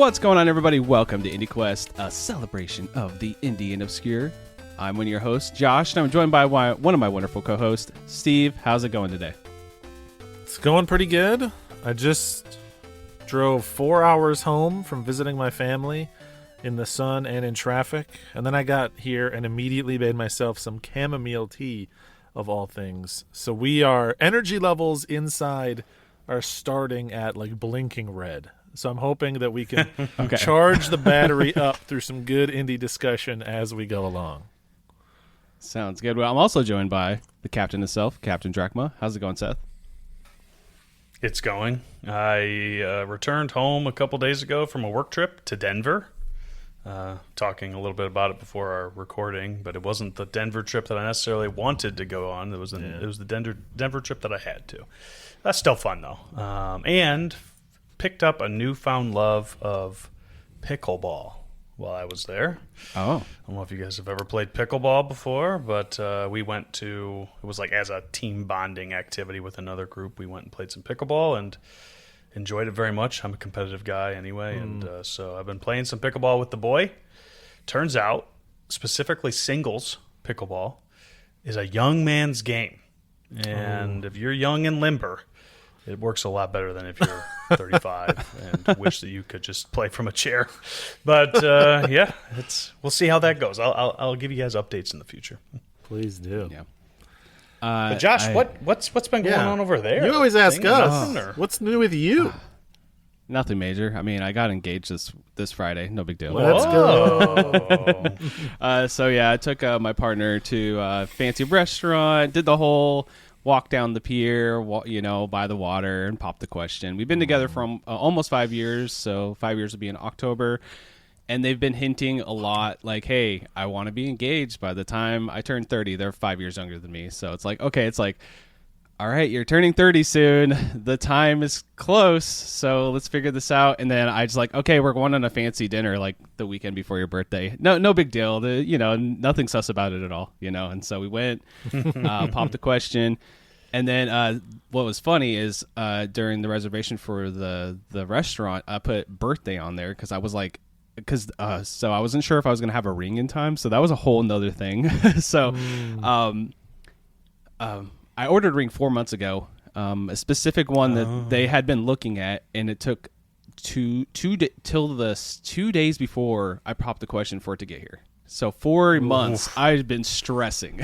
What's going on, everybody? Welcome to IndieQuest, a celebration of the indie and obscure. I'm one of your hosts, Josh, and I'm joined by one of my wonderful co-hosts, Steve. How's it going today? It's going pretty good. I just drove 4 hours home from visiting my family in the sun and in traffic, and then I got here and immediately made myself some chamomile tea, of all things. So energy levels inside are starting at like blinking red. So I'm hoping that we can charge the battery up through some good indie discussion as we go along. Sounds good. Well, I'm also joined by the captain himself, Captain Drachma. How's it going, Seth? It's going. I returned home a couple days ago from a work trip to Denver. Talking a little bit about it before our recording, but it wasn't the Denver trip that I necessarily wanted to go on. It was the Denver trip that I had to. That's still fun, though. And picked up a newfound love of pickleball while I was there. Oh. I don't know if you guys have ever played pickleball before, but we went to, it was like as a team bonding activity with another group. We went and played some pickleball and enjoyed it very much. I'm a competitive guy anyway, and so I've been playing some pickleball with the boy. Turns out, specifically singles pickleball is a young man's game. And if you're young and limber, it works a lot better than if you're 35 and wish that you could just play from a chair. But yeah, we'll see how that goes. I'll give you guys updates in the future. Please do. Yeah. But Josh, what's been going on over there? You always ask us, what's new with you? Nothing major. I mean, I got engaged this Friday. No big deal. Let's go. So yeah, I took my partner to a fancy restaurant, did the whole walk down the pier, by the water, and pop the question. We've been together for almost 5 years, so 5 years will be in October. And they've been hinting a lot, like, hey, I want to be engaged by the time I turn 30. They're 5 years younger than me. So it's like, okay, all right, you're turning 30 soon. The time is close, so let's figure this out. And then I just like, okay, we're going on a fancy dinner like the weekend before your birthday. No big deal. Nothing sus about it at all, And so we went, popped the question. And then what was funny is during the reservation for the restaurant, I put birthday on there because I was like, so I wasn't sure if I was going to have a ring in time. So that was a whole nother thing. So I ordered a ring 4 months ago, a specific one that they had been looking at, and it took till the 2 days before I popped the question for it to get here. So 4 months I've been stressing,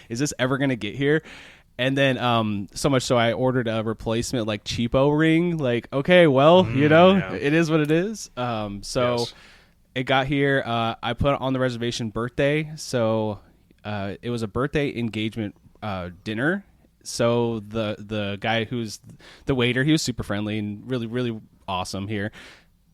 is this ever going to get here? And then so much so I ordered a replacement like cheapo ring. Like, okay, well, it is what it is. So it got here. I put on the reservation birthday. So it was a birthday engagement dinner. So the guy who's the waiter, he was super friendly and really, really awesome here.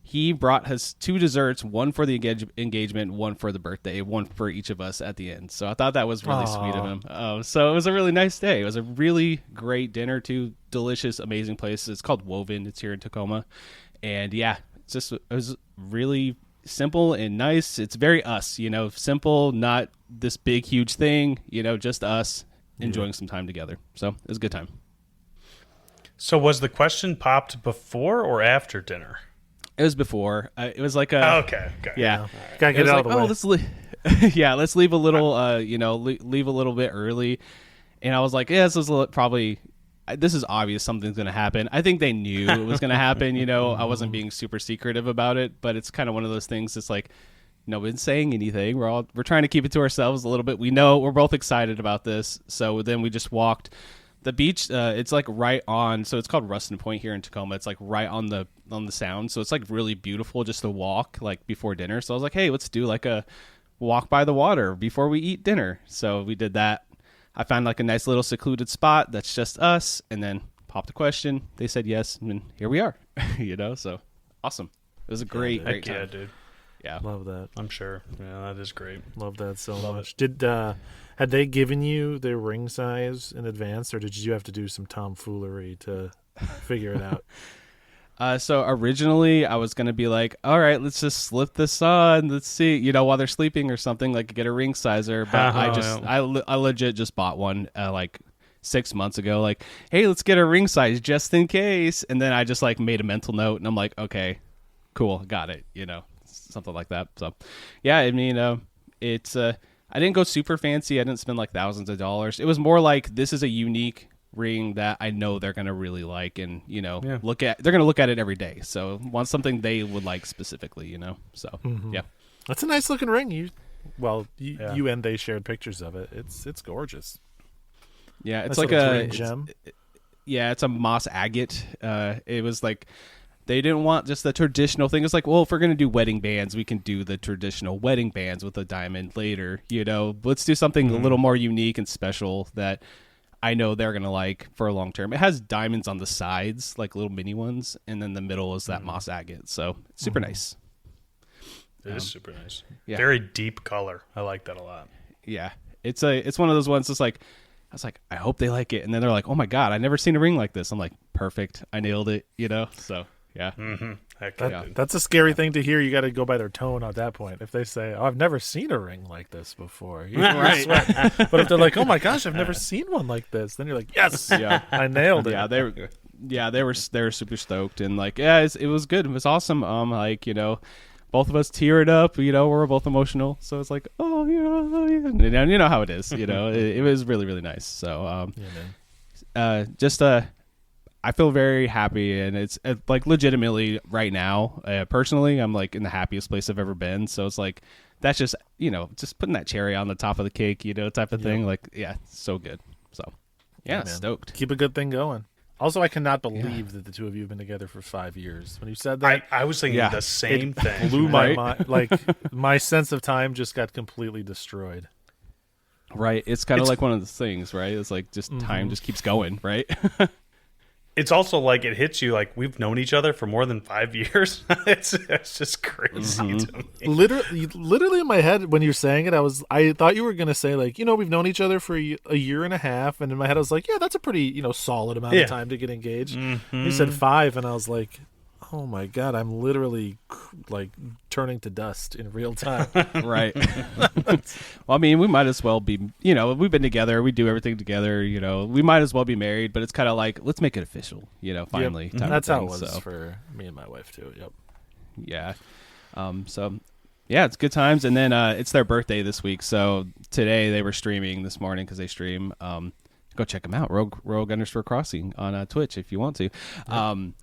He brought us 2 desserts, one for the engagement, one for the birthday, one for each of us at the end. So I thought that was really sweet of him. So it was a really nice day. It was a really great dinner, 2 delicious, amazing places. It's called Woven. It's here in Tacoma. And yeah, it was really simple and nice. It's very us, simple, not this big, huge thing, just us enjoying some time together. So it was a good time. So was the question popped before or after dinner? It was before. It was like a okay. Yeah, right. Gotta get it out of the way. Let's leave a little. Leave a little bit early. And I was like, yeah, this is probably. This is obvious. Something's going to happen. I think they knew it was going to happen. I wasn't being super secretive about it, but it's kind of one of those things. It's like, nobody's saying anything. We're trying to keep it to ourselves a little bit. We know we're both excited about this. So then we just walked. The beach, it's like right on, so it's called Ruston Point here in Tacoma. It's like right on the sound, so it's like really beautiful just to walk like before dinner. So I was like, hey, let's do like a walk by the water before we eat dinner. So we did that. I found like a nice little secluded spot that's just us, and then popped the question. They said yes, and here we are. So awesome. It was a great time. Yeah, dude. Yeah, love that. I'm sure. Yeah, that is great. Love that so much. Had they given you their ring size in advance, or did you have to do some tomfoolery to figure it out? So originally I was going to be like, all right, let's just slip this on. Let's see, while they're sleeping or something, like get a ring sizer. But I legit just bought one like 6 months ago, like, hey, let's get a ring size just in case. And then I just like made a mental note and I'm like, okay, cool, got it. Something like that. So, yeah, I mean, it's I didn't go super fancy. I didn't spend like thousands of dollars. It was more like this is a unique ring that I know they're gonna really like, and they're gonna look at it every day. So want something they would like specifically. So yeah, that's a nice looking ring. You and they shared pictures of it. It's gorgeous. Yeah, it's nice like a gem. It's a moss agate. It was like they didn't want just the traditional thing. It's like, well, if we're gonna do wedding bands, we can do the traditional wedding bands with a diamond later. Let's do something a little more unique and special that I know they're going to like for a long term. It has diamonds on the sides, like little mini ones, and then the middle is that moss agate. So it's super nice. It is super nice. Yeah. Very deep color. I like that a lot. Yeah. It's one of those ones that's like, I was like, I hope they like it. And then they're like, oh my God, I've never seen a ring like this. I'm like, perfect. I nailed it, So, yeah. Mm-hmm. That's a scary thing to hear. You got to go by their tone at that point. If they say, "Oh, I've never seen a ring like this before," right? But if they're like, "Oh my gosh, I've never seen one like this," then you're like, "Yes, I nailed it." Yeah, they were super stoked, and like, it was good. It was awesome. Both of us teared up. We were both emotional, so it's like, oh yeah, and you know how it is. It was really really nice. So, I feel very happy, and it's like legitimately right now, personally, I'm like in the happiest place I've ever been. So it's like, that's just, just putting that cherry on the top of the cake, type of thing. Like, yeah, so good. So, yeah, stoked. Keep a good thing going. Also, I cannot believe that the two of you have been together for 5 years. When you said that, I was thinking the same thing. Blew my mind. Like, my sense of time just got completely destroyed. Right. It's kind of like one of the things, right? It's like just time just keeps going, right? It's also like it hits you like we've known each other for more than 5 years. It's just crazy to me. Literally in my head when you're saying it, I thought you were gonna say like, we've known each other for a year and a half, and in my head I was like, yeah, that's a pretty solid amount of time to get engaged. You said 5, and I was like, oh my God, I'm literally like turning to dust in real time. Right. Well, I mean, we might as well be, we've been together. We do everything together. We might as well be married, but it's kind of like, let's make it official, finally. Yep. That's how it was for me and my wife too. Yep. Yeah. So, yeah, it's good times. And then it's their birthday this week. So today they were streaming this morning because they stream. Go check them out. Rogue_Crossing on Twitch if you want to. Yep.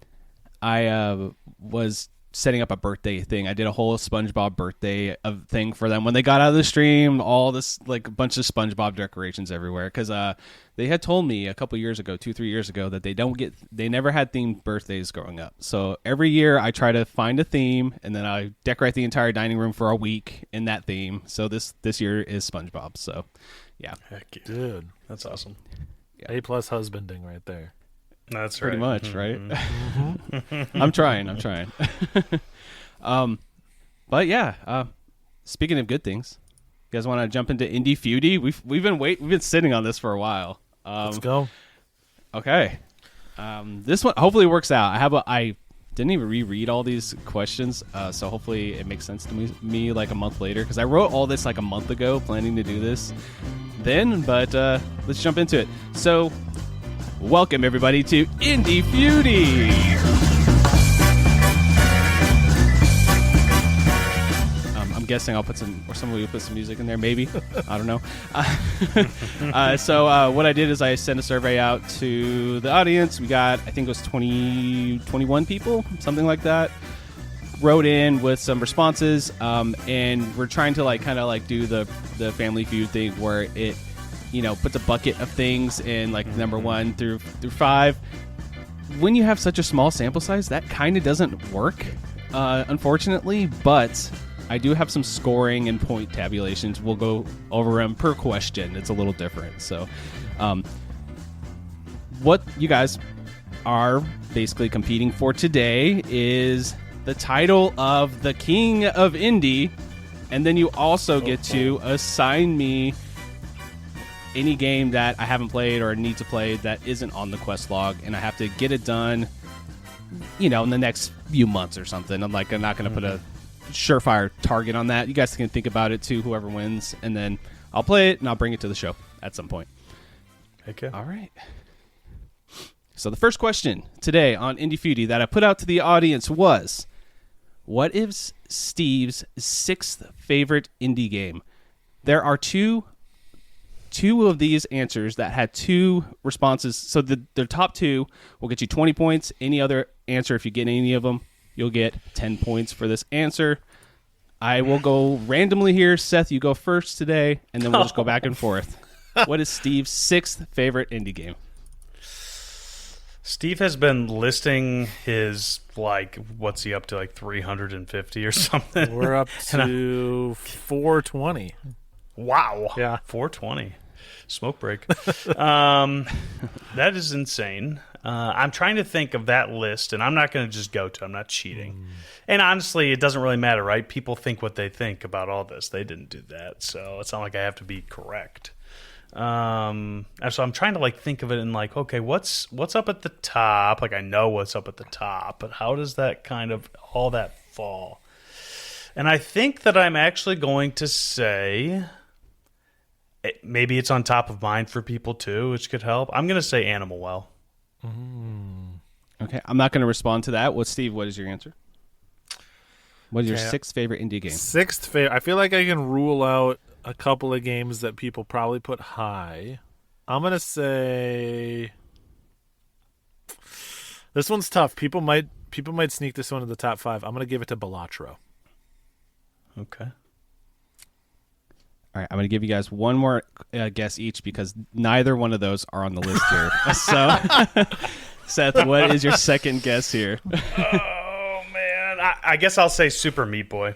I was setting up a birthday thing. I did a whole SpongeBob birthday thing for them when they got out of the stream. All this like a bunch of SpongeBob decorations everywhere because they had told me a couple years ago, 2-3 years ago, that they never had themed birthdays growing up. So every year I try to find a theme and then I decorate the entire dining room for a week in that theme. So this year is SpongeBob. So yeah, heck yeah. Dude, that's awesome. Yeah. A+ husbanding right there. That's pretty right. much, right? I'm trying. But yeah, speaking of good things, you guys want to jump into Indie Feudy? We've been sitting on this for a while. Let's go. Okay. This one hopefully works out. I didn't even reread all these questions, so hopefully it makes sense to me like a month later because I wrote all this like a month ago, planning to do this then. But let's jump into it. So. Welcome, everybody, to Indie Feudy! I'm guessing I'll put somebody will put some music in there, maybe. I don't know. So what I did is I sent a survey out to the audience. We got, I think it was 21 people, something like that. Wrote in with some responses, and we're trying to kind of do the Family Feud thing where it puts a bucket of things in number 1 through 5. When you have such a small sample size, that kind of doesn't work, unfortunately. But I do have some scoring and point tabulations. We'll go over them per question. It's a little different. So, what you guys are basically competing for today is the title of the King of Indie, and then you also get to assign me any game that I haven't played or need to play that isn't on the quest log, and I have to get it done, in the next few months or something. I'm not going to put a surefire target on that. You guys can think about it too, whoever wins, and then I'll play it and I'll bring it to the show at some point. Okay. All right. So the first question today on Indie Feudy that I put out to the audience was, What is Steve's 6th favorite indie game? There are two of these answers that had 2 responses. So the top 2 will get you 20 points. Any other answer, if you get any of them, you'll get 10 points for this answer. I will go randomly here. Seth, you go first today, and then we'll just go back and forth. What is Steve's 6th favorite indie game? Steve has been listing his, what's he up to, 350 or something? We're up to 420. Wow. Yeah. 420. Smoke break. That is insane. I'm trying to think of that list, and I'm not going to just go to. I'm not cheating. And honestly, it doesn't really matter, right? People think what they think about all this. They didn't do that, so it's not like I have to be correct. And so I'm trying to think of it in okay, what's up at the top? I know what's up at the top, but how does that kind of all that fall? And I think that I'm actually going to say maybe it's on top of mind for people too, which could help. I'm going to say Animal Well. Okay, I'm not going to respond to that. Steve, what is your answer? What is your 6th favorite indie game? 6th favorite. I feel like I can rule out a couple of games that people probably put high. I'm going to say this one's tough. People might sneak this one to the top 5. I'm going to give it to Balatro. Okay. All right, I'm going to give you guys one more guess each because neither one of those are on the list here. So, Seth, what is your second guess here? Oh, man. I guess I'll say Super Meat Boy.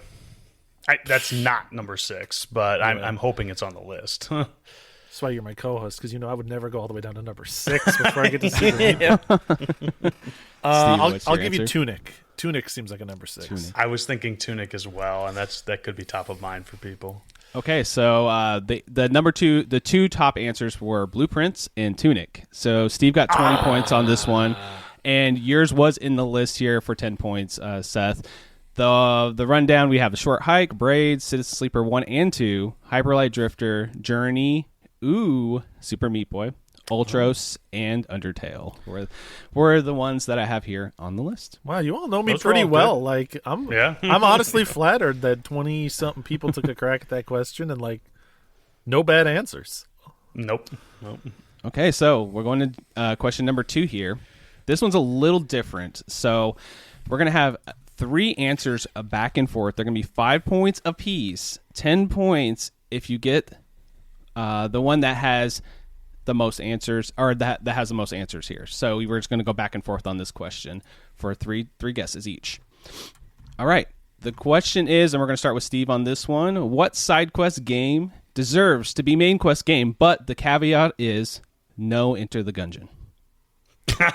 That's not number 6, but I'm hoping it's on the list. That's why you're my co-host, because I would never go all the way down to number 6 before I get to Super Meat Boy. I'll give you Tunic. Tunic seems like a number 6. Tunic. I was thinking Tunic as well, and that could be top of mind for people. Okay, so the number 2, the 2 top answers were Blueprints and Tunic. So Steve got 20 points on this one, and yours was in the list here for 10 points, Seth. The rundown, we have The Short Hike, Braid, Citizen Sleeper 1 and 2, Hyperlight Drifter, Journey, Super Meat Boy, Ultros, and Undertale were the ones that I have here on the list. Wow, you all know me Those pretty are all well. good. I'm honestly flattered that 20-something people took a crack at that question and no bad answers. Nope. Okay, so we're going to question number 2 here. This one's a little different. So we're going to have 3 answers back and forth. They're going to be 5 points apiece, 10 points if you get the one that has the most answers, or that has the most answers here. So we're just going to go back and forth on this question for three guesses each. All right. The question is, and we're going to start with Steve on this one, what side quest game deserves to be main quest game, but the caveat is no Enter the Gungeon?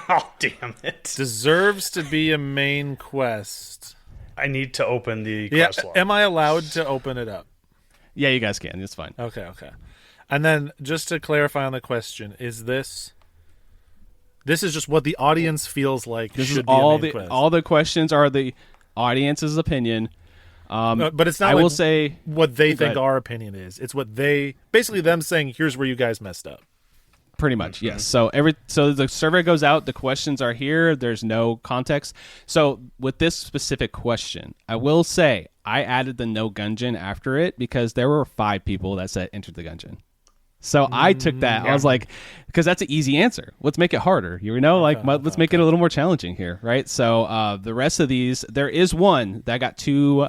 Oh, damn it. Deserves to be a main quest. I need to open the quest log. Am I allowed to open it up? Yeah, you guys can. It's fine. Okay. And then, just to clarify on the question, is this is just what the audience feels like this should is be a main quest? All the questions are the audience's opinion. But it's not I will say what they think our opinion is. It's what they basically them saying, here's where you guys messed up. Pretty much, yes. So the survey goes out, the questions are here, there's no context. So with this specific question, I will say I added the no Gungeon after it because there were 5 people that said Enter the Gungeon. So I took that. I was like, because that's an easy answer. Let's make it harder. Let's make it a little more challenging here, right? So the rest of these, there is one that got 2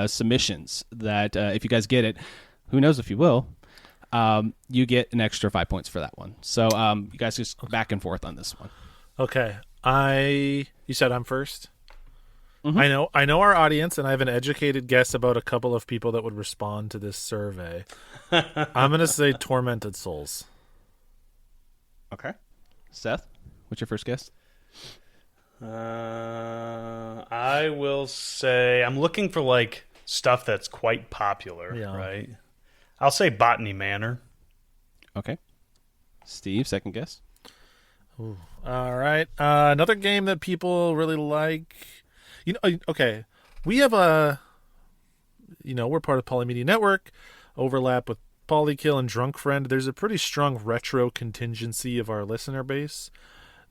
submissions that if you guys get it, who knows if you will, you get an extra 5 points for that one. So you guys just back and forth on this one. Okay. You said I'm first? Mm-hmm. I know our audience, and I have an educated guess about a couple of people that would respond to this survey. I'm going to say Tormented Souls. Okay. Seth, what's your first guess? I will say I'm looking for stuff that's quite popular, right? I'll say Botany Manor. Okay. Steve, second guess. Ooh. All right. Another game that people really like. Okay. We have we're part of Polymedia Network, overlap with Polykill and Drunk Friend. There's a pretty strong retro contingency of our listener base.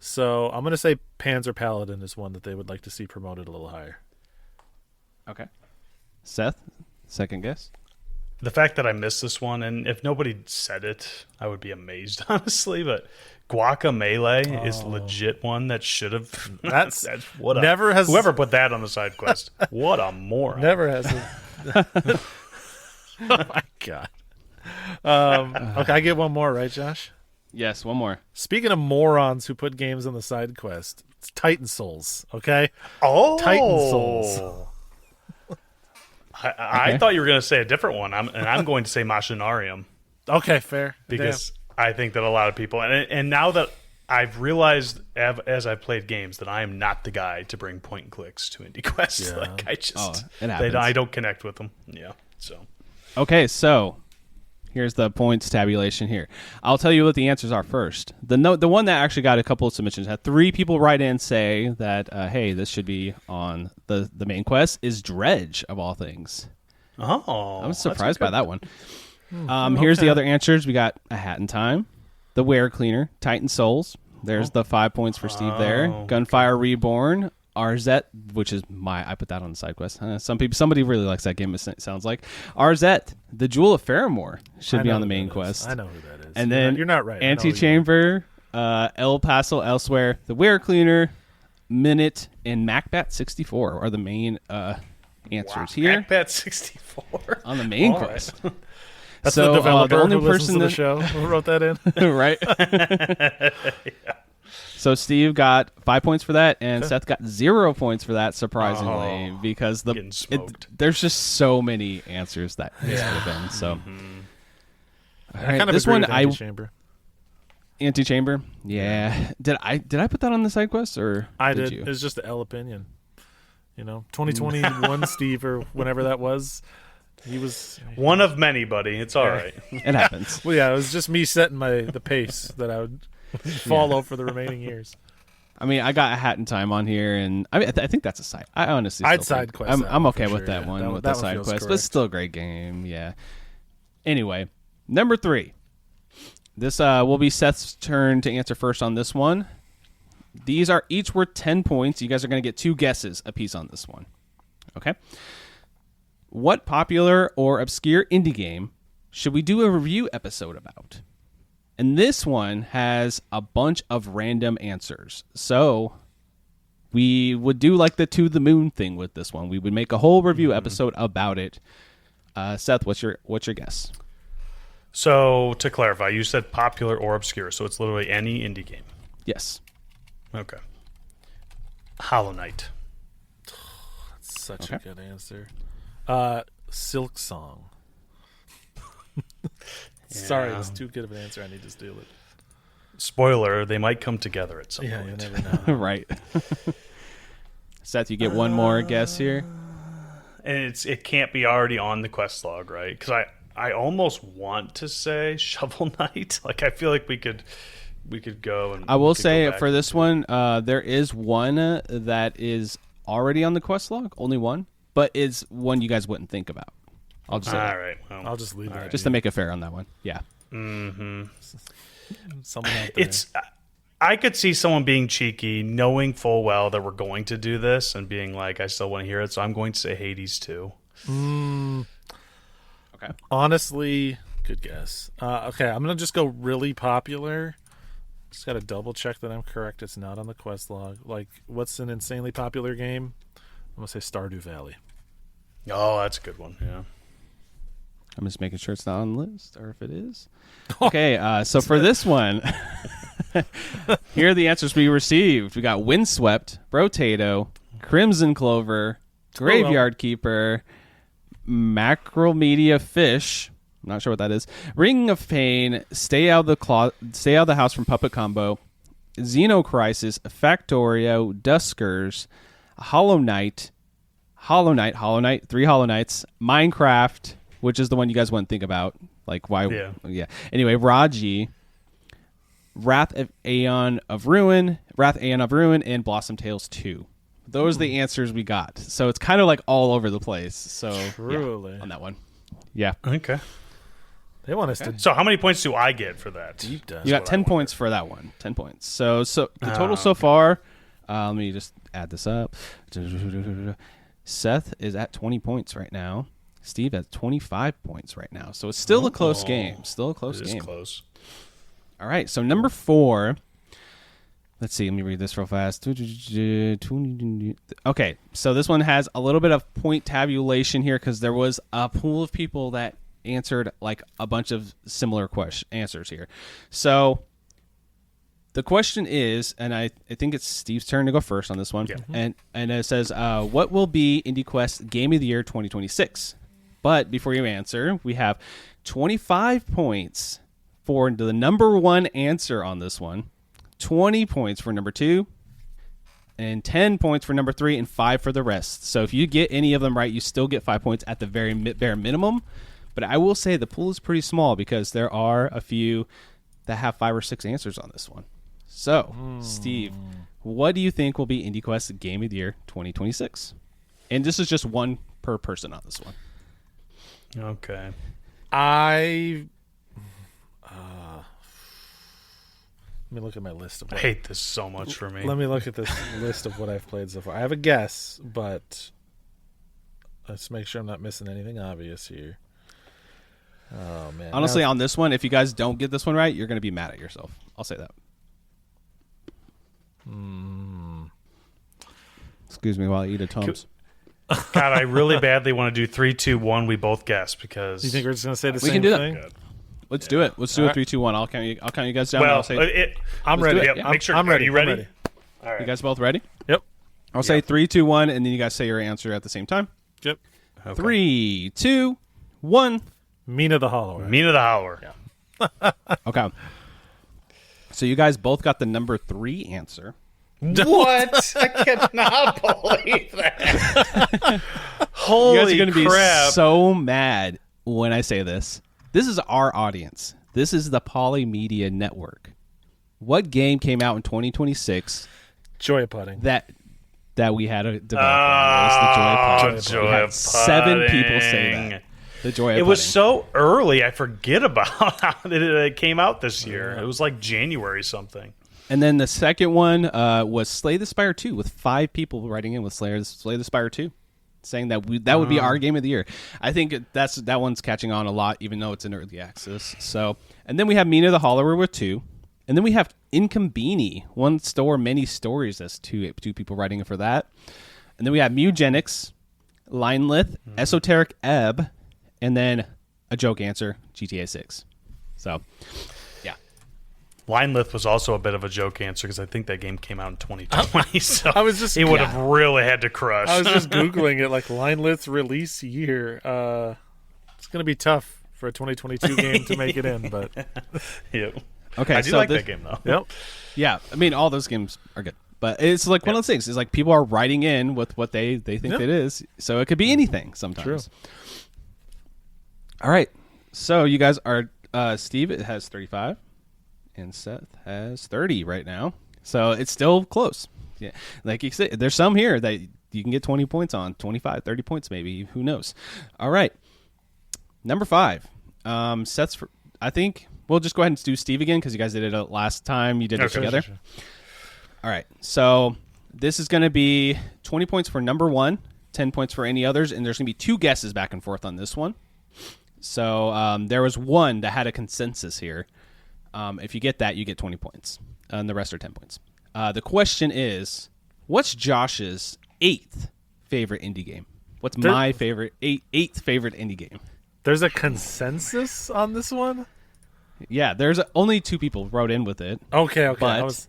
So I'm going to say Panzer Paladin is one that they would like to see promoted a little higher. Okay. Seth, second guess. The fact that I missed this one, and if nobody said it, I would be amazed, honestly. But Guacamelee is legit one that should have. That's what never has whoever put that on the side quest. What a moron! Never has. Oh my god. Okay, I get one more, right, Josh? Yes, one more. Speaking of morons who put games on the side quest, it's Titan Souls. Okay. Oh, Titan Souls. I thought you were going to say a different one, I'm going to say Machinarium. Okay, fair. Because I think that a lot of people, and now that I've realized as I've played games that I am not the guy to bring point and clicks to IndieQuest. Yeah. Like I just, it happens. I don't connect with them. Yeah, so. Okay, so here's the points tabulation here. I'll tell you what the answers are first. The one that actually got a couple of submissions had 3 people write in say that, hey, this should be on the main quest is Dredge, of all things. Oh. I was surprised by that one. Here's the other answers. We got A Hat in Time, The Ware Cleaner, Titan Souls. There's the 5 points for Steve there. Gunfire Reborn, RZ, which is I put that on the side quest. Somebody really likes that game, it sounds like. RZ, the Jewel of Faramore should be on the main quest. I know who that is. And then you're not right. Antechamber, El Paso Elsewhere, The Ware Cleaner, Minute, and MacBat 64 are the main answers here. MacBat 64 on the main All quest. Right. That's so the developer the only who listens person to the show who wrote that in. Right. Yeah. So Steve got 5 points for that, and Seth got 0 points for that, surprisingly, because there's just so many answers that this could have been. So, all right, I kind of this agree one, with Antechamber. Antechamber, yeah. Did I put that on the side quest, or I did? you? It was just the L opinion. 2021 Steve or whenever that was. He was one of many, buddy. It's all right. It happens. Well, yeah, it was just me setting the pace that I would follow for the remaining years. I mean, I got A Hat in Time on here, and I think that's a side. I honestly, I'd side quest. I'm okay with sure, that one with that the side quest, correct. but it's still a great game. Yeah. Anyway, number 3. This will be Seth's turn to answer first on this one. These are each worth 10 points. You guys are going to get 2 guesses apiece on this one. Okay. What popular or obscure indie game should we do a review episode about? And this one has a bunch of random answers. So we would do like the To the Moon thing with this one. We would make a whole review episode about it. Seth, what's your guess? So to clarify, you said popular or obscure, so it's literally any indie game. Yes. Okay. Hollow Knight. That's such a good answer. Silk Song. Sorry, it was too good of an answer. I need to steal it. Spoiler, they might come together at some You point. never know. Right. Seth, you get one more guess here. And it can't be already on the quest log, right? Because I almost want to say Shovel Knight. Like I feel like we could go and I will say for this one, there is one that is already on the quest log, only one, but is one you guys wouldn't think about. I'll just say all that. right. Well, I'll just leave that. Just to make it fair on that one. Yeah. Someone out there. it's. I could see someone being cheeky, knowing full well that we're going to do this, and being like, "I still want to hear it," so I'm going to say Hades 2. Okay. Honestly, good guess. Okay, I'm gonna just go really popular. Just gotta double check that I'm correct. It's not on the quest log. Like, what's an insanely popular game? I'm gonna say Stardew Valley. Oh, that's a good one. Yeah. I'm just making sure it's not on the list, or if it is. Okay, so for this one, here are the answers we received. We got Windswept, Brotato, Crimson Clover, Graveyard Keeper, Macromedia Fish. I'm not sure what that is. Ring of Pain, Stay Out of the House from Puppet Combo, Xenocrisis, Factorio, Duskers, Hollow Knight, 3 Hollow Knights, Minecraft, which is the one you guys wouldn't think about. Like, why? Yeah. Anyway, Raji, Wrath Aeon of Ruin, and Blossom Tales 2. Those are the answers we got. So it's kind of like all over the place. So Truly. yeah, on that one. Yeah. Okay. They want us to So how many points do I get for that? deep dive. You got 10 points for that one. 10 points. So the total so far, let me just add this up. Seth is at 20 points right now. Steve has 25 points right now. So it's still a close game. Still a close game. It is close. All right. So number 4. Let's see. Let me read this real fast. Okay. So this one has a little bit of point tabulation here because there was a pool of people that answered like a bunch of similar answers here. So the question is, and I think it's Steve's turn to go first on this one. Yeah. And it says, what will be IndieQuest Game of the Year 2026? But before you answer, we have 25 points for the number 1 answer on this one, 20 points for number 2, and 10 points for number 3, and 5 for the rest. So if you get any of them right, you still get 5 points at the very bare minimum. But I will say the pool is pretty small because there are a few that have 5 or 6 answers on this one. So, Steve, what do you think will be IndieQuest Game of the Year 2026? And this is just one per person on this one. Okay. Let me look at my list of I hate this so much for me. Let me look at this list of what I've played so far. I have a guess, but let's make sure I'm not missing anything obvious here. Oh, man. Honestly, on this one, if you guys don't get this one right, you're going to be mad at yourself. I'll say that. Excuse me while I eat a Tums. God, I really badly want to do 3, 2, 1. We both guess because You think we're just going to say the We same can do thing? that. Let's do it. Let's do a 3, 2, 1. I'll count you guys down. well, I'll say, I'm Let's do ready. it. yeah, make sure. I'm ready. Are you ready? I'm ready. All right. you guys both ready? Yep. I'll say 3, 2, 1, and then you guys say your answer at the same time. Yep. Okay. 3, 2, 1. Mina the Hollower. Mina the Howler. Yeah. Okay. So you guys both got the number 3 answer. What? I cannot believe that. Holy You guys are going to be crap. so mad when I say this. This is our audience. This is the Polymedia Network. What game came out in 2026 Joy Pudding. that we had a developer? It was the Joy Pudding. Joy We had 7 Pudding. people say that. The Joy It Pudding. was so early, I forget about how it came out this year. It was like January something. And then the second one was Slay the Spire 2 with 5 people writing in with Slay the Spire 2. Saying that would be our game of the year. I think that one's catching on a lot, even though it's in early access. So, and then we have Mina the Hollower with 2, and then we have Incombini, one store, many stories. That's two people writing in for that. And then we have Mugenics, Linelith, Esoteric Ebb, and then a joke answer, GTA 6. So, yeah. Linelith was also a bit of a joke answer because I think that game came out in 2020. So I was just- it would have really had to crush. I was just Googling it, like Linelith's release year. It's going to be tough for a 2022 game to make it in, but Yep. Okay, I do so like this- that game though. yep. Yeah, I mean, all those games are good. But it's like one of those things. It's like people are writing in with what they think Yep. it is. So it could be anything sometimes. True. All right. So you guys are Steve has 35 and Seth has 30 right now. So it's still close. Yeah. Like you said, there's some here that you can get 20 points on, 25, 30 points maybe, who knows. All right. Number 5. Seth's I think we'll just go ahead and do Steve again because you guys did it last time you did it together. Sure. All right. So this is going to be 20 points for number 1, 10 points for any others, and there's going to be 2 guesses back and forth on this one. So there was one that had a consensus here. If you get that, you get 20 points, and the rest are 10 points. The question is, what's Josh's 8th favorite indie game? What's my favorite 8th favorite indie game? There's a consensus on this one? Yeah, there's only 2 people wrote in with it. Okay. But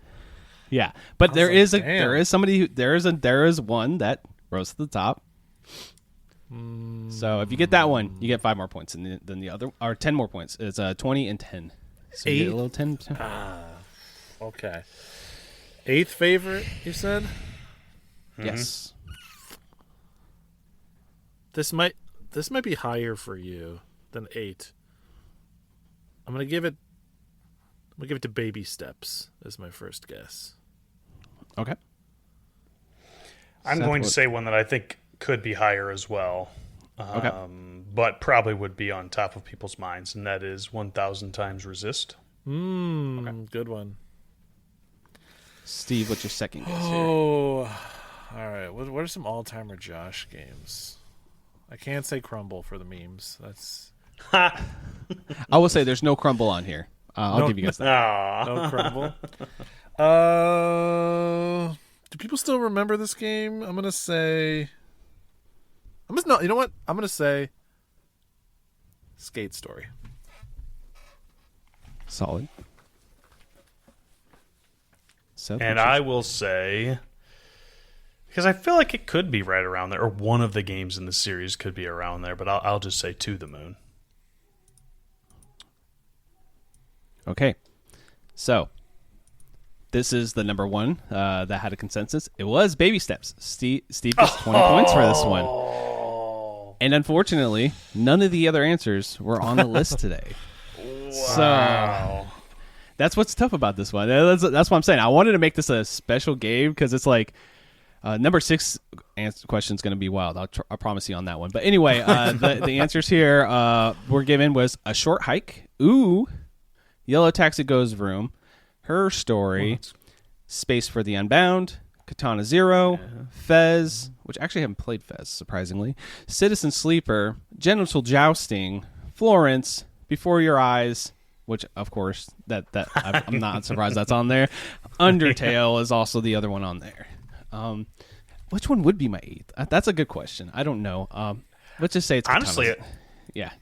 yeah, but there like, is damn. there is one that rose to the top. So if you get that one, you get 5 more points than the other, or 10 more points. It's 20 and 10. So you get a little 10. Okay. 8th favorite, you said? Yes. This might be higher for you than 8. I'm gonna give it to Baby Steps as my first guess. Okay. I'm going to say one that I think could be higher as well. Okay. But probably would be on top of people's minds, and that is 1,000 Times Resist. Good one. Steve, what's your second guess here? Oh, All right. What are some all-timer Josh games? I can't say Crumble for the memes. That's I will say there's no Crumble on here. I'll give you guys that. no Crumble. Do people still remember this game? I'm gonna say. No. You know what? I'm gonna say. Skate Story. Solid. And I will say, because I feel like it could be right around there, or one of the games in the series could be around there, but I'll just say To the Moon. Okay. So, this is the number one that had a consensus. It was Baby Steps. Steve gets 20 points for this one. And unfortunately, none of the other answers were on the list today. Wow. So, that's what's tough about this one. That's what I'm saying. I wanted to make this a special game because it's like number 6 question is going to be wild. I promise you on that one. But anyway, the answers here were given was A Short Hike, Ooh, Yellow Taxi Goes Vroom, Her Story, Space for the Unbound, Katana Zero, Fez, which actually I haven't played Fez, surprisingly, Citizen Sleeper, Genital Jousting, Florence, Before Your Eyes, which, of course, that I'm not surprised that's on there. Undertale is also the other one on there. Which one would be my 8th? That's a good question. I don't know. Let's just say it's Katana. Honestly,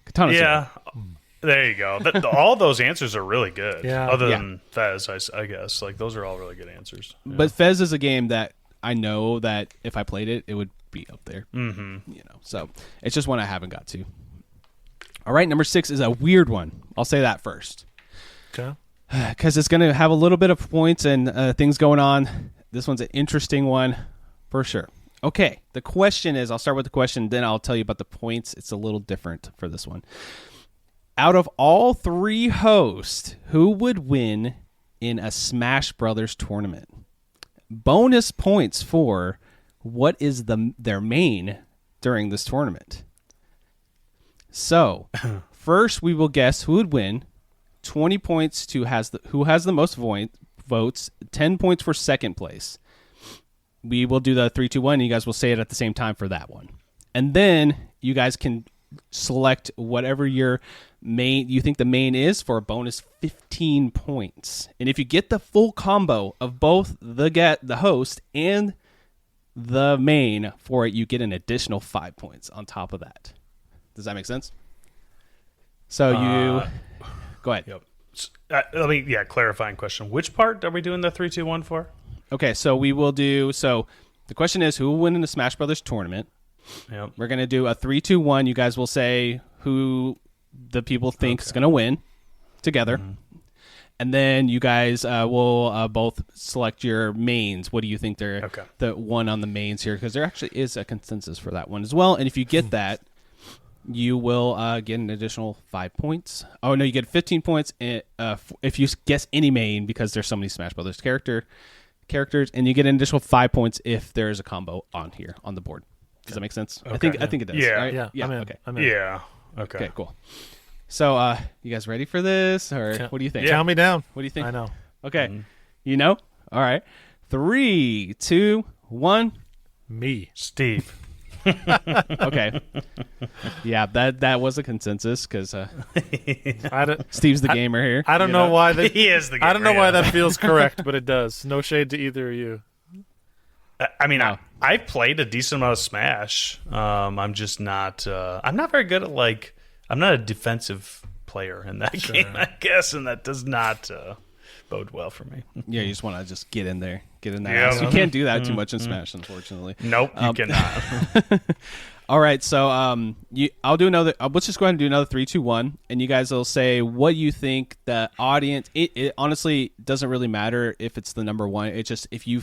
Katana yeah. Zero. There you go. All those answers are really good. Yeah. Other than Fez, I guess. Like, those are all really good answers. Yeah. But Fez is a game that I know that if I played it, it would be up there. Mm-hmm. So it's just one I haven't got to. All right, number 6 is a weird one. I'll say that first. Okay. Because it's going to have a little bit of points and things going on. This one's an interesting one for sure. Okay, the question is, I'll start with the question, then I'll tell you about the points. It's a little different for this one. Out of all 3 hosts, who would win in a Smash Brothers tournament? Bonus points for what is their main during this tournament. So, first we will guess who would win. 20 points to who has the most votes. 10 points for second place. We will do the 3, 2, 1. And you guys will say it at the same time for that one. And then you guys can select whatever you think the main is for a bonus 15 points. And if you get the full combo of both the host and the main for it, you get an additional 5 points on top of that. Does that make sense? So you go ahead. Yep. Clarifying question. Which part are we doing the 3, 2, 1 for? Okay, so we will do. So the question is, who will win in the Smash Brothers tournament? Yep. We're gonna do a 3, 2, 1. You guys will say who the people think is gonna win together, and then you guys will both select your mains. What do you think they're the one on the mains here? Because there actually is a consensus for that one as well. And if you get that, you will get an additional 5 points. Oh no, you get 15 points if you guess any main because there's so many Smash Brothers characters, and you get an additional 5 points if there is a combo on here on the board. Does that make sense? Okay. I think it does. Yeah. Right? Yeah. Okay. I'm in. Yeah. Okay. Okay. Cool. So, you guys ready for this, or what do you think? Count me down. What do you think? I know. Okay. You know? All right. 3, 2, 1. Me. Steve. Okay. Yeah, that was a consensus because Steve's the gamer here. I don't know why that he is the gamer. I don't know why that feels correct, but it does. No shade to either of you. I mean, I've played a decent amount of Smash. I'm just not. I'm not very good at I'm not a defensive player in that game, I guess, and that does not bode well for me. Yeah, you just want to just get in there. Yeah. You can't do that too much in Smash, unfortunately. Nope, you cannot. All right, so I'll do another. Let's just go ahead and do another 3, 2, 1, and you guys will say what you think the audience. It honestly doesn't really matter if it's the number one. It's just if you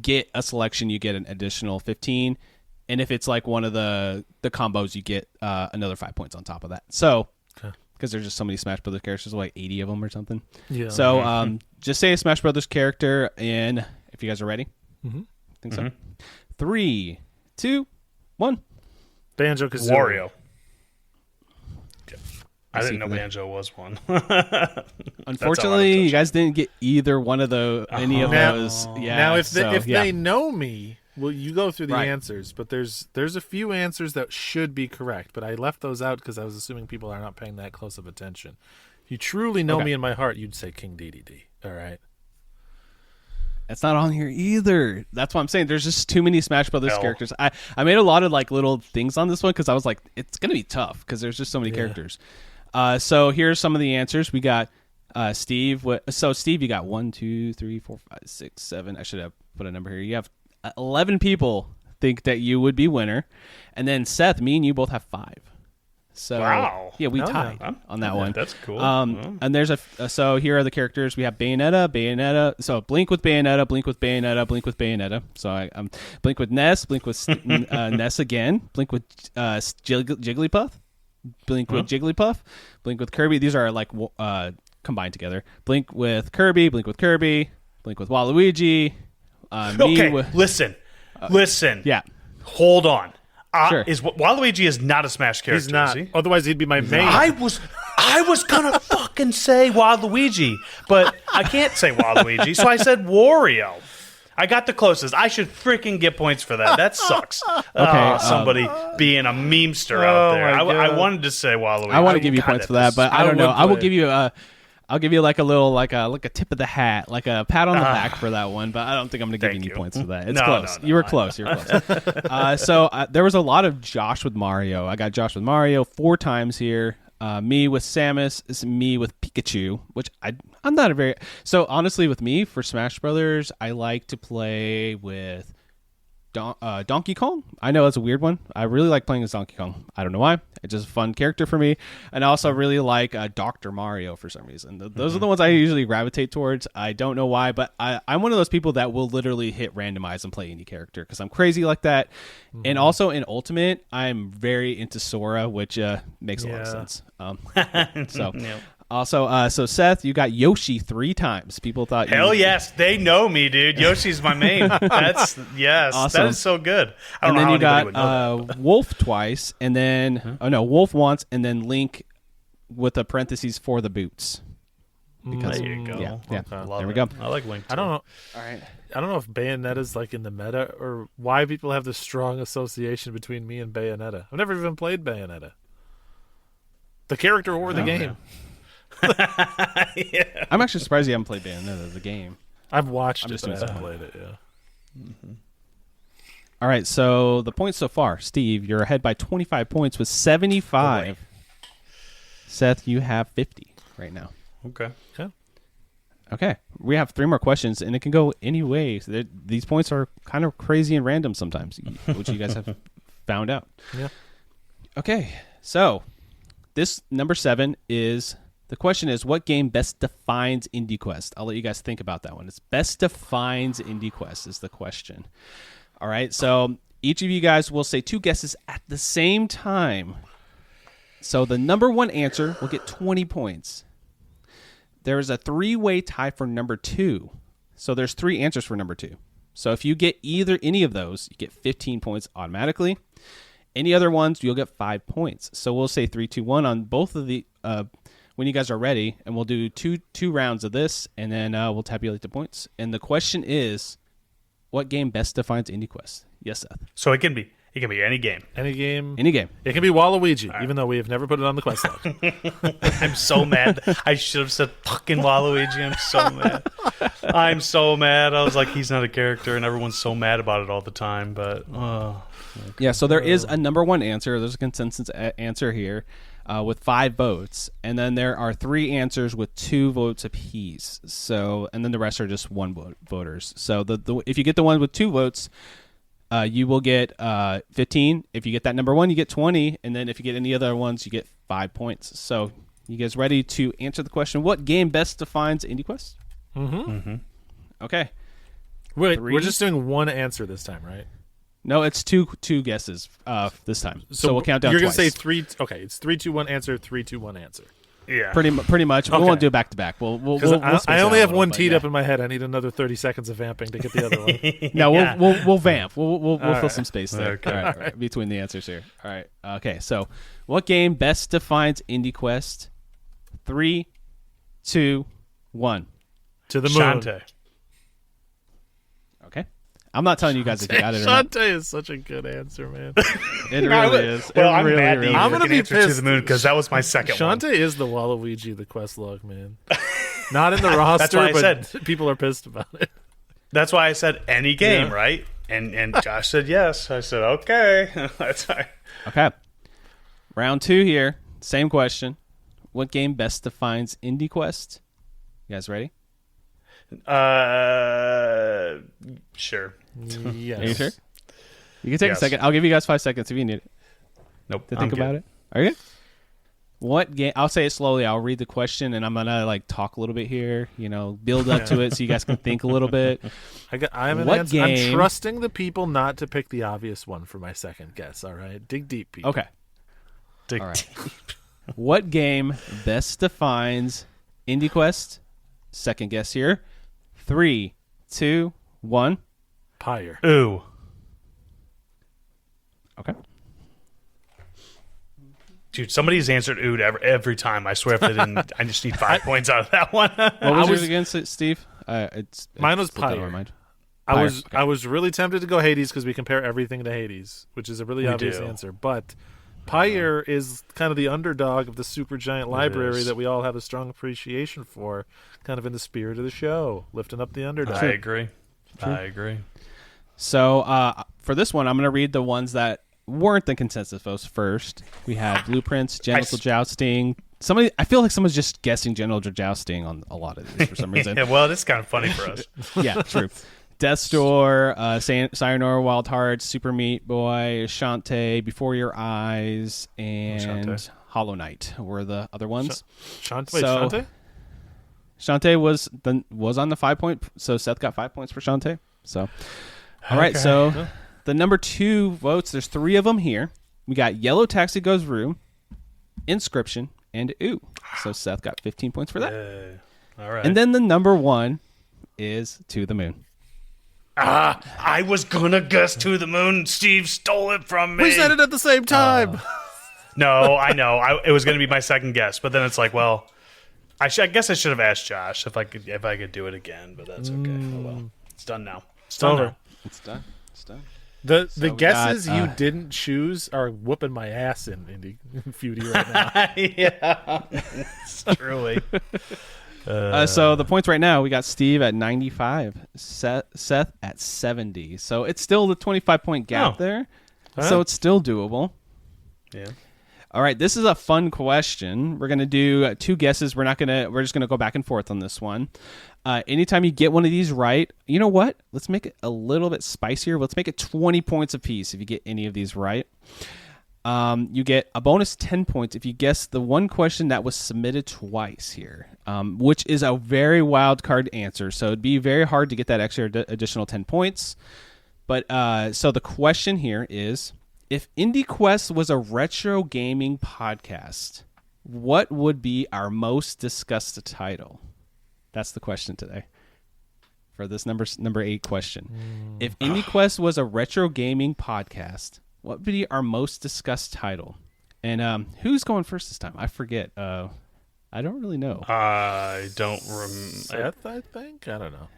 get a selection, you get an additional 15, and if it's like one of the combos, you get another 5 points on top of that. So. Because there's just so many Smash Brothers characters, like 80 of them or something. Yeah. So just say a Smash Brothers character, and if you guys are ready, I think so. 3, 2, 1. Banjo-Kazooie. Wario. I didn't know Banjo was one. Unfortunately, you guys didn't get either one of any of those. Yeah. Now, if they know me, Well, you go through the Right. answers, but there's a few answers that should be correct, but I left those out because I was assuming people are not paying that close of attention. If you truly know me in my heart, you'd say King Dedede. All right. It's not on here either. That's what I'm saying. There's just too many Smash Brothers Hell. characters. I made a lot of like little things on this one because I was like, it's gonna be tough because there's just so many characters. So here's some of the answers. We got Steve. So Steve, you got 1, 2, 3, 4, 5, 6, 7. I should have put a number here. You have 11 people think that you would be winner, and then Seth, me and you both have 5. So Wow. yeah, we Oh, tied yeah. on that one. That's cool. And there's so here are the characters. We have Bayonetta. So Blink with Bayonetta, Blink with Bayonetta, Blink with Bayonetta. So I Blink with Ness, Blink with Ness again, Blink with Jigglypuff, Blink with Jigglypuff, Blink with Kirby. These are like combined together. Blink with Kirby, Blink with Kirby, Blink with Waluigi. Okay, listen. Yeah. Hold on. Sure. Waluigi is not a Smash character? He's not. Is he? Otherwise, he'd be my main. I was gonna fucking say Waluigi, but I can't say Waluigi, so I said Wario. I got the closest. I should freaking get points for that. That sucks. Okay, Somebody being a memester out there. my God. I wanted to say Waluigi. I want to give you points for that, but I don't know. I will give you I'll give you like a little like a tip of the hat, like a pat on the back for that one. But I don't think I'm going to give you any points for that. It's No, close. no, You were close. You were close. So there was a lot of Josh with Mario. I got Josh with Mario 4 times here. Me with Samus. It's me with Pikachu, which I'm not a very. So honestly, with me for Smash Brothers, I like to play with Donkey Kong. I know it's a weird one. I really like playing as Donkey Kong. I don't know why. It's just a fun character for me. And I also really like Dr. Mario for some reason. Those are the ones I usually gravitate towards. I don't know why, but I'm one of those people that will literally hit randomize and play any character because I'm crazy like that. And also in Ultimate, I'm very into Sora, which makes a lot of sense. So. Yep. Also, so Seth, you got Yoshi 3 times. People thought Hell yes, they know me, dude. Yoshi's my main. That's Awesome. that is so good. I don't And then know you how anybody would know got Wolf twice, and then Wolf once, and then Link with the parentheses for the boots. Because There you go. Yeah. Love There we it. go. I like Link. Too. I don't know. All right. I don't know if Bayonetta's like in the meta or why people have this strong association between me and Bayonetta. I've never even played Bayonetta. The character or the game. I'm actually surprised you haven't played Bayonetta, the game. I've watched it, just but I doing haven't played it. Yeah. All right, so the points so far, Steve, you're ahead by 25 points with 75. Seth, you have 50 right now. Okay. Okay, we have 3 more questions, and it can go any way. So these points are kind of crazy and random sometimes, which you guys have found out. Yeah. Okay, so this number 7 is... The question is, what game best defines IndieQuest? I'll let you guys think about that one. It's best defines IndieQuest is the question. All right, so each of you guys will say 2 guesses at the same time. So the number 1 answer will get 20 points. There is a 3-way tie for number 2. So there's 3 answers for number 2. So if you get any of those, you get 15 points automatically. Any other ones, you'll get 5 points. So we'll say 3, 2, 1 on both of the... when you guys are ready, and we'll do two rounds of this, and then we'll tabulate the points. And the question is, what game best defines IndieQuest? Yes, Seth. So it can be any game. Any game. Any game. It can be Waluigi, even though we have never put it on the quest log. I'm so mad. I should have said fucking Waluigi. I'm so mad. I'm so mad. I was like, he's not a character, and everyone's so mad about it all the time. But Yeah, so there is a number 1 answer. There's a consensus answer here with 5 votes. And then there are 3 answers with 2 votes apiece. So, and then the rest are just 1 voters. So if you get the one with 2 votes, you will get 15. If you get that number 1, you get 20. And then if you get any other ones, you get 5 points. So you guys ready to answer the question, what game best defines IndieQuest? Mm-hmm. Okay. Wait, 3? we're just doing 1 answer this time, right? No, it's two guesses this time. So we'll count down You're twice. going to say 3. Okay, it's 3, 2, 1 answer, 3, 2, 1 answer. yeah, Pretty much. We Okay. won't do it back to back. We'll space I it only out have a little one bit, teed yeah. up in my head. I need another 30 seconds of vamping to get the other one. No, Yeah. we'll vamp. We'll fill right. some space there. Okay. All right, between the answers here. All right. Okay. So, what game best defines IndieQuest? 3, 2, 1. To the moon. Shantae. Okay. I'm not telling you guys if you got it or not. Shantae is such a good answer, man. It really is. Well, It I'm really, mad really that I'm you gonna can be answer to pissed. the moon because that was my second one. Shantae is the Waluigi of the quest log, man. Not in the roster, why I but said- people are pissed about it. That's why I said any game, Yeah. right? And Josh said yes. I said okay. That's right. Okay. Round 2 here. Same question. What game best defines IndieQuest? You guys ready? Sure. Yes. Are you sure? You can take Yes. a second. I'll give you guys 5 seconds if you need it Nope. to think about it. Are you good? What game? I'll say it slowly. I'll read the question, and I'm gonna talk a little bit here. Build up to it so you guys can think a little bit. I'm an What answer. I'm game- trusting the people not to pick the obvious one for my second guess. All right, dig deep, people. Okay. Dig All right. What game best defines IndieQuest? Second guess here. 3, 2, 1. Pyre. Ooh. Okay. Dude, somebody's answered ood every time. I swear if they didn't, I just need 5 points out of that one. What was yours against, Steve? Mine was slipped out of my Pyre. mind. I was really tempted to go Hades because we compare everything to Hades, which is a really obvious do. answer. But Pyre is kind of the underdog of the super giant library is. that we all have a strong appreciation for, kind of in the spirit of the show, lifting up the underdog. I agree. I agree. So for this one, I'm going to read the ones that weren't the consensus votes first. We have Blueprints, Genital Jousting. I feel like someone's just guessing Genital Jousting on a lot of these for some reason. Yeah, well, it's kind of funny for us. Yeah, true. Death's Door, Sayonara Wild Hearts, Super Meat Boy, Shantae, Before Your Eyes, and Shantae. Hollow Knight were the other ones. Shantae? Shantae was on the 5 point, so Seth got 5 points for Shantae. So, all right, Okay. so the number 2 votes, there's 3 of them here. We got Yellow Taxi Goes Room, Inscription, and Ooh. So Seth got 15 points for that. All right. And then the number 1 is To the Moon. I was gonna guess To the Moon. Steve stole it from me. We said it at the same time. No, I know. It was gonna be my second guess, but then it's like, well, I guess I should have asked Josh if I could do it again, but that's okay. Oh well, it's done now. It's done over. now. It's done. It's done. The we guesses got, you didn't choose are whooping my ass in Feudy right now. Yeah, it's truly. So the points right now, we got Steve at 95, Seth at 70. So it's still the 25-point gap there. So it's still doable. Yeah. All right, this is a fun question. We're gonna do 2 guesses. We're just gonna go back and forth on this one. Anytime you get one of these right, you know what? Let's make it a little bit spicier. Let's make it 20 points apiece if you get any of these right. You get a bonus 10 points if you guess the one question that was submitted twice here, which is a very wild card answer. So it'd be very hard to get that extra additional 10 points. But so the question here is, if IndieQuest was a retro gaming podcast, what would be our most discussed title? That's the question today for this number 8 question. If IndieQuest was a retro gaming podcast, what would be our most discussed title? And who's going first this time? I forget. I don't really know. I don't remember. Seth, I think. I don't know.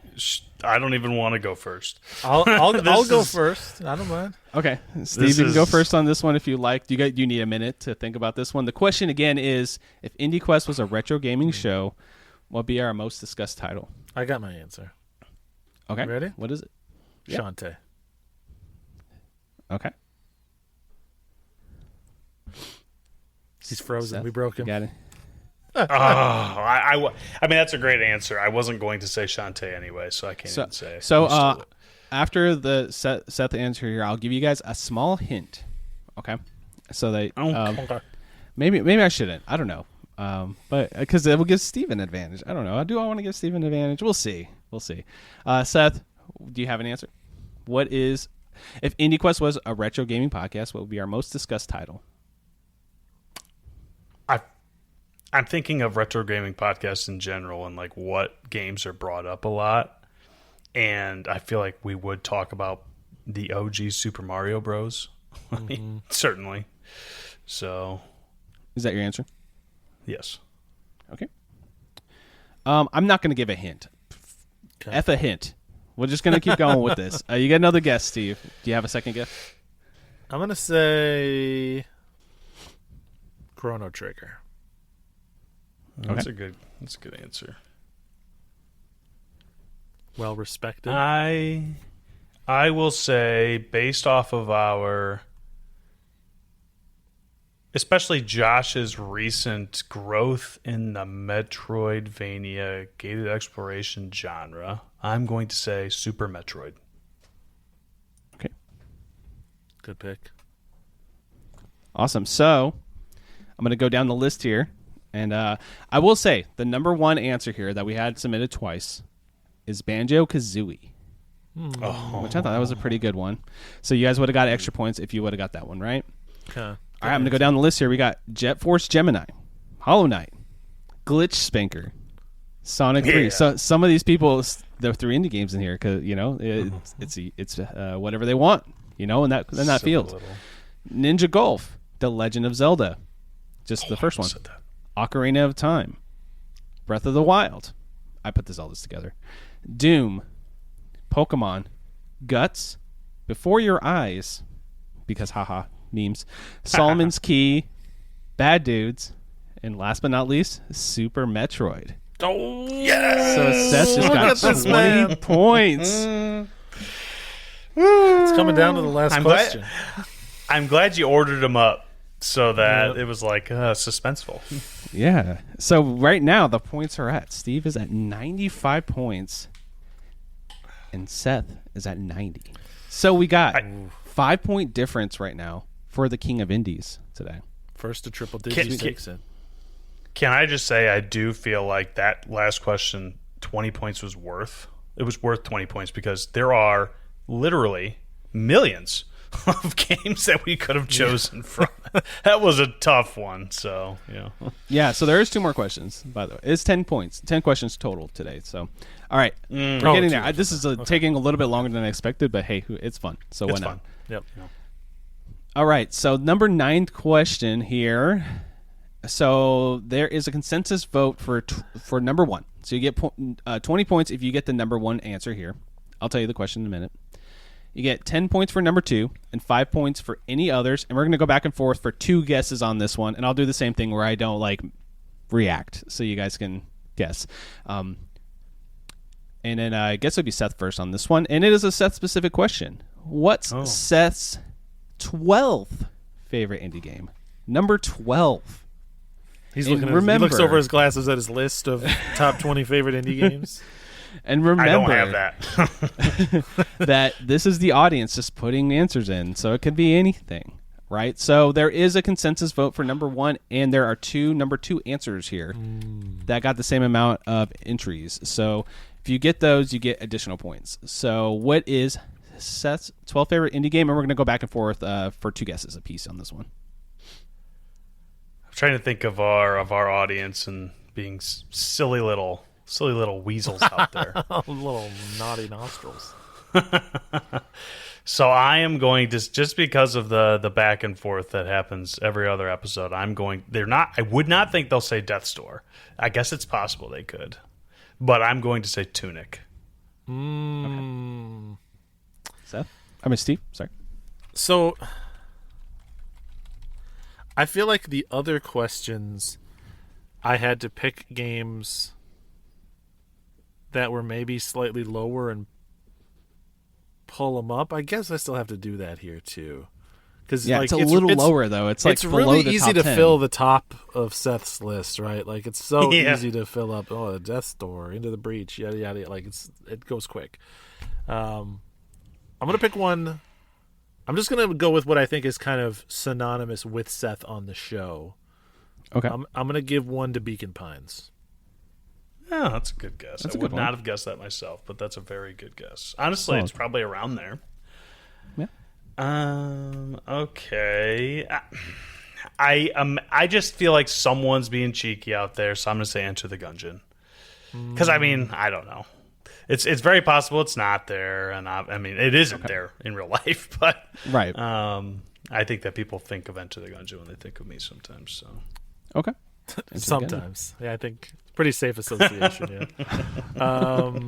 I don't even want to go first. I'll go is- first. I don't mind. Okay, Steve, you can go first on this one if you like. Do you need a minute to think about this one? The question again is, if IndieQuest was a retro gaming show, what would be our most discussed title? I got my answer. Okay, Ready? What is it? Yep. Shantae. Okay, He's frozen. Seth, We broke him. Got it. I mean, that's a great answer. I wasn't going to say Shantae anyway, so I can't even say. You stole it. After the Seth answer here, I'll give you guys a small hint. Okay, so they Okay. maybe I shouldn't. I don't know. But because it will give Steve an advantage. I don't know. Do I want to give Steve an advantage? We'll see. Seth, do you have an answer? What is, if IndieQuest was a retro gaming podcast, what would be our most discussed title? I'm thinking of retro gaming podcasts in general and like what games are brought up a lot. And I feel like we would talk about the OG Super Mario Bros. I mean, certainly. So, Is that your answer? yes. Okay. I'm not going to give a hint. Okay. F a hint. We're just gonna keep going with this. You get another guess, Steve. Do you have a second guess? I'm gonna say Chrono Trigger. That's a good answer. Well respected. I will say, based off of especially Josh's recent growth in the Metroidvania gated exploration genre, I'm going to say Super Metroid. Okay. Good pick. Awesome. So I'm going to go down the list here. And I will say the number one answer here that we had submitted twice is Banjo-Kazooie. Which I thought that was a pretty good one. So you guys would have got extra points if you would have got that one, right? Okay. All right, I'm going to go down the list here. We got Jet Force Gemini, Hollow Knight, Glitch Spanker, Sonic 3. So some of these people, they're through indie games in here because, it's whatever they want, in that field. Little. Ninja Golf, The Legend of Zelda, just the first one. Ocarina of Time, Breath of the Wild. I put the Zeldas together. Doom, Pokemon, Guts, Before Your Eyes, because haha, memes, Solomon's Key, Bad Dudes, and last but not least, Super Metroid. Oh, yes! So Seth just got 20 points. It's coming down to the last question. I'm glad you ordered them up so that it was like suspenseful. Yeah. So right now, the points are at, Steve is at 95 points, and Seth is at 90. So we got 5-point difference right now for the King of Indies today. First to triple digits. Can I just say I do feel like that last question, 20 points was worth. It was worth 20 points because there are literally millions of games that we could have chosen from. That was a tough one. So, Yeah, so there is 2 more questions, by the way. It's 10 points. 10 questions total today. So, all right. We're getting there. This is taking a little bit longer than I expected, but hey, it's fun. So why not? Fun. Yep. All right. So number 9th question here. So there is a consensus vote for number 1. So you get 20 points if you get the number 1 answer here. I'll tell you the question in a minute. You get 10 points for number 2 and 5 points for any others. And we're going to go back and forth for 2 guesses on this one. And I'll do the same thing where I don't react so you guys can guess. And then I guess it'll be Seth first on this one. And it is a Seth-specific question. What's Seth's 12th favorite indie game? Number 12. He looks over his glasses at his list of top 20 favorite indie games. And remember, I don't have that. that this is the audience just putting answers in, so it could be anything, right? So there is a consensus vote for number 1, and there are 2 number 2 answers here that got the same amount of entries. So if you get those, you get additional points. So what is Seth's 12th favorite indie game? And we're going to go back and forth for 2 guesses apiece on this one. I'm trying to think of our audience and being silly little weasels out there. Little naughty nostrils. So I am going to, just because of the back and forth that happens every other episode, I would not think they'll say Death's Door. I guess it's possible they could. But I'm going to say Tunic. Okay. Seth? I mean, Steve, sorry. So I feel like the other questions I had to pick games that were maybe slightly lower and pull them up. I guess I still have to do that here too. It's a little lower though. It's it's below really the easy top to 10. fill the top of Seth's list, right? Like it's so easy to fill up. Oh, Death's Door, Into the Breach, yada yada. Like it goes quick. I'm gonna pick one. I'm just gonna go with what I think is kind of synonymous with Seth on the show. Okay. I'm gonna give one to Beacon Pines. Yeah, that's a good guess. I would not have guessed that myself, but that's a very good guess. Honestly, it's probably around there. Yeah. Okay. I just feel like someone's being cheeky out there, so I'm going to say Enter the Gungeon. Because, I don't know. It's very possible it's not there, and it isn't there in real life, but right. I think that people think of Enter the Gungeon when they think of me sometimes. So okay. Sometimes. Yeah, I think pretty safe association, yeah.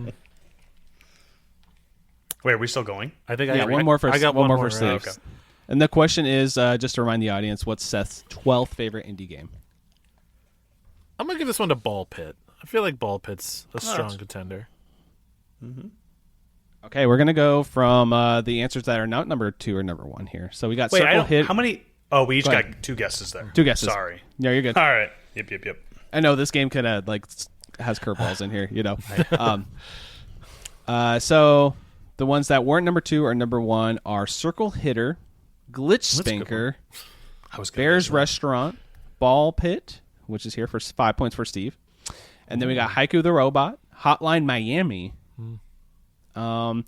Wait, are we still going? I think Yeah, one more for I got one more more for right? Steve. And the question is, just to remind the audience, what's Seth's 12th favorite indie game? I'm gonna give this one to Ball Pit. I feel like Ball Pit's a strong contender. Mm-hmm. Okay, we're gonna go from the answers that are not number 2 or number 1 here. So we got Circle Hit. How many? Oh, we each Go got ahead. 2 guesses there. 2 guesses. Sorry. No, you're good. All right. Yep. I know this game kind of has curveballs in here, you know. So the ones that weren't number 2 or number 1 are Circle Hitter, Glitch Spanker, Bear's Restaurant, Ball Pit, which is here for 5 points for Steve, and then we got Haiku the Robot, Hotline Miami, and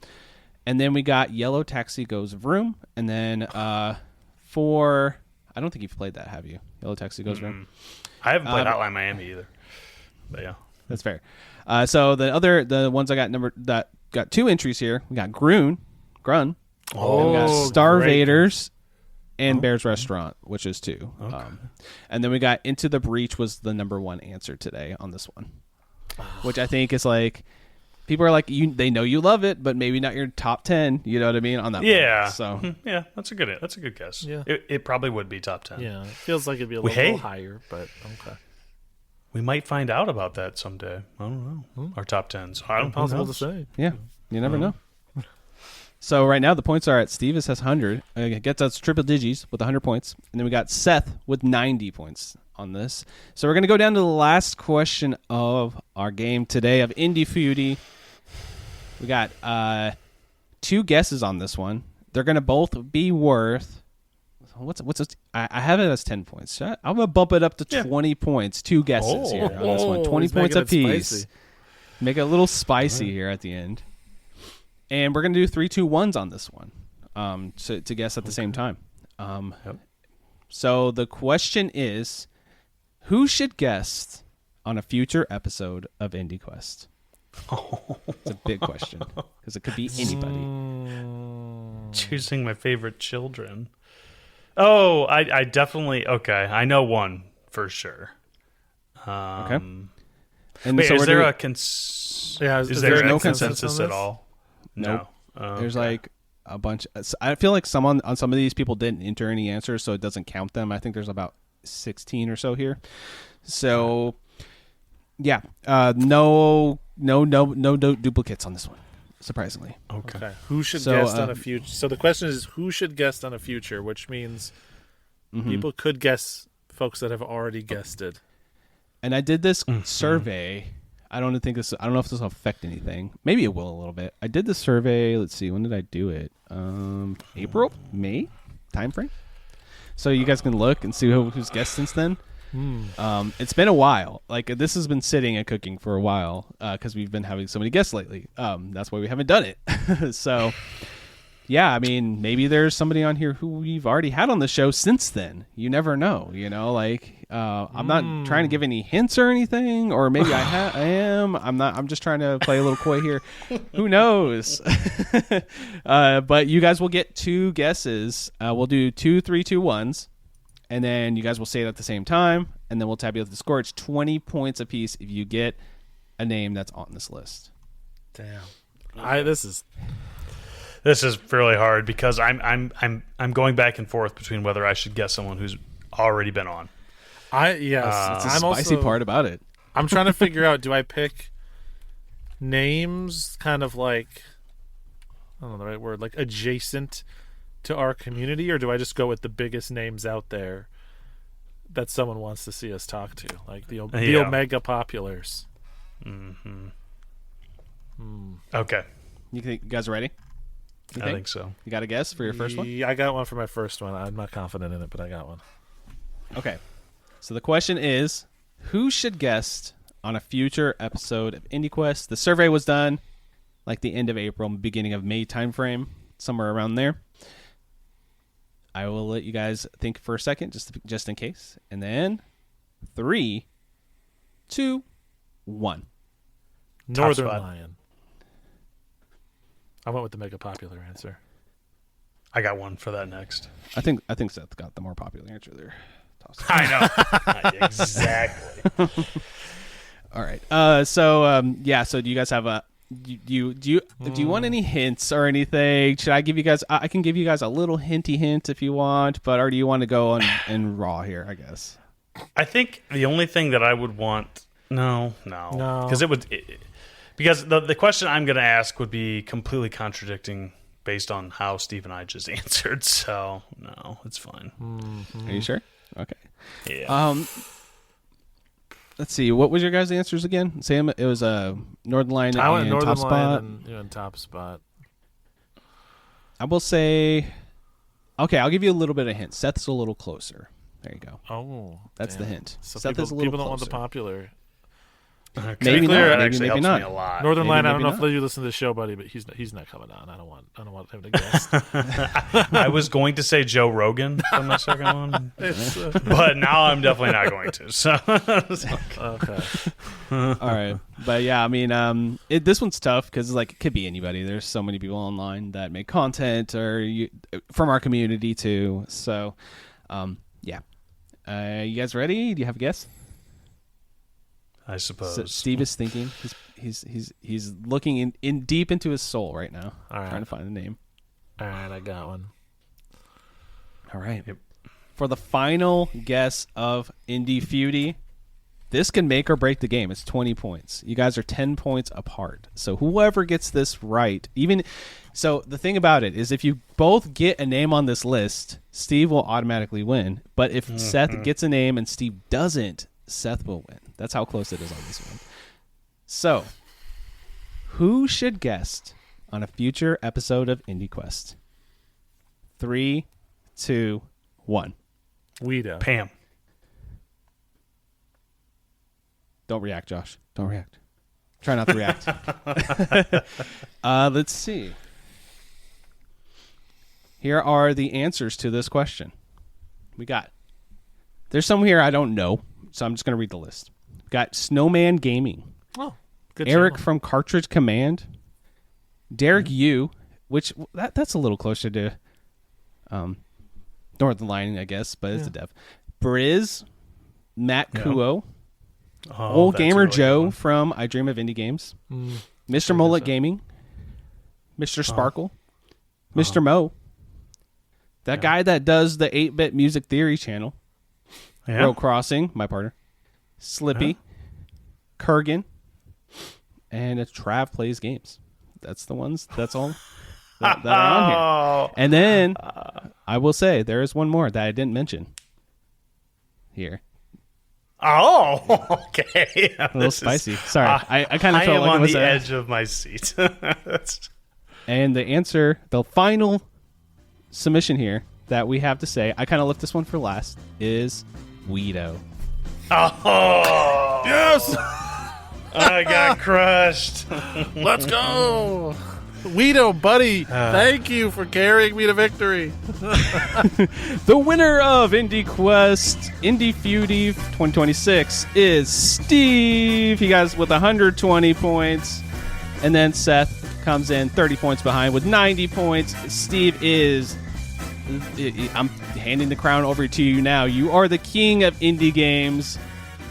then we got Yellow Taxi Goes Vroom, and then for I don't think you've played that, have you? Yellow Taxi Goes Vroom. I haven't played Hotline Miami either. But yeah. That's fair. So the ones I got that got 2 entries here. We got Grun. And we got Starvaders and Bear's Restaurant, which is 2. Okay. And then we got Into the Breach was the number 1 answer today on this one, which I think is like people are like they know you love it, but maybe not your top 10. You know what I mean on that. Yeah. One. So yeah, that's a good guess. Yeah. It probably would be top 10. Yeah, it feels like it'd be a little higher, but okay. We might find out about that someday. I don't know. Our top 10s. I don't Impossible know. to say. yeah, you never know. So right now the points are at Steve has 100. Gets us triple digits with 100 points, and then we got Seth with 90 points on this. So we're gonna go down to the last question of our game today of Indie Feudy. We got 2 guesses on this one. They're gonna both be worth. What's this? I have it as 10 points. I'm gonna bump it up to 20 points. 2 guesses here on this one. 20 points apiece. Make it a little spicy here at the end. And we're gonna do 3, 2, 1s on this one, to guess at the same time. So the question is, who should guest on a future episode of IndieQuest? It's a big question because it could be anybody. Choosing my favorite children. Oh, I definitely I know one for sure. Okay. And wait, so is there is there no a consensus at all? Nope. No. There's like a bunch. I feel like some on some of these people didn't enter any answers, so it doesn't count them. I think there's about 16 or so here. So yeah, no duplicates on this one. Surprisingly. Okay. Who should guest on a future? So the question is, who should guest on a future? Which means people could guess folks that have already guested. And I did this survey. I don't know if this will affect anything. Maybe it will a little bit. I did the survey. Let's see. When did I do it? April, May time frame. So you guys can look and see who's guessed since then. It's been a while. Like this has been sitting and cooking for a while because we've been having so many guests lately. That's why we haven't done it. So yeah, I mean, maybe there's somebody on here who we've already had on the show since then. You never know, you know. Like I'm not trying to give any hints or anything, or maybe I am. I'm not. I'm just trying to play a little coy here. Who knows? But you guys will get 2 guesses. We'll do 2, 3, 2, 1s. And then you guys will say it at the same time, and then we'll tabulate the score. It's 20 points apiece if you get a name that's on this list. Damn. This is really hard because I'm going back and forth between whether I should guess someone who's already been on. It's the spicy part about it. I'm trying to figure out, do I pick names kind of like, I don't know the right word, like adjacent to our community, or do I just go with the biggest names out there that someone wants to see us talk to, like the Omega populars? Okay. You guys ready? I think so. You got a guess for your first one? I got one for my first one. I'm not confident in it, but I got one. Okay. So the question is, who should guest on a future episode of IndieQuest? The survey was done like the end of April, beginning of May timeframe, somewhere around there. I will let you guys think for a second, just in case. And then 3, 2, 1. Northern Lion. I went with the mega popular answer. I got one for that next. I think Seth got the more popular answer there. I know. Exactly. All right. So do you guys have Do you want any hints or anything? Should I give you guys? I can give you guys a little hinty hint if you want, but or do you want to go on in raw here? I guess. I think the only thing that I would want, no, because because the question I'm going to ask would be completely contradicting based on how Steve and I just answered. So no, it's fine. Mm-hmm. Are you sure? Okay. Yeah. Let's see. What was your guys' answers again? Sam, it was Northern Line I went and Northern Top Spot. Line and Top Spot. I will say, okay, I'll give you a little bit of hint. Seth's a little closer. There you go. Oh, that's damn. the hint. So Seth is a little people don't closer. want the popular. Maybe clear, not. it Maybe, actually maybe helps not. me a lot. Northern Line. I don't know not. if you listen to the show, buddy, but he's not coming on. I don't want him to guess. I was going to say Joe Rogan for my second one, but now I'm definitely not going to. So okay. All right, but yeah, I mean, this one's tough because like it could be anybody. There's so many people online that make content or from our community too. So, yeah, you guys ready? Do you have a guess? I suppose. So Steve is thinking. He's looking in deep into his soul right now, trying to find the name. All right, I got one. All right. Yep. For the final guess of Indie Feudy, this can make or break the game. It's 20 points. You guys are 10 points apart. So whoever gets this right, so the thing about it is if you both get a name on this list, Steve will automatically win. But if Seth gets a name and Steve doesn't, Seth will win. That's how close it is on this one. So, who should guest on a future episode of IndieQuest? 3, 2, 1. Weedo. Pam. Don't react, Josh. Don't react. Try not to react. Let's see. Here are the answers to this question. There's some here I don't know, so I'm just going to read the list. Got Snowman Gaming. Oh, good. Eric channel. from Cartridge Command. Derek Yu, which that's a little closer to Northern Line, I guess, but it's a dev. Briz, Matt Kuo, Old Gamer really Joe from I Dream of Indie Games, Mr. Mullet Gaming, Mr. Sparkle, Mr. Mo, that guy that does the 8-Bit Music Theory channel, Road Crossing, my partner, Slippy, Kurgan, and Trav Plays Games. That's the ones. That's all that are on here. And then I will say there is one more that I didn't mention here. Oh, okay. A little spicy. Sorry, I kind of felt like on it was the edge of my seat. And the answer, the final submission here that we have to say, I kind of left this one for last, is Weedo. Oh yes. I got crushed. Let's go. Weedo, buddy, thank you for carrying me to victory. The winner of IndieQuest, Indie Feudy 2026 is Steve. He got with 120 points. And then Seth comes in 30 points behind with 90 points. Steve is... I'm handing the crown over to you now. You are the king of indie games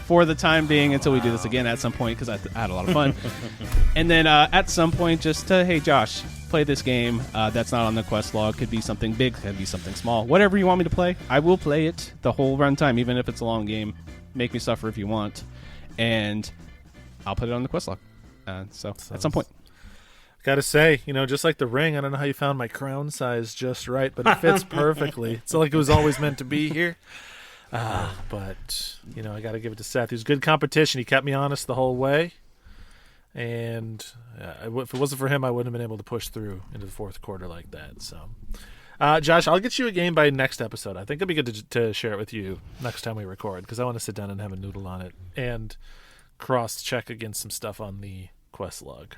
for the time being until we do this again at some point because I had a lot of fun. And then at some point, just hey, Josh, play this game that's not on the quest log. Could be something big, could be something small. Whatever you want me to play, I will play it the whole runtime, even if it's a long game. Make me suffer if you want. And I'll put it on the quest log. So at some point. Gotta say, just like the ring, I don't know how you found my crown size just right, but it fits perfectly. It's like it was always meant to be here. But, I got to give it to Seth. He was good competition. He kept me honest the whole way. And if it wasn't for him, I wouldn't have been able to push through into the fourth quarter like that. So, Josh, I'll get you a game by next episode. I think it'd be good to share it with you next time we record because I want to sit down and have a noodle on it and cross-check against some stuff on the quest log.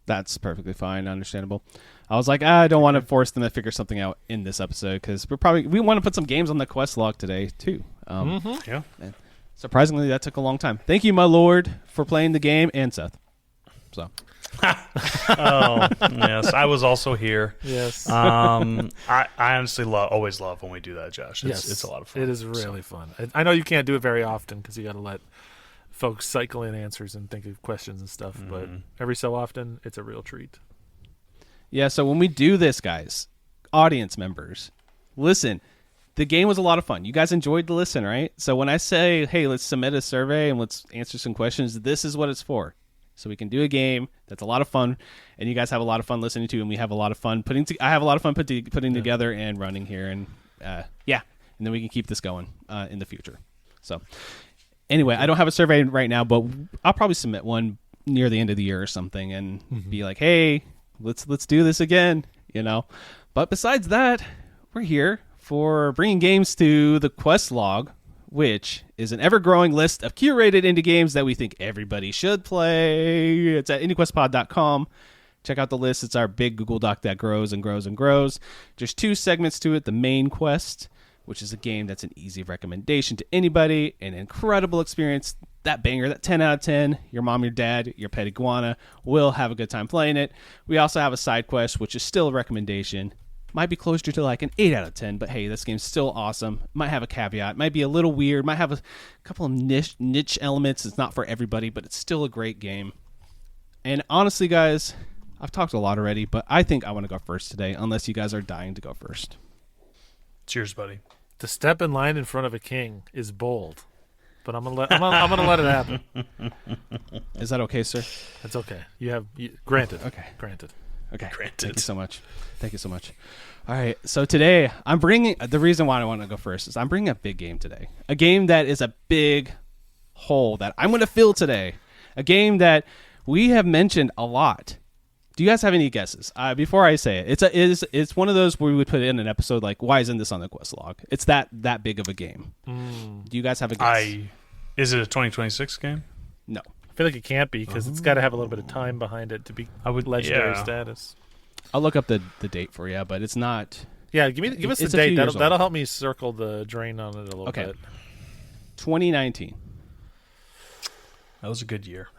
That's perfectly fine, understandable. I was like, I don't want to force them to figure something out in this episode because we want to put some games on the quest log today too. Yeah. And surprisingly, that took a long time. Thank you, my lord, for playing the game, and Seth. So. Oh yes, I was also here. Yes. I honestly always love when we do that, Josh. It's a lot of fun. It is really fun. I know you can't do it very often because you got to let folks cycle in answers and think of questions and stuff. But every so often, it's a real treat. Yeah, so when we do this, guys, audience members, listen, the game was a lot of fun. You guys enjoyed the listen, right? So when I say, hey, let's submit a survey and let's answer some questions, this is what it's for. So we can do a game that's a lot of fun, and you guys have a lot of fun listening to, and we have a lot of fun I have a lot of fun putting together and running here, and and then we can keep this going in the future. So anyway, I don't have a survey right now, but I'll probably submit one near the end of the year or something and be like, hey, let's do this again, But besides that, we're here for bringing games to the Quest log, which is an ever-growing list of curated indie games that we think everybody should play. It's at IndieQuestPod.com. Check out the list. It's our big Google Doc that grows and grows and grows. There's 2 segments to it. The main quest, which is a game that's an easy recommendation to anybody, an incredible experience. That banger, that 10 out of 10, your mom, your dad, your pet iguana will have a good time playing it. We also have a side quest, which is still a recommendation. Might be closer to like an 8 out of 10, but hey, this game's still awesome. Might have a caveat. Might be a little weird. Might have a couple of niche elements. It's not for everybody, but it's still a great game. And honestly, guys, I've talked a lot already, but I think I want to go first today, unless you guys are dying to go first. Cheers, buddy. To step in line in front of a king is bold. But I'm gonna let it happen. Is that okay, sir? That's okay. Granted. Okay. Granted. Okay. Granted. Thank you so much. All right. So today I'm bringing the reason why I want to go first is I'm bringing a big game today. A game that is a big hole that I'm going to fill today. A game that we have mentioned a lot. Do you guys have any guesses? Before I say it, it's one of those where we would put in an episode like, why isn't this on the quest log? It's that big of a game. Do you guys have a guess? Is it a 2026 game? No. I feel like it can't be because it's got to have a little bit of time behind it to be legendary status. I'll look up the date for you, but it's not. Yeah, give us the date. That'll help me circle the drain on it a little bit. 2019. That was a good year.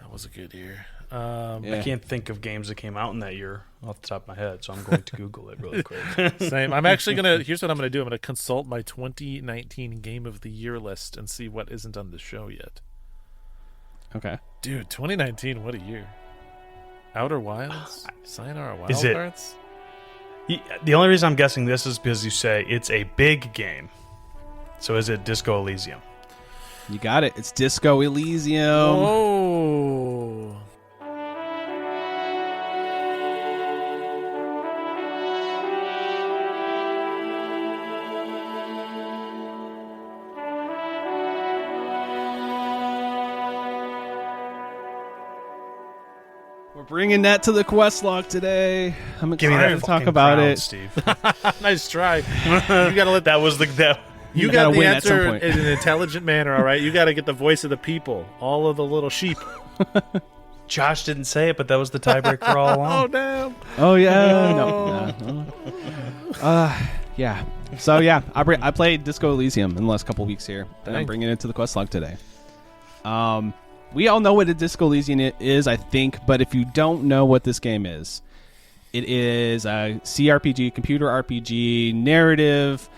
I can't think of games that came out in that year off the top of my head, so I'm going to Google it really quick. Same. I'm actually here's what I'm gonna do. I'm gonna consult my 2019 Game of the Year list and see what isn't on the show yet. Okay. Dude, 2019, what a year. Outer Wilds? Sayonara Wild Is it? Hearts? The only reason I'm guessing this is because you say it's a big game. So is it Disco Elysium? You got it. It's Disco Elysium. Oh. We're bringing that to the quest log today. I'm Give me excited that to talk fucking about crown, it. Steve. Nice try. You gotta let That was the You got the answer in an intelligent manner, all right? You got to get the voice of the people, all of the little sheep. Josh didn't say it, but that was the tiebreaker all along. Oh, damn. Oh, yeah. No. Yeah. So, yeah, I played Disco Elysium in the last couple weeks here, and I'm bringing it to the quest log today. We all know what a Disco Elysium is, I think, but if you don't know what this game is, it is a CRPG, computer RPG, narrative,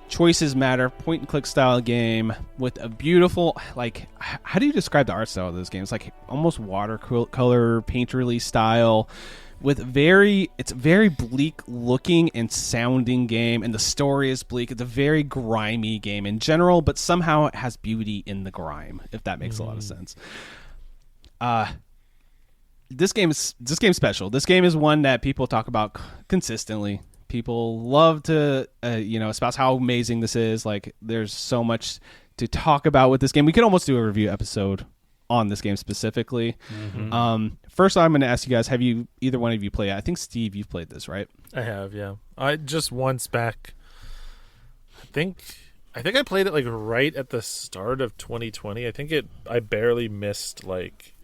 choices matter, point-and-click style game with a beautiful, like, how do you describe the art style of this game? It's like almost watercolor, painterly style with it's very bleak looking and sounding game, and the story is bleak. It's a very grimy game in general, but somehow it has beauty in the grime, if that makes a lot of sense. This game's special. This game is one that people talk about consistently. People love to, espouse how amazing this is. Like, there's so much to talk about with this game. We could almost do a review episode on this game specifically. First, I'm going to ask you guys: have either one of you played it? I think Steve, you've played this, right? I have, yeah. I just once back. I think I played it like right at the start of 2020. I barely missed like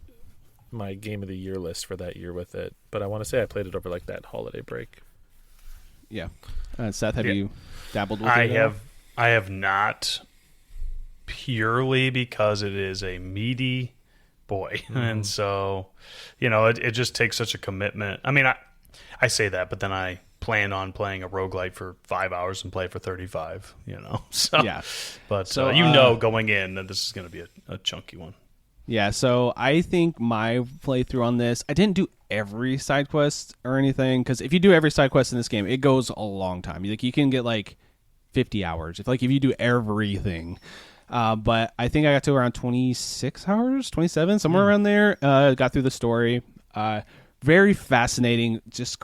my Game of the Year list for that year with it. But I want to say I played it over like that holiday break. Yeah. Seth, have you dabbled with it? I have not, purely because it is a meaty boy. And so, it just takes such a commitment. I mean, I say that, but then I plan on playing a roguelite for 5 hours and play for 35, So, yeah. But, going in that this is going to be a chunky one. Yeah, so I think my playthrough on this, I didn't do every side quest or anything, because if you do every side quest in this game, it goes a long time. Like you can get like 50 hours if you do everything. But I think I got to around 26 hours, 27, somewhere around there. Got through the story. Very fascinating. Just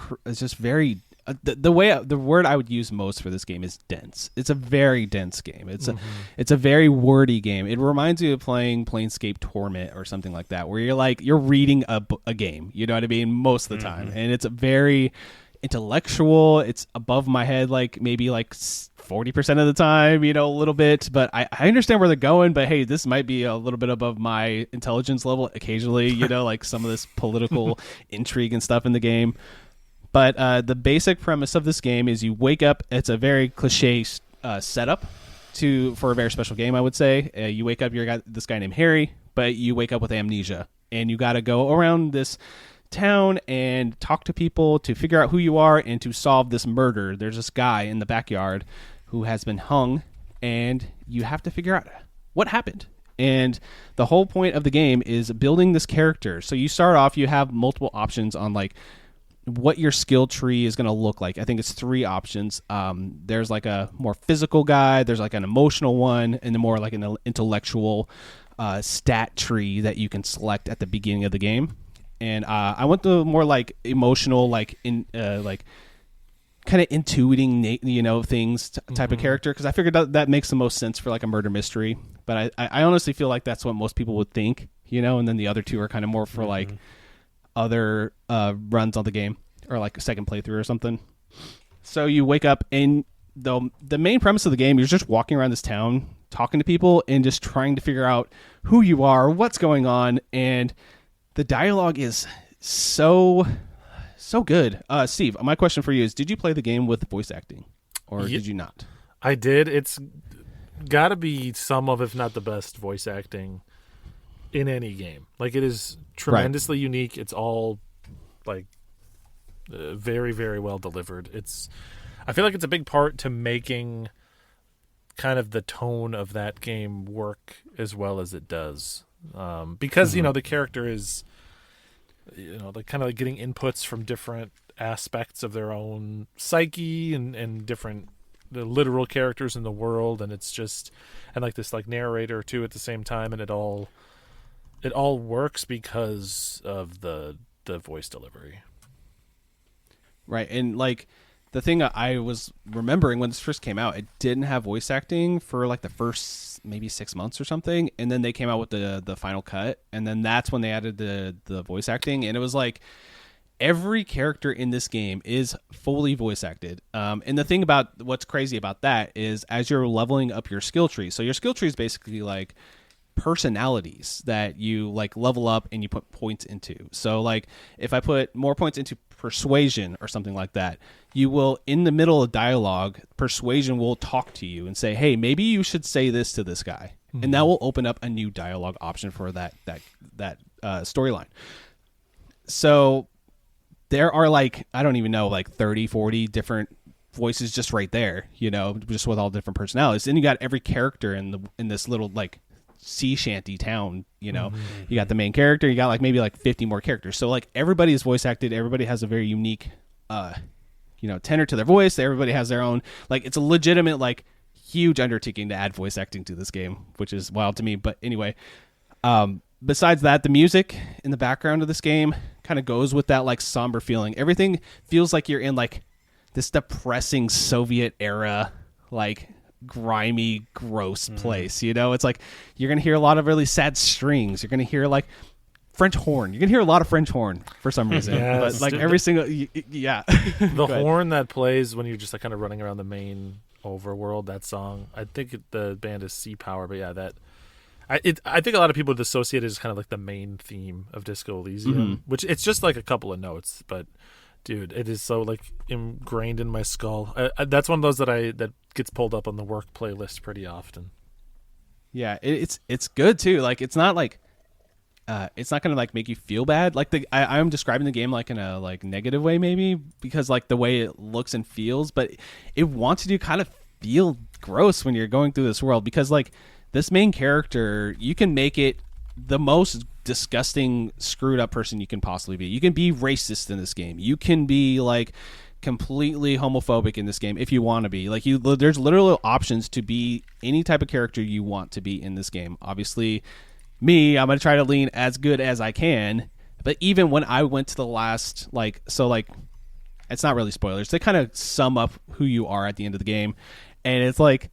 very. The word I would use most for this game is dense. It's a very dense game. It's a very wordy game. It reminds me of playing Planescape Torment or something like that, where you're reading a game. You know what I mean? Most of the time, and it's a very intellectual. It's above my head, like maybe like 40% of the time, a little bit. But I understand where they're going. But hey, this might be a little bit above my intelligence level occasionally. Like some of this political intrigue and stuff in the game. But the basic premise of this game is you wake up. It's a very cliche setup for a very special game, I would say. You wake up, you're this guy named Harry, but you wake up with amnesia. And you got to go around this town and talk to people to figure out who you are and to solve this murder. There's this guy in the backyard who has been hung, and you have to figure out what happened. And the whole point of the game is building this character. So you start off, you have multiple options on like what your skill tree is going to look like. I think it's 3 options. There's like a more physical guy, there's like an emotional one, and then more like an intellectual stat tree that you can select at the beginning of the game. And I went to more like emotional, like in like kind of intuiting, things type of character, because I figured that makes the most sense for like a murder mystery. But I honestly feel like that's what most people would think, and then the other 2 are kind of more for like other runs on the game or like a second playthrough or something. So you wake up, and the main premise of the game, you're just walking around this town talking to people and just trying to figure out who you are, what's going on, and the dialogue is so good. Steve, my question for you is, did you play the game with voice acting or did you not? I did. It's got to be some of, if not the best voice acting in any game. Like, it is tremendously unique. It's all like very, very well delivered. I feel like it's a big part to making kind of the tone of that game work as well as it does. Because the character is like kind of like getting inputs from different aspects of their own psyche and different the literal characters in the world, and it's just and like this like narrator too at the same time, and it all works because of the voice delivery. Right. And like the thing I was remembering when this first came out, it didn't have voice acting for like the first maybe 6 months or something, and then they came out with the final cut, and then that's when they added the voice acting, and it was like every character in this game is fully voice acted. And the thing about what's crazy about that is as you're leveling up your skill tree, so your skill tree is basically like personalities that you like level up and you put points into. So like if I put more points into persuasion or something like that, you will, in the middle of dialogue, persuasion will talk to you and say, hey, maybe you should say this to this guy. And that will open up a new dialogue option for that storyline. So there are like, I don't even know, like 30, 40 different voices just right there, just with all different personalities. And you got every character in this little like sea shanty town, you got the main character, you got like maybe like 50 more characters. So like everybody is voice acted. Everybody has a very unique, tenor to their voice. Everybody has their own, like, it's a legitimate, like, huge undertaking to add voice acting to this game, which is wild to me. But anyway, besides that, the music in the background of this game kind of goes with that like somber feeling. Everything feels like you're in like this depressing Soviet era, like grimy, gross place. It's like you're gonna hear a lot of really sad strings. You're gonna hear like French horn. You're gonna hear a lot of French horn for some reason. Yes, but like every single the horn that plays when you're just like kind of running around the main overworld. That song, I think the band is Sea Power, but yeah, that I think a lot of people would associate it as kind of like the main theme of Disco Elysium, which it's just like a couple of notes, but dude, it is so like ingrained in my skull. That's one of those that gets pulled up on the work playlist pretty often. Yeah, it's good too. Like it's not like it's not gonna like make you feel bad. Like I'm describing the game like in a like negative way maybe, because like the way it looks and feels, but it wants you to kind of feel gross when you're going through this world, because like this main character, you can make it the most disgusting, screwed up person you can possibly be. You can be racist in this game. You can be like completely homophobic in this game if you want to be. Like there's literal options to be any type of character you want to be in this game. Obviously, I'm going to try to lean as good as I can. But even when I went to the last, it's not really spoilers. They kind of sum up who you are at the end of the game. And it's like,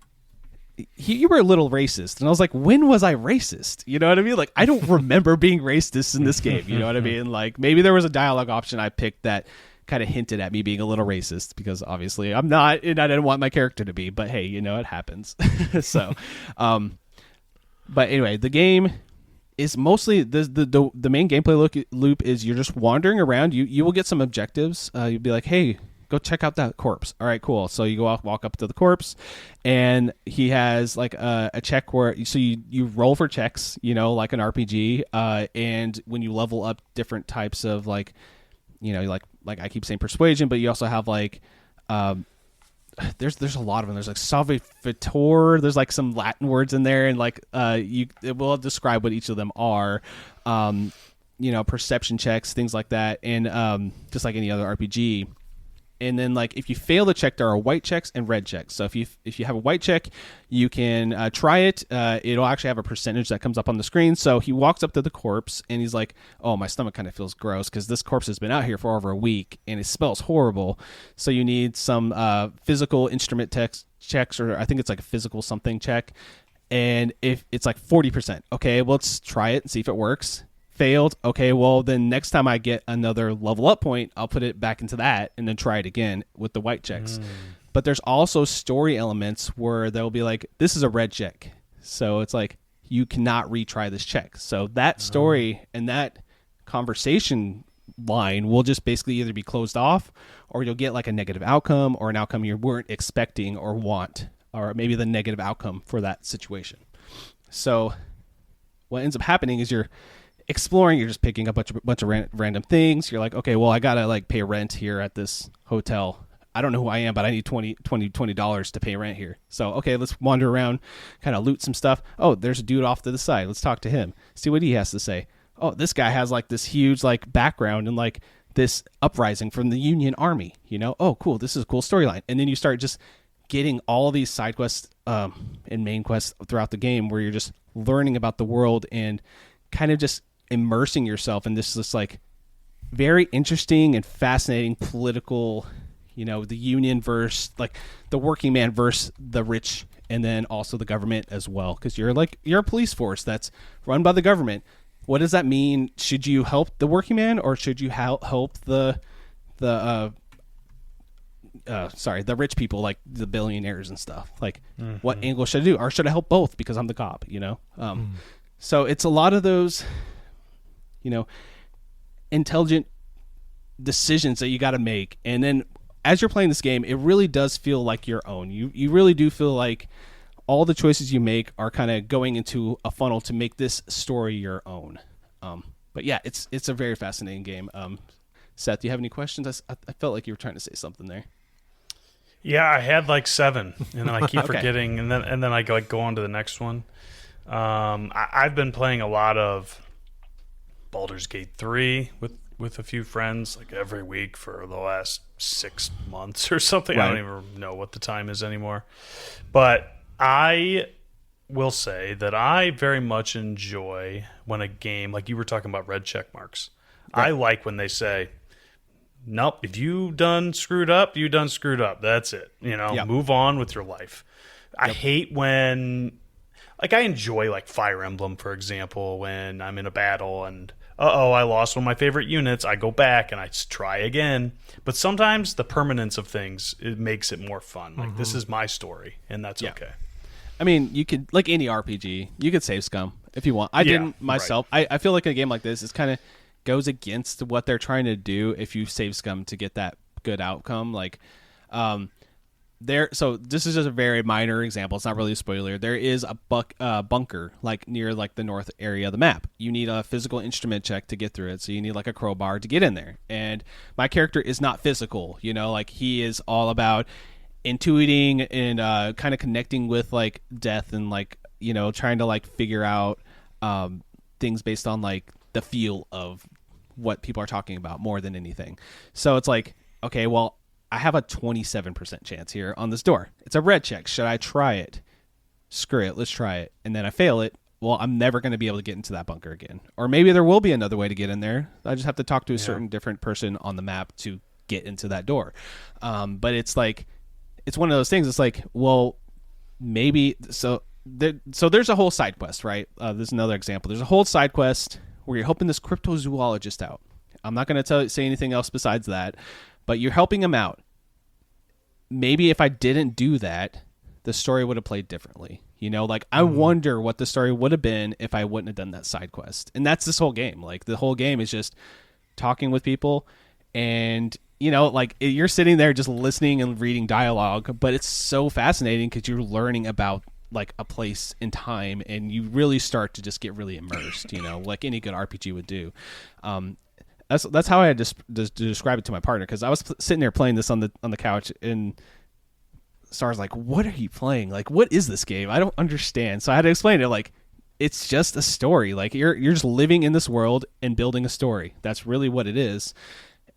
you were a little racist. And I was like, when was I racist? You know what I mean? Like, I don't remember being racist in this game. You know what I mean? Like, maybe there was a dialogue option I picked that kind of hinted at me being a little racist, because obviously I'm not, and I didn't want my character to be. But hey, it happens. So, but anyway, the game is mostly the main gameplay loop is you're just wandering around. You will get some objectives. You'll be like, hey, go check out that corpse. All right, cool. So you walk up to the corpse, and he has like a check where you roll for checks, like an RPG. And when you level up different types of like I keep saying persuasion, but you also have like there's a lot of them. There's like salvator. There's like some Latin words in there, and like it will describe what each of them are. Perception checks, things like that, and just like any other RPG. And then, like, if you fail the check, there are white checks and red checks. So if you have a white check, you can try it. It'll actually have a percentage that comes up on the screen. So he walks up to the corpse, and he's like, oh, my stomach kind of feels gross because this corpse has been out here for over a week, and it smells horrible. So you need some physical instrument checks, or I think it's like a physical something check. And if it's like 40%, okay, well, let's try it and see if it works. Failed. Okay, well, then next time I get another level up point, I'll put it back into that and then try it again with the white checks. But there's also story elements where they'll be like, this is a red check. So it's like, you cannot retry this check. So that story and that conversation line will just basically either be closed off, or you'll get like a negative outcome, or an outcome you weren't expecting or want, or maybe the negative outcome for that situation. So what ends up happening is you're exploring, you're just picking up a bunch of random things. You're like, okay, well, I gotta like pay rent here at this hotel. I don't know who I am, but I need $20 to pay rent here. So okay, let's wander around, kind of loot some stuff. Oh, there's a dude off to the side. Let's talk to him, see what he has to say. Oh, this guy has like this huge like background and like this uprising from the Union Army. Oh, cool, this is a cool storyline. And then you start just getting all of these side quests and main quests throughout the game, where you're just learning about the world and kind of just immersing yourself in this like very interesting and fascinating political, the union versus like the working man versus the rich, and then also the government as well, because you're a police force that's run by the government. What does that mean? Should you help the working man, or should you help the rich people, like the billionaires and stuff? Like, what angle should I do, or should I help both because I'm the cop? So it's a lot of those intelligent decisions that you got to make. And then as you're playing this game, it really does feel like your own. You really do feel like all the choices you make are kind of going into a funnel to make this story your own. But yeah, it's a very fascinating game. Seth, do you have any questions? I felt like you were trying to say something there. Yeah, I had like 7, and then I keep forgetting, and then I go on to the next one. I've been playing a lot of Baldur's Gate 3 with a few friends, like every week for the last 6 months or something. Right. I don't even know what the time is anymore. But I will say that I very much enjoy when a game, like you were talking about red check marks. Right. I like when they say, nope, if you done screwed up, you done screwed up. That's it. Move on with your life. I hate when, like, I enjoy like Fire Emblem, for example, when I'm in a battle and I lost one of my favorite units. I go back and I try again. But sometimes the permanence of things, it makes it more fun. Like, this is my story, and that's okay. I mean, you could, like any RPG, you could save scum if you want. I didn't myself. Right. I feel like a game like this is kind of goes against what they're trying to do if you save scum to get that good outcome. Like, so this is just a very minor example. It's not really a spoiler. There is a bunker like near like the north area of the map. You need a physical instrument check to get through it. So you need like a crowbar to get in there. And my character is not physical, like he is all about intuiting and kind of connecting with like death and like, trying to like figure out things based on like the feel of what people are talking about more than anything. So it's like, okay, well, I have a 27% chance here on this door. It's a red check. Should I try it? Screw it. Let's try it. And then I fail it. Well, I'm never going to be able to get into that bunker again. Or maybe there will be another way to get in there. I just have to talk to a certain different person on the map to get into that door. But it's like, it's one of those things. It's like, well, maybe so there's a whole side quest, right? There's another example. There's a whole side quest where you're helping this cryptozoologist out. I'm not going to say anything else besides that, but you're helping him out. Maybe if I didn't do that, the story would have played differently. You know, like I wonder what the story would have been if I wouldn't have done that side quest. And that's this whole game. Like the whole game is just talking with people, and you know, like you're sitting there just listening and reading dialogue, but it's so fascinating because you're learning about like a place in time, and you really start to just get really immersed, you know, like any good RPG would do. That's how I had to describe it to my partner, because I was sitting there playing this on the couch, and Star's like, "What are you playing? Like, what is this game? I don't understand." So I had to explain it. Like, it's just a story. Like you're just living in this world and building a story. That's really what it is.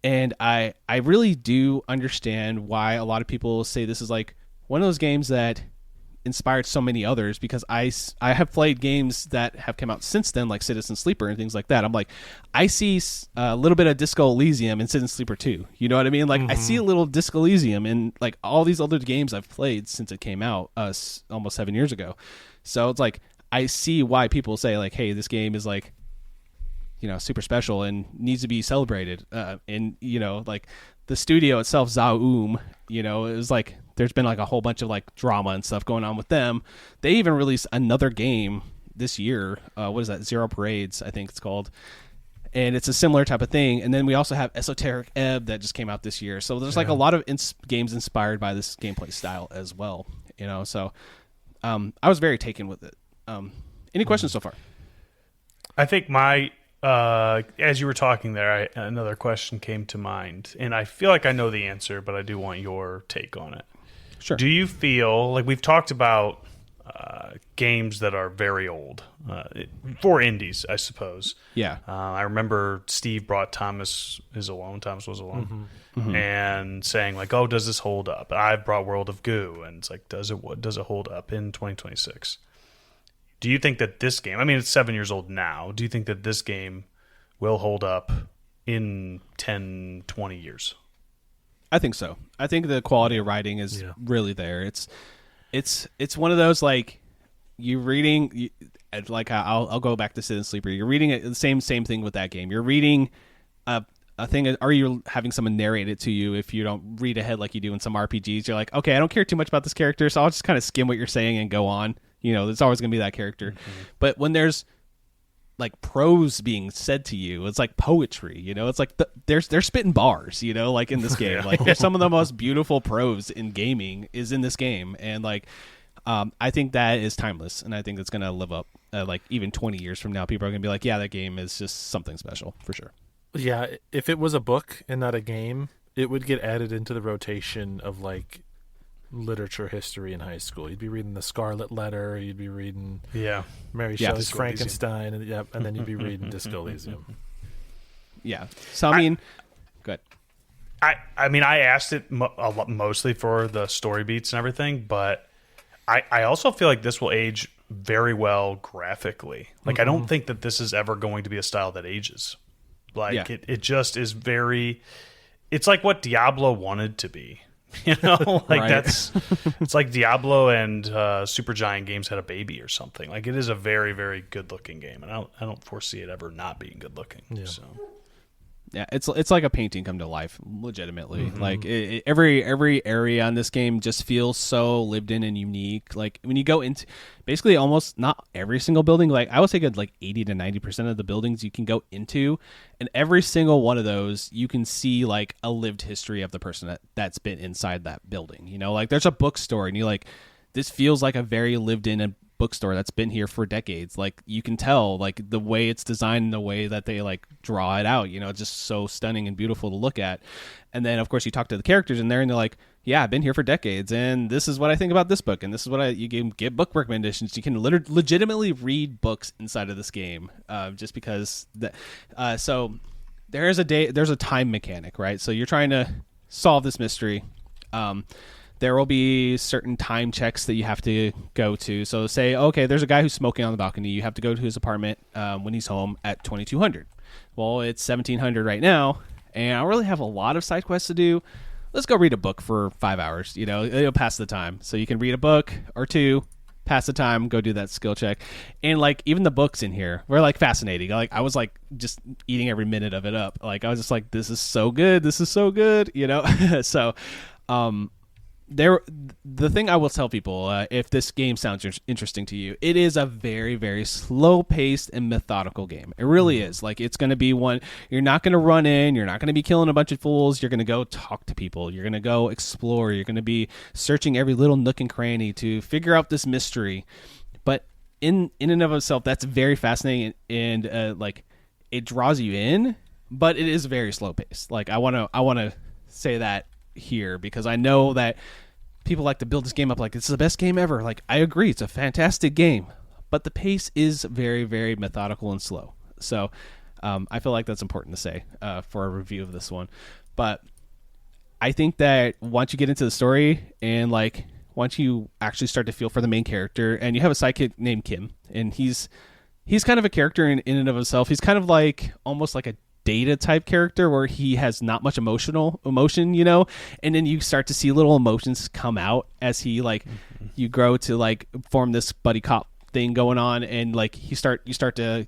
And I really do understand why a lot of people say this is like one of those games that inspired so many others, because I have played games that have come out since then, like Citizen Sleeper and things like that. I'm like, I see a little bit of Disco Elysium in Citizen Sleeper 2. You know what I mean? Like, I see a little Disco Elysium in like all these other games I've played since it came out almost 7 years ago. So it's like, I see why people say like, hey, this game is like, you know, super special and needs to be celebrated. And, you know, like the studio itself, Zaum, you know, it was like, there's been like a whole bunch of like drama and stuff going on with them. They even released another game this year. What is that? Zero Parades, I think it's called. And it's a similar type of thing. And then we also have Esoteric Ebb that just came out this year. So there's like a lot of games inspired by this gameplay style as well, you know? So I was very taken with it. Any questions so far? I think my, as you were talking there, another question came to mind, and I feel like I know the answer, but I do want your take on it. Sure. Do you feel like we've talked about games that are very old for indies, I suppose? Yeah. I remember Steve brought Thomas Was Alone, and saying like, "Oh, does this hold up?" I've brought World of Goo, and it's like, does it hold up in 2026? Do you think that this game, I mean, it's 7 years old now, do you think that this game will hold up in 10, 20 years? I think so. I think the quality of writing is really there. It's one of those, like, you're reading, like I'll go back to Citizen Sleeper. You're reading the same thing with that game. You're reading a thing, or you're having someone narrate it to you. If you don't read ahead like you do in some RPGs, you're like, okay, I don't care too much about this character, so I'll just kind of skim what you're saying and go on. You know, there's always going to be that character. But when there's like prose being said to you, it's like poetry, you know, it's like they're spitting bars, you know, like in this game. Like there's some of the most beautiful prose in gaming is in this game. And like, I think that is timeless, and I think it's going to live up. Like even 20 years from now, people are going to be like, yeah, that game is just something special for sure. Yeah, if it was a book and not a game, it would get added into the rotation of like literature history in high school. You'd be reading The Scarlet Letter, you'd be reading Mary Shelley's Disco Frankenstein, and then you'd be reading Disco Elysium. Yeah. So I mean, good. I mean, I asked it mostly for the story beats and everything, but I also feel like this will age very well graphically. Like I don't think that this is ever going to be a style that ages. Like it just is very. It's like what Diablo wanted to be. You know, like it's like Diablo and Supergiant Games had a baby or something. Like it is a very, very good looking game, and I don't foresee it ever not being good looking. Yeah. So. Yeah, it's like a painting come to life, legitimately. Like every area on this game just feels so lived in and unique. Like when you go into basically almost not every single building, like I would say good like 80 to 90% of the buildings you can go into, and every single one of those you can see like a lived history of the person that's been inside that building. You know, like there's a bookstore, and you're like, this feels like a very lived in bookstore that's been here for decades. Like you can tell like the way it's designed and the way that they like draw it out, you know, just so stunning and beautiful to look at. And then of course you talk to the characters in there and they're like, yeah, I've been here for decades, and this is what I think about this book, and this is what you can get book recommendations. You can legitimately read books inside of this game, just because so there's a time mechanic, right? So you're trying to solve this mystery. There will be certain time checks that you have to go to. So say, okay, there's a guy who's smoking on the balcony. You have to go to his apartment when he's home at 2200. Well, it's 1700 right now, and I don't really have a lot of side quests to do. Let's go read a book for 5 hours. It'll pass the time. So you can read a book or two, pass the time, go do that skill check. And like even the books in here were like fascinating. Like I was like just eating every minute of it up. Like I was just like, this is so good. This is so good. So the thing I will tell people, if this game sounds interesting to you, it is a very, very slow-paced and methodical game. It really is. Like, it's going to be one, you're not going to run in, you're not going to be killing a bunch of fools, you're going to go talk to people, you're going to go explore, you're going to be searching every little nook and cranny to figure out this mystery. But in and of itself, that's very fascinating, and like, it draws you in, but it is very slow-paced. Like, I want to say that here, because I know that people like to build this game up like it's the best game ever. Like, I agree, it's a fantastic game, but the pace is very, very methodical and slow. So I feel like that's important to say for a review of this one. But I think that once you get into the story and like once you actually start to feel for the main character, and you have a sidekick named Kim, and he's kind of a character in and of himself. He's kind of like almost like a Data type character where he has not much emotion, and then you start to see little emotions come out as he like you grow to like form this buddy cop thing going on, and like you start to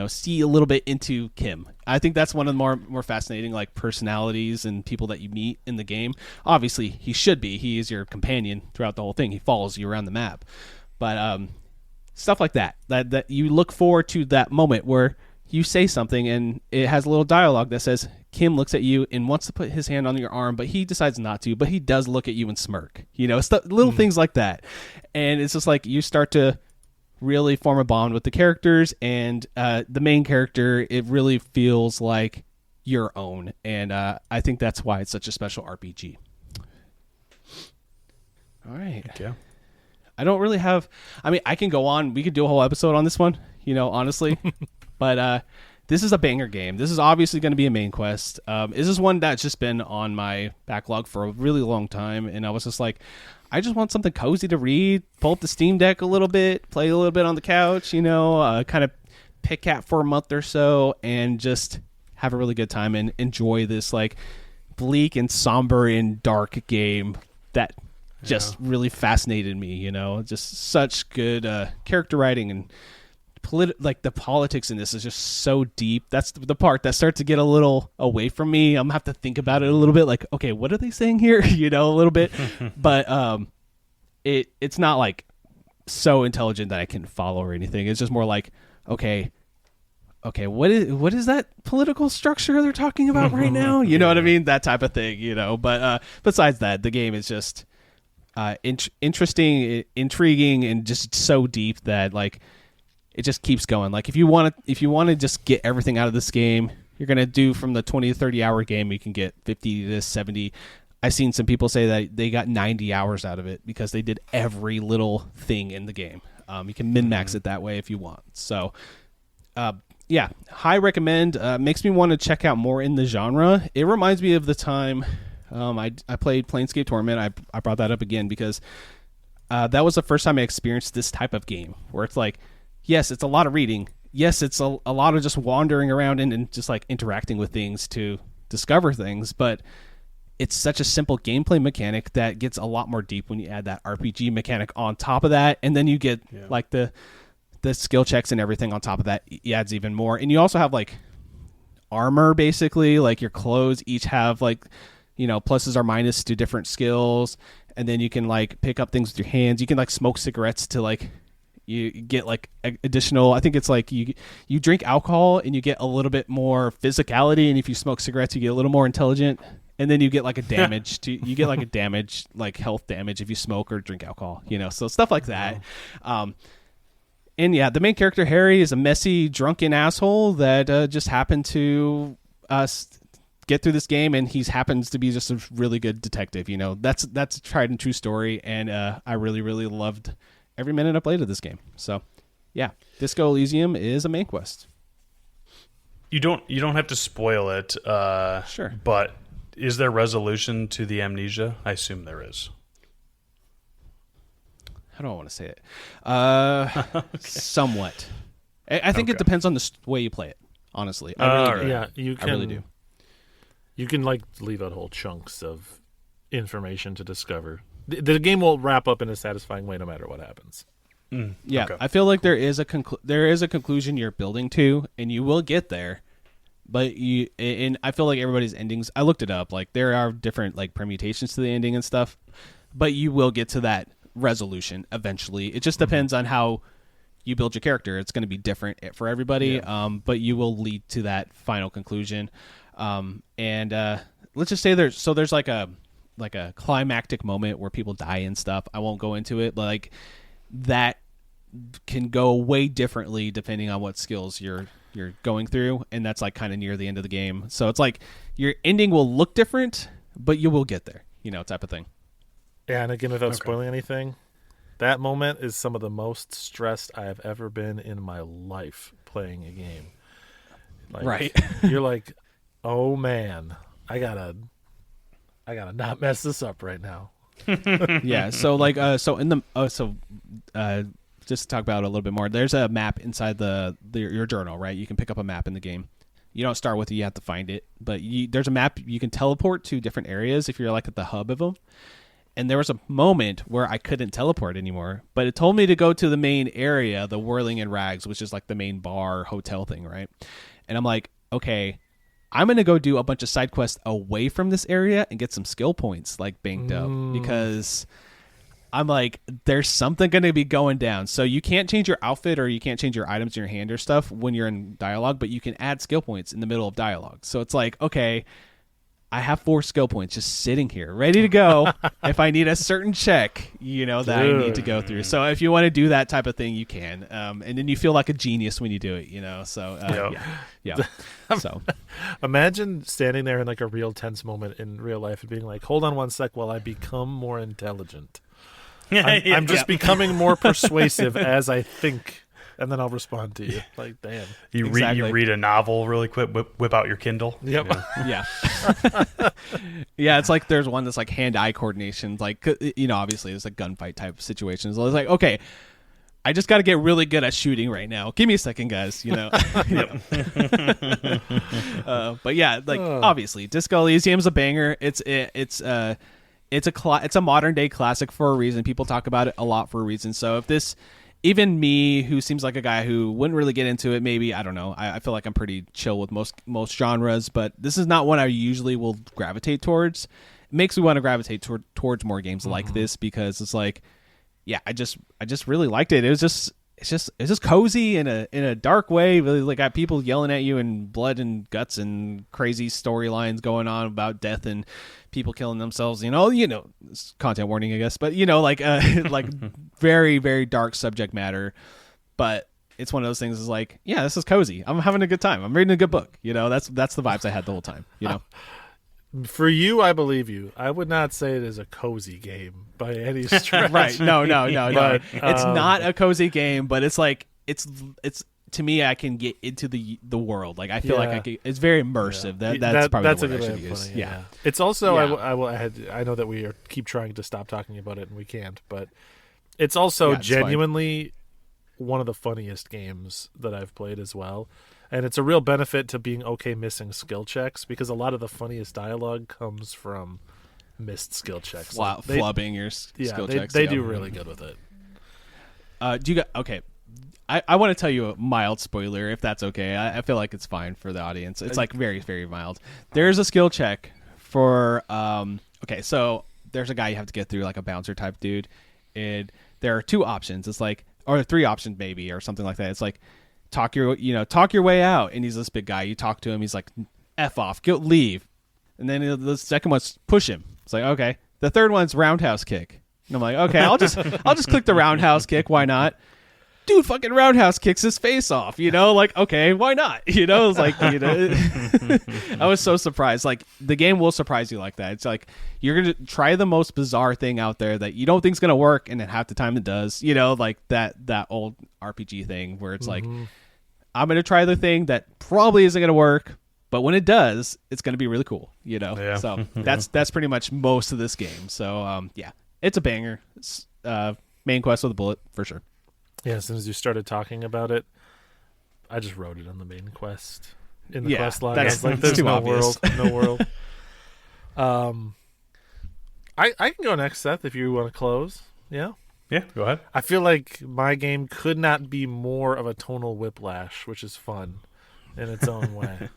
see a little bit into Kim. I think that's one of the more fascinating like personalities and people that you meet in the game. Obviously he is your companion throughout the whole thing. He follows you around the map, but stuff like that you look forward to, that moment where you say something and it has a little dialogue that says Kim looks at you and wants to put his hand on your arm, but he decides not to, but he does look at you and smirk, little things like that. And it's just like you start to really form a bond with the characters, and the main character, it really feels like your own. And I think that's why it's such a special RPG. All right. Thank you. I don't really have, I can go on. We could do a whole episode on this one, honestly. But this is a banger game. This is obviously going to be a main quest. This is one that's just been on my backlog for a really long time, and I was just like, I just want something cozy to read, pull up the Steam Deck a little bit, play a little bit on the couch, kind of pick at for a month or so, and just have a really good time and enjoy this like bleak and somber and dark game that just really fascinated me. Just such good character writing, and like the politics in this is just so deep. That's the part that starts to get a little away from me. I'm gonna have to think about it a little bit, like, okay, what are they saying here? A little bit. But it's not like so intelligent that I can follow or anything. It's just more like, okay, what is that political structure they're talking about right now? You know what I mean? That type of thing, But besides that, the game is just interesting, intriguing, and just so deep that like it just keeps going. Like if you want to just get everything out of this game, you're going to do from the 20 to 30 hour game, you can get 50 to 70. I've seen some people say that they got 90 hours out of it because they did every little thing in the game. You can min-max it that way if you want. So, yeah, high recommend. Makes me want to check out more in the genre. It reminds me of the time I played Planescape Torment. I brought that up again because that was the first time I experienced this type of game where it's like, yes, it's a lot of reading. Yes, it's a lot of just wandering around and just like interacting with things to discover things. But it's such a simple gameplay mechanic that gets a lot more deep when you add that RPG mechanic on top of that. And then you get like the skill checks and everything on top of that. It adds even more. And you also have like armor, basically. Like your clothes each have like, pluses or minuses to different skills. And then you can like pick up things with your hands. You can like smoke cigarettes to like, you get like additional, I think it's like you drink alcohol and you get a little bit more physicality, and if you smoke cigarettes you get a little more intelligent, and then you get like a damage like health damage if you smoke or drink alcohol, so stuff like that. And yeah, the main character Harry is a messy drunken asshole that just happened to get through this game, and he happens to be just a really good detective. You know, that's a tried and true story, and I really, really loved every minute I played of this game. So, yeah, Disco Elysium is a main quest. You don't have to spoil it. Sure. But is there resolution to the amnesia? I assume there is. How do I want to say it? Okay. Somewhat. I think it depends on the way you play it. Honestly, I really do. Yeah, you can. I really do. You can like leave out whole chunks of information to discover. The game will wrap up in a satisfying way, no matter what happens. Yeah, okay. I feel like there is a conclusion you're building to, and you will get there. But I feel like everybody's endings. I looked it up. Like there are different like permutations to the ending and stuff, but you will get to that resolution eventually. It just depends on how you build your character. It's going to be different for everybody, but you will lead to that final conclusion. And let's just say there's like a climactic moment where people die and stuff. I won't go into it, but like that can go way differently depending on what skills you're going through, and that's like kind of near the end of the game. So it's like your ending will look different, but you will get there, you know, type of thing. Yeah, and again, without spoiling anything, that moment is some of the most stressed I have ever been in my life playing a game. Like, right. You're like, oh man, I gotta not mess this up right now. Yeah. So like, just to talk about it a little bit more, there's a map inside your journal, right? You can pick up a map in the game. You don't start with it, you have to find it, but there's a map you can teleport to different areas if you're like at the hub of them. And there was a moment where I couldn't teleport anymore, but it told me to go to the main area, the Whirling in Rags, which is like the main bar hotel thing, right? And I'm like, okay, I'm going to go do a bunch of side quests away from this area and get some skill points like banked up, because I'm like, there's something going to be going down. So you can't change your outfit or you can't change your items in your hand or stuff when you're in dialogue, but you can add skill points in the middle of dialogue. So it's like, okay, I have 4 skill points just sitting here ready to go if I need a certain check, you know, that I need to go through. So if you want to do that type of thing, you can. And then you feel like a genius when you do it, you know. So yeah. So imagine standing there in like a real tense moment in real life and being like, hold on one sec while I become more intelligent. I'm just becoming more persuasive as I think, and then I'll respond to you. Like, damn. You read a novel really quick, whip out your Kindle. Yep. Yeah. Yeah, it's like there's one that's like hand-eye coordination. Like, you know, obviously it's like gunfight type situations. So it's like, okay, I just got to get really good at shooting right now. Give me a second, guys, you know. But yeah, like obviously Disco Elysium's a banger. It's a modern day classic for a reason. People talk about it a lot for a reason. So if this, even me, who seems like a guy who wouldn't really get into it, maybe, I don't know. I feel like I'm pretty chill with most genres, but this is not one I usually will gravitate towards. It makes me want to gravitate towards more games like this, because it's like, yeah, I just really liked it. It's just cozy in a dark way. Really, like, got people yelling at you and blood and guts and crazy storylines going on about death and people killing themselves. You know, it's content warning, I guess, but you know, like like very, very dark subject matter. But it's one of those things. Is like, yeah, this is cozy. I'm having a good time. I'm reading a good book. You know, that's the vibes I had the whole time. You know. For you, I believe you. I would not say it is a cozy game by any stretch. Right? No. But, it's not a cozy game, but it's like it's to me. I can get into the world. Like, I feel like it's very immersive. Yeah. That's probably that's the word a good I way should of use. putting it, Yeah. It's also Yeah. I know that we keep trying to stop talking about it and we can't, but it's also it's genuinely one of the funniest games that I've played as well. And it's a real benefit to being okay missing skill checks, because a lot of the funniest dialogue comes from missed skill checks. Flubbing your skill checks. They do really good with it. Do you got okay? I want to tell you a mild spoiler, if that's okay. I feel like it's fine for the audience. It's like very, very mild. There's a skill check for okay, so there's a guy you have to get through, like a bouncer type dude, and there are 2 options. It's like, or 3 options maybe, or something like that. It's like, talk your way out, and he's this big guy. You talk to him, he's like, F off, leave. And then the second one's push him. It's like, okay. The third one's roundhouse kick. And I'm like, okay, I'll just click the roundhouse kick, why not? dude fucking roundhouse kicks his face off, like, okay, why not? It's like, I was so surprised. Like, the game will surprise you like that. It's like, you're going to try the most bizarre thing out there that you don't think is going to work, and then half the time it does, like that old RPG thing where it's like, I'm going to try the thing that probably isn't going to work, but when it does, it's going to be really cool, Yeah. So that's pretty much most of this game. So, yeah, it's a banger. It's, main quest with a bullet for sure. Yeah, as soon as you started talking about it, I just wrote it on the main quest in the quest log. I was like, "There's no obvious. world." I can go next, Seth, if you want to close. Yeah, go ahead. I feel like my game could not be more of a tonal whiplash, which is fun in its own way.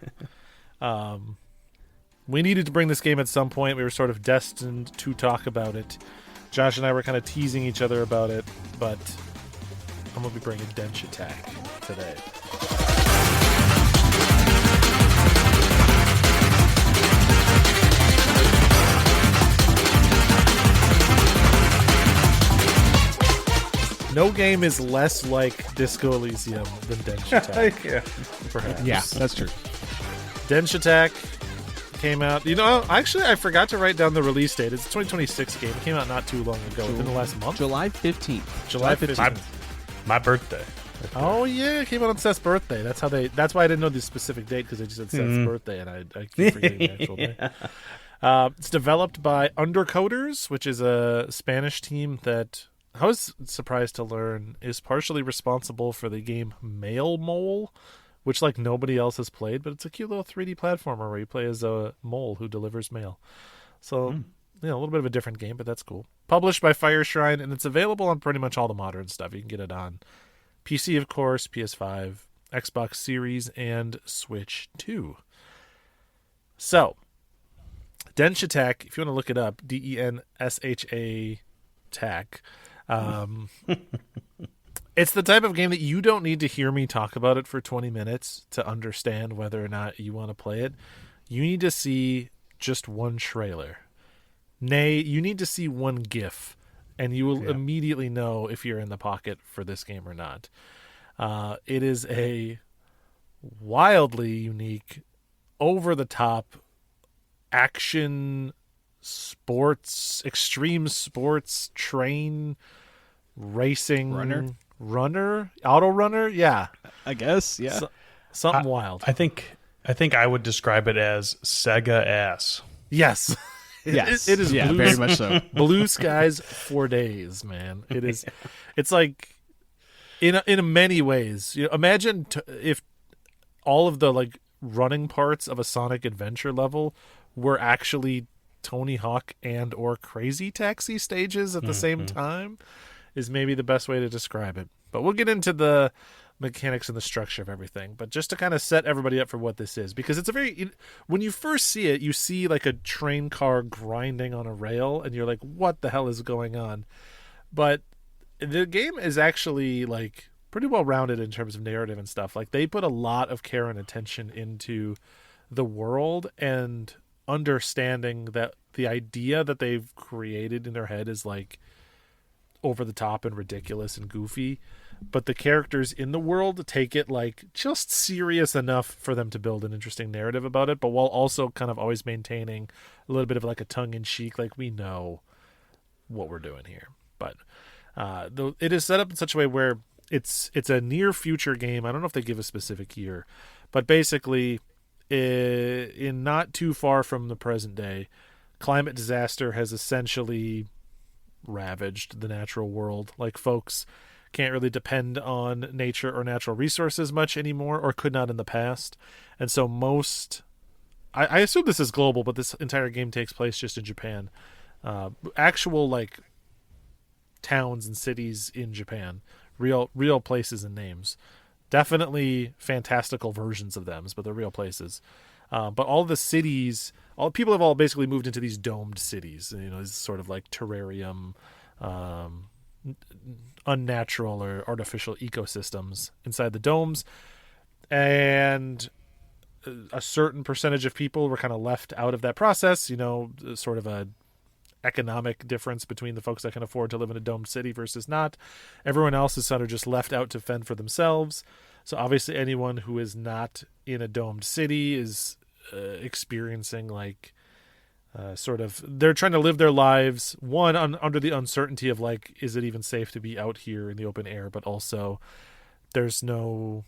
We needed to bring this game at some point. We were sort of destined to talk about it. Josh and I were kind of teasing each other about it, but I'm going to be bringing Denshattack today. No game is less like Disco Elysium than Denshattack. Yeah. Perhaps. Yeah, that's true. Denshattack came out. Actually, I forgot to write down the release date. It's a 2026 game. It came out not too long ago, within the last month. July 15th. July 15th. My birthday. Oh yeah, it came out on Seth's birthday. That's why I didn't know the specific date, because they just said Seth's birthday, and I keep forgetting the actual day. It's developed by Undercoders, which is a Spanish team that I was surprised to learn is partially responsible for the game Mail Mole, which like nobody else has played, but it's a cute little 3D platformer where you play as a mole who delivers mail. So, a little bit of a different game, but that's cool. Published by Fire Shrine, and it's available on pretty much all the modern stuff. You can get it on PC, of course, PS5, Xbox Series, and Switch 2. So, Denshattack, if you want to look it up, Densha Tack. It's the type of game that you don't need to hear me talk about it for 20 minutes to understand whether or not you want to play it. You need to see just one trailer. Nay, you need to see one GIF, and you will immediately know if you're in the pocket for this game or not. It is a wildly unique, over-the-top action sports, extreme sports, train racing runner, auto runner. Yeah, I guess. Yeah, something wild. I think I would describe it as Sega ass. Yes. Yes, it is. Yeah, very much so. Blue skies for days, man. It is. It's like in many ways. Imagine if all of the like running parts of a Sonic Adventure level were actually Tony Hawk and or Crazy Taxi stages at the same time. Is maybe the best way to describe it. But we'll get into the mechanics and the structure of everything. But just to kind of set everybody up for what this is, because it's when you first see it, you see like a train car grinding on a rail, and you're like, what the hell is going on? But the game is actually like pretty well rounded in terms of narrative and stuff. Like, they put a lot of care and attention into the world and understanding that the idea that they've created in their head is like over the top and ridiculous and goofy, but the characters in the world take it like just serious enough for them to build an interesting narrative about it, but while also kind of always maintaining a little bit of like a tongue-in-cheek, like we know what we're doing here. But it is set up in such a way where it's a near future game. I don't know if they give a specific year, but basically in not too far from the present day, climate disaster has essentially ravaged the natural world. Like, folks can't really depend on nature or natural resources much anymore, or could not in the past. And so I assume this is global, but this entire game takes place just in Japan. Actual like towns and cities in Japan, real places and names. Definitely fantastical versions of them, but they're real places. But all the cities, all people have all basically moved into these domed cities. These sort of like terrarium, unnatural or artificial ecosystems inside the domes. And a certain percentage of people were kind of left out of that process. Sort of a economic difference between the folks that can afford to live in a domed city versus not. Everyone else is sort of just left out to fend for themselves. So obviously anyone who is not in a domed city is experiencing like sort of, they're trying to live their lives, one, under the uncertainty of like, is it even safe to be out here in the open air? But also there's no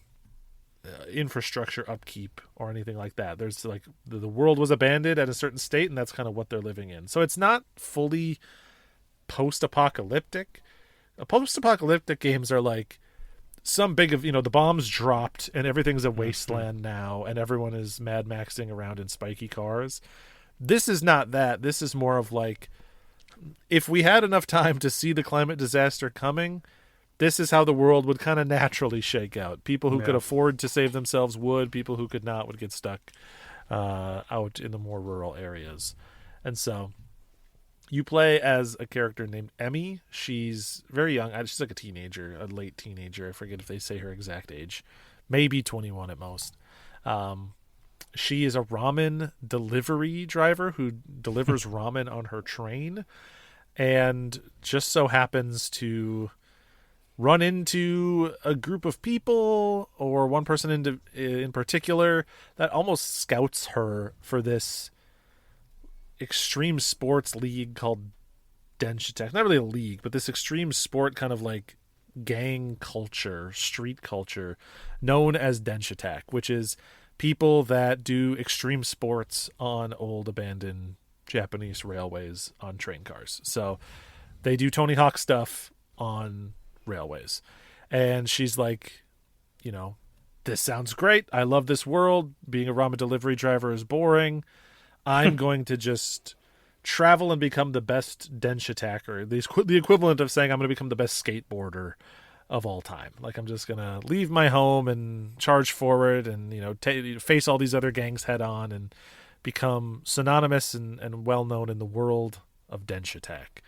infrastructure upkeep or anything like that. There's like the world was abandoned at a certain state, and that's kind of what they're living in. So it's not fully post-apocalyptic. Post-apocalyptic games are like some big of, the bombs dropped and everything's a wasteland now and everyone is Mad Maxing around in spiky cars. This is not that. This is more of like, if we had enough time to see the climate disaster coming, this is how the world would kind of naturally shake out. People who could afford to save themselves would. People who could not would get stuck out in the more rural areas. And so you play as a character named Emmy. She's very young. She's like a teenager, a late teenager. I forget if they say her exact age. Maybe 21 at most. She is a ramen delivery driver who delivers ramen on her train, and just so happens to run into a group of people or one person in particular that almost scouts her for this extreme sports league called Denshattack. Not really a league, but this extreme sport kind of like gang culture, street culture, known as Denshattack, which is people that do extreme sports on old abandoned Japanese railways on train cars. So they do Tony Hawk stuff on railways. And she's like, this sounds great. I love this world. Being a ramen delivery driver is boring. I'm going to just travel and become the best Denshattacker. The equivalent of saying I'm going to become the best skateboarder of all time. Like, I'm just going to leave my home and charge forward and, face all these other gangs head on and become synonymous and well-known in the world of Denshattack.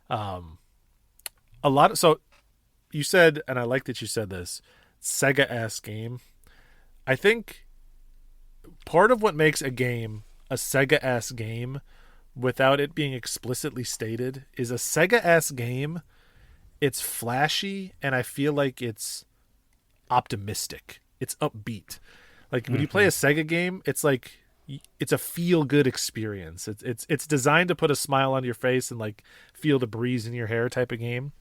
So you said, and I like that you said this, Sega-ass game. I think part of what makes a game a Sega-ass game without it being explicitly stated is a Sega-ass game. It's flashy, and I feel like it's optimistic. It's upbeat. Like when you play a Sega game, it's like it's a feel-good experience. It's designed to put a smile on your face and like feel the breeze in your hair type of game.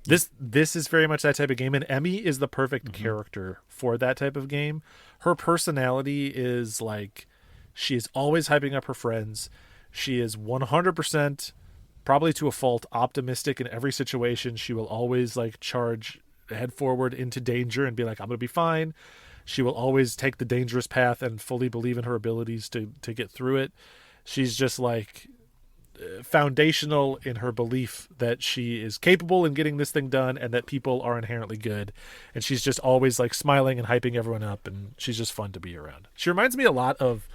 This is very much that type of game, and Emmy is the perfect character for that type of game. Her personality is like, she is always hyping up her friends. She is 100%, probably to a fault, optimistic in every situation. She will always like charge head forward into danger and be like, I'm going to be fine. She will always take the dangerous path and fully believe in her abilities to get through it. She's just like foundational in her belief that she is capable in getting this thing done and that people are inherently good. And she's just always like smiling and hyping everyone up, and she's just fun to be around. She reminds me a lot of,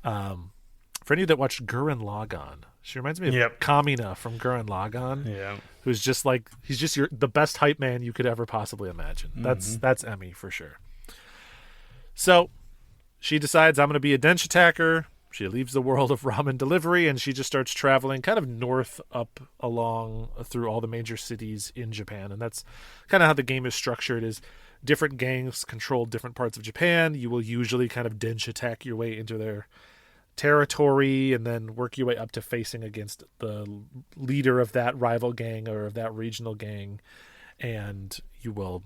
for any of you that watched Gurren Lagann, she reminds me of Kamina from Gurren Lagann. Yeah. Who's just like, he's just the best hype man you could ever possibly imagine. That's Emmy for sure. So she decides, I'm going to be a Denshattacker. She leaves the world of ramen delivery and she just starts traveling kind of north up along through all the major cities in Japan. And that's kind of how the game is structured, is different gangs control different parts of Japan. You will usually kind of Denshattack your way into their territory and then work your way up to facing against the leader of that rival gang or of that regional gang. And you will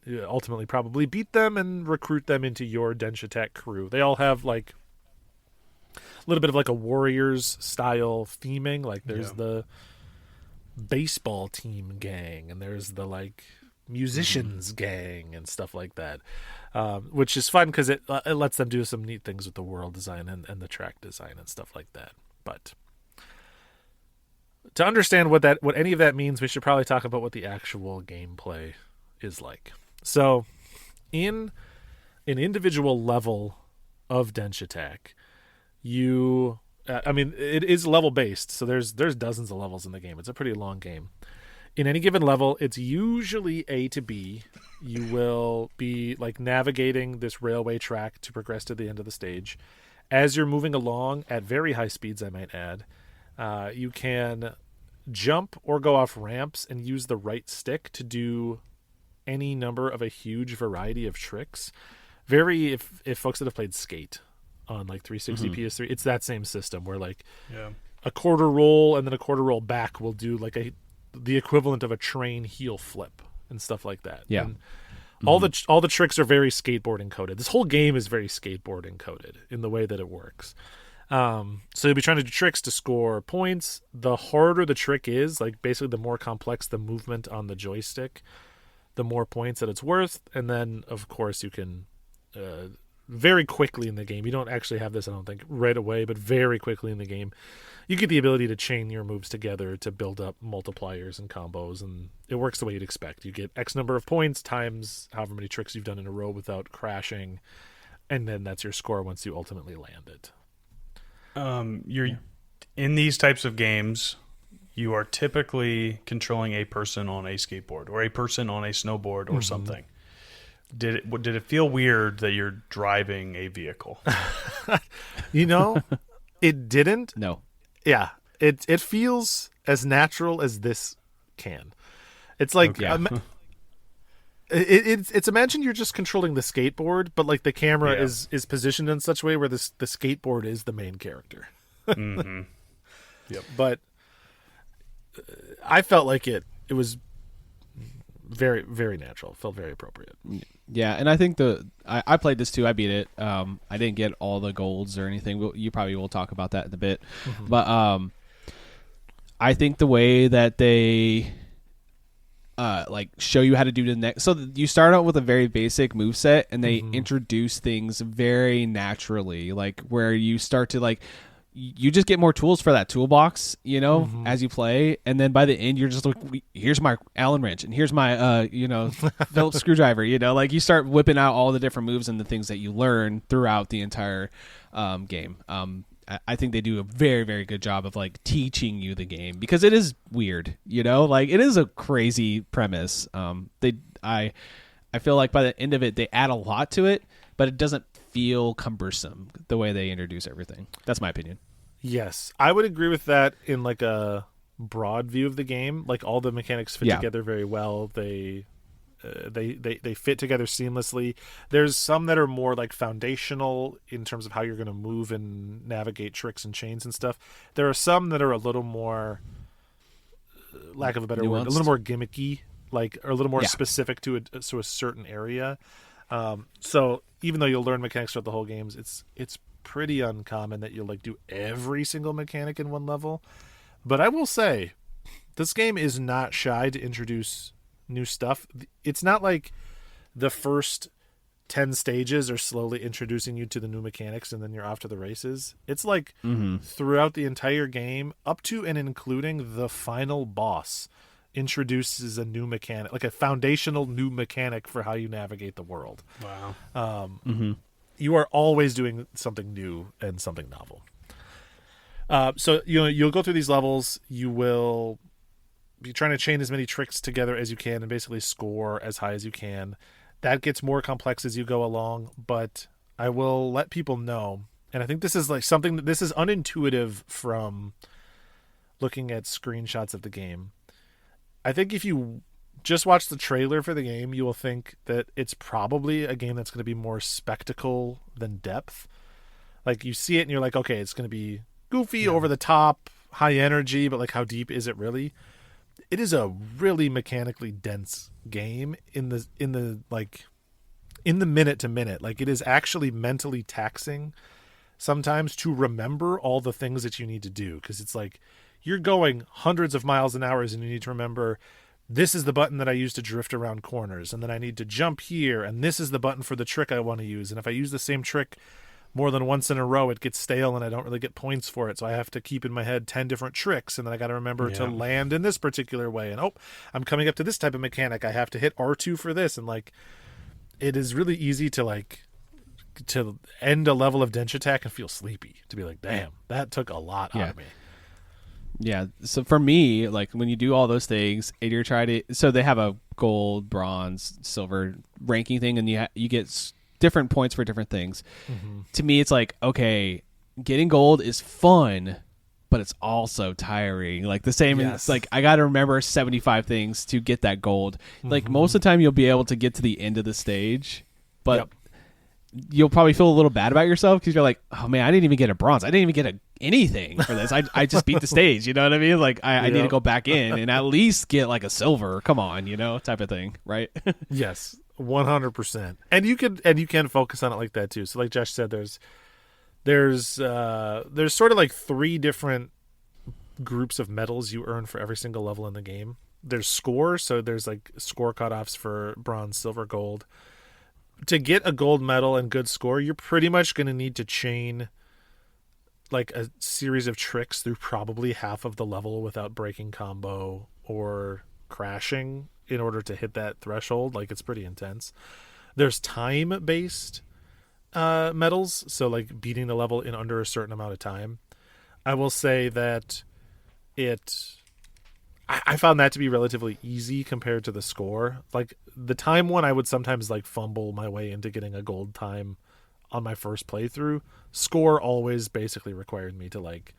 ultimately probably beat them and recruit them into your Denshattack crew. They all have like a little bit of like a Warriors style theming. Like there's the baseball team gang and there's the like musicians gang and stuff like that, which is fun because it lets them do some neat things with the world design and the track design and stuff like that. But to understand what any of that means, we should probably talk about what the actual gameplay is like. So in an individual level of Denshattack, it is level based, so there's dozens of levels in the game. It's a pretty long game. In any given level, it's usually A to B. You will be like navigating this railway track to progress to the end of the stage. As you're moving along at very high speeds, I might add, You can jump or go off ramps and use the right stick to do any number of a huge variety of tricks. If folks that have played Skate on like 360 PS3, it's that same system where like a quarter roll and then a quarter roll back will do like the equivalent of a train heel flip and stuff like that. Yeah. And all the tricks are very skateboard encoded. This whole game is very skateboard encoded in the way that it works. So you'll be trying to do tricks to score points. The harder the trick is, like basically the more complex the movement on the joystick, the more points that it's worth. And then, of course, you can very quickly in the game, you don't actually have this, I don't think, right away, but very quickly in the game, you get the ability to chain your moves together to build up multipliers and combos, and it works the way you'd expect. You get X number of points times however many tricks you've done in a row without crashing, and then that's your score once you ultimately land it. In these types of games, you are typically controlling a person on a skateboard or a person on a snowboard or something. Did it feel weird that you're driving a vehicle? It didn't. No. Yeah, it feels as natural as this can. It's like it's imagine you're just controlling the skateboard, but like the camera is positioned in such a way where the skateboard is the main character. Yep. But I felt like it was very, very natural. It felt very appropriate. Yeah, and I think I played this too. I beat it. I didn't get all the golds or anything. You probably will talk about that in a bit. But I think the way that they like show you how to do the next. So you start out with a very basic moveset, and they introduce things very naturally, like where you start to like. You just get more tools for that toolbox, as you play. And then by the end, you're just like, here's my Allen wrench and here's my, Phillips screwdriver, like you start whipping out all the different moves and the things that you learn throughout the entire game. I think they do a very, very good job of like teaching you the game because it is weird, like it is a crazy premise. I feel like by the end of it, they add a lot to it, but it doesn't feel cumbersome the way they introduce everything. That's my opinion. Yes, I would agree with that in like a broad view of the game. Like all the mechanics fit together very well. They fit together seamlessly. There's some that are more like foundational in terms of how you're going to move and navigate tricks and chains and stuff. There are some that are a little more, lack of a better nuanced word, a little more gimmicky, like or a little more specific to a certain area. So even though you'll learn mechanics throughout the whole games, it's pretty uncommon that you'll like do every single mechanic in one level. But I will say, this game is not shy to introduce new stuff. It's not like the first 10 stages are slowly introducing you to the new mechanics and then you're off to the races. It's like throughout the entire game, up to and including the final boss, introduces a new mechanic, like a foundational new mechanic for how you navigate the world. Wow. You are always doing something new and something novel. So you'll go through these levels. You will be trying to chain as many tricks together as you can and basically score as high as you can. That gets more complex as you go along, but I will let people know, and I think this is like something that this is unintuitive from looking at screenshots of the game. I think if you just watch the trailer for the game, you will think that it's probably a game that's going to be more spectacle than depth. Like you see it and you're like, okay, it's going to be goofy, over the top, high energy, but like how deep is it really? It is a really mechanically dense game in the minute to minute. Like it is actually mentally taxing sometimes to remember all the things that you need to do, because it's like you're going hundreds of miles an hour and you need to remember this is the button that I use to drift around corners, and then I need to jump here, and this is the button for the trick I want to use, and if I use the same trick more than once in a row, it gets stale and I don't really get points for it, so I have to keep in my head 10 different tricks, and then I got to remember to land in this particular way, and I'm coming up to this type of mechanic, I have to hit R2 for this, and like it is really easy to end a level of Denshattack and feel sleepy, to be like, damn, that took a lot out of me. Yeah, so for me, like when you do all those things and you're trying to, so they have a gold, bronze, silver ranking thing, and you get different points for different things. To me, it's like, okay, getting gold is fun, but it's also tiring. Like the same, Yes. it's like I got to remember 75 things to get that gold. Like most of the time, you'll be able to get to the end of the stage, but Yep. you'll probably feel a little bad about yourself because you're like, oh man, I didn't even get a bronze. I didn't even get anything for this. I just beat the stage. You know what I mean? Like I need to go back in and at least get like a silver. Come on, type of thing, right? Yes, 100%. And you can focus on it like that too. So like Josh said, there's sort of like 3 different groups of medals you earn for every single level in the game. There's score, so there's like score cutoffs for bronze, silver, gold. To get a gold medal and good score, you're pretty much going to need to chain like a series of tricks through probably half of the level without breaking combo or crashing in order to hit that threshold. Like, it's pretty intense. There's time-based medals, so like beating the level in under a certain amount of time. I will say that I found that to be relatively easy compared to the score. Like the time one, I would sometimes like fumble my way into getting a gold time on my first playthrough. Score always basically required me to like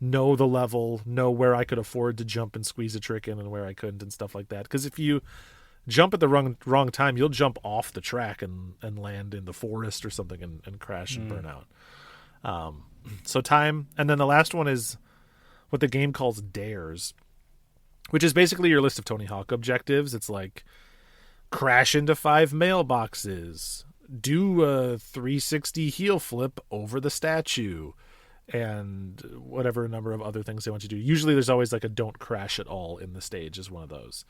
know the level, know where I could afford to jump and squeeze a trick in and where I couldn't and stuff like that. Because if you jump at the wrong time, you'll jump off the track and land in the forest or something and crash and burn out. So time. And then the last one is what the game calls dares, which is basically your list of Tony Hawk objectives. It's like crash into 5 mailboxes, do a 360 heel flip over the statue, and whatever number of other things they want you to do. Usually there's always like a don't crash at all in the stage is one of those.